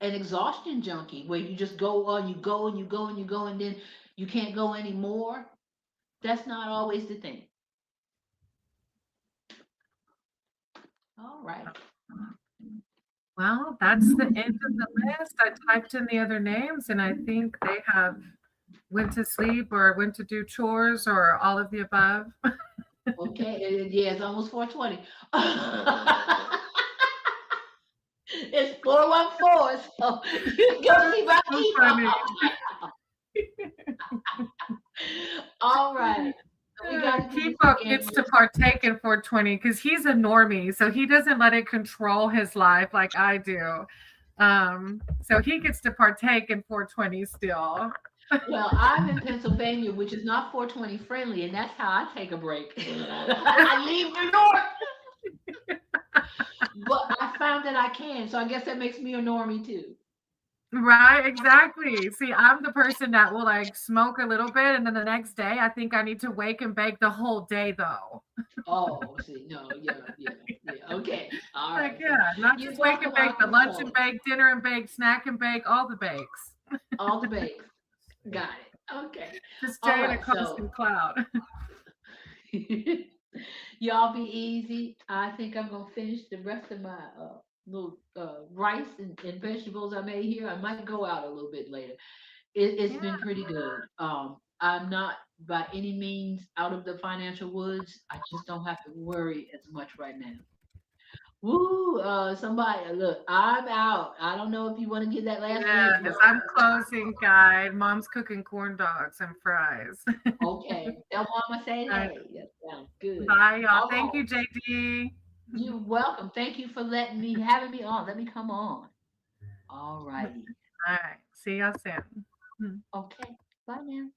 exhaustion junkie where you just go on, you go and you go and you go, and then you can't go anymore. That's not always the thing. All right. Well, that's the end of the list. I typed in the other names, and I think they have went to sleep or went to do chores or all of the above. Okay, yeah, it's almost 4:20. It's 4:14, so you can see my So email funny. right now. All right. So we got to do this Keepup again. gets to partake in 420 because he's a normie, so he doesn't let it control his life like I do. So he gets to partake in 420 still. Well, I'm in Pennsylvania, which is not 420 friendly, and that's how I take a break. I leave New York, but I found that I can, so I guess that makes me a normie too. Right, exactly. See, I'm the person that will like smoke a little bit, and then the next day I think I need to wake and bake the whole day though. Oh, see, no, yeah. Okay, all Like, right. So yeah, not you're just wake welcome, and bake, but lunch and Arkansas. bake, dinner and bake, snack and bake, all the bakes. All the bakes. Got it. Okay. Just All stay in a right. So constant cloud. y'all be easy. I think I'm gonna finish the rest of my little rice and vegetables I made here. I might go out a little bit later. It's Yeah. been pretty good. I'm not by any means out of the financial woods. I just don't have to worry as much right now. Woo! Somebody, look, I'm out. I don't know if you want to get that last link, Yes, but I'm closing, guide. Mom's cooking corn dogs and fries. okay. Tell mama say All right. hey. That sounds good. Bye, y'all. All Thank right. you, JD. You're welcome. Thank you for having me on. Let me come on. All All righty. right. See y'all soon. Okay. Bye now.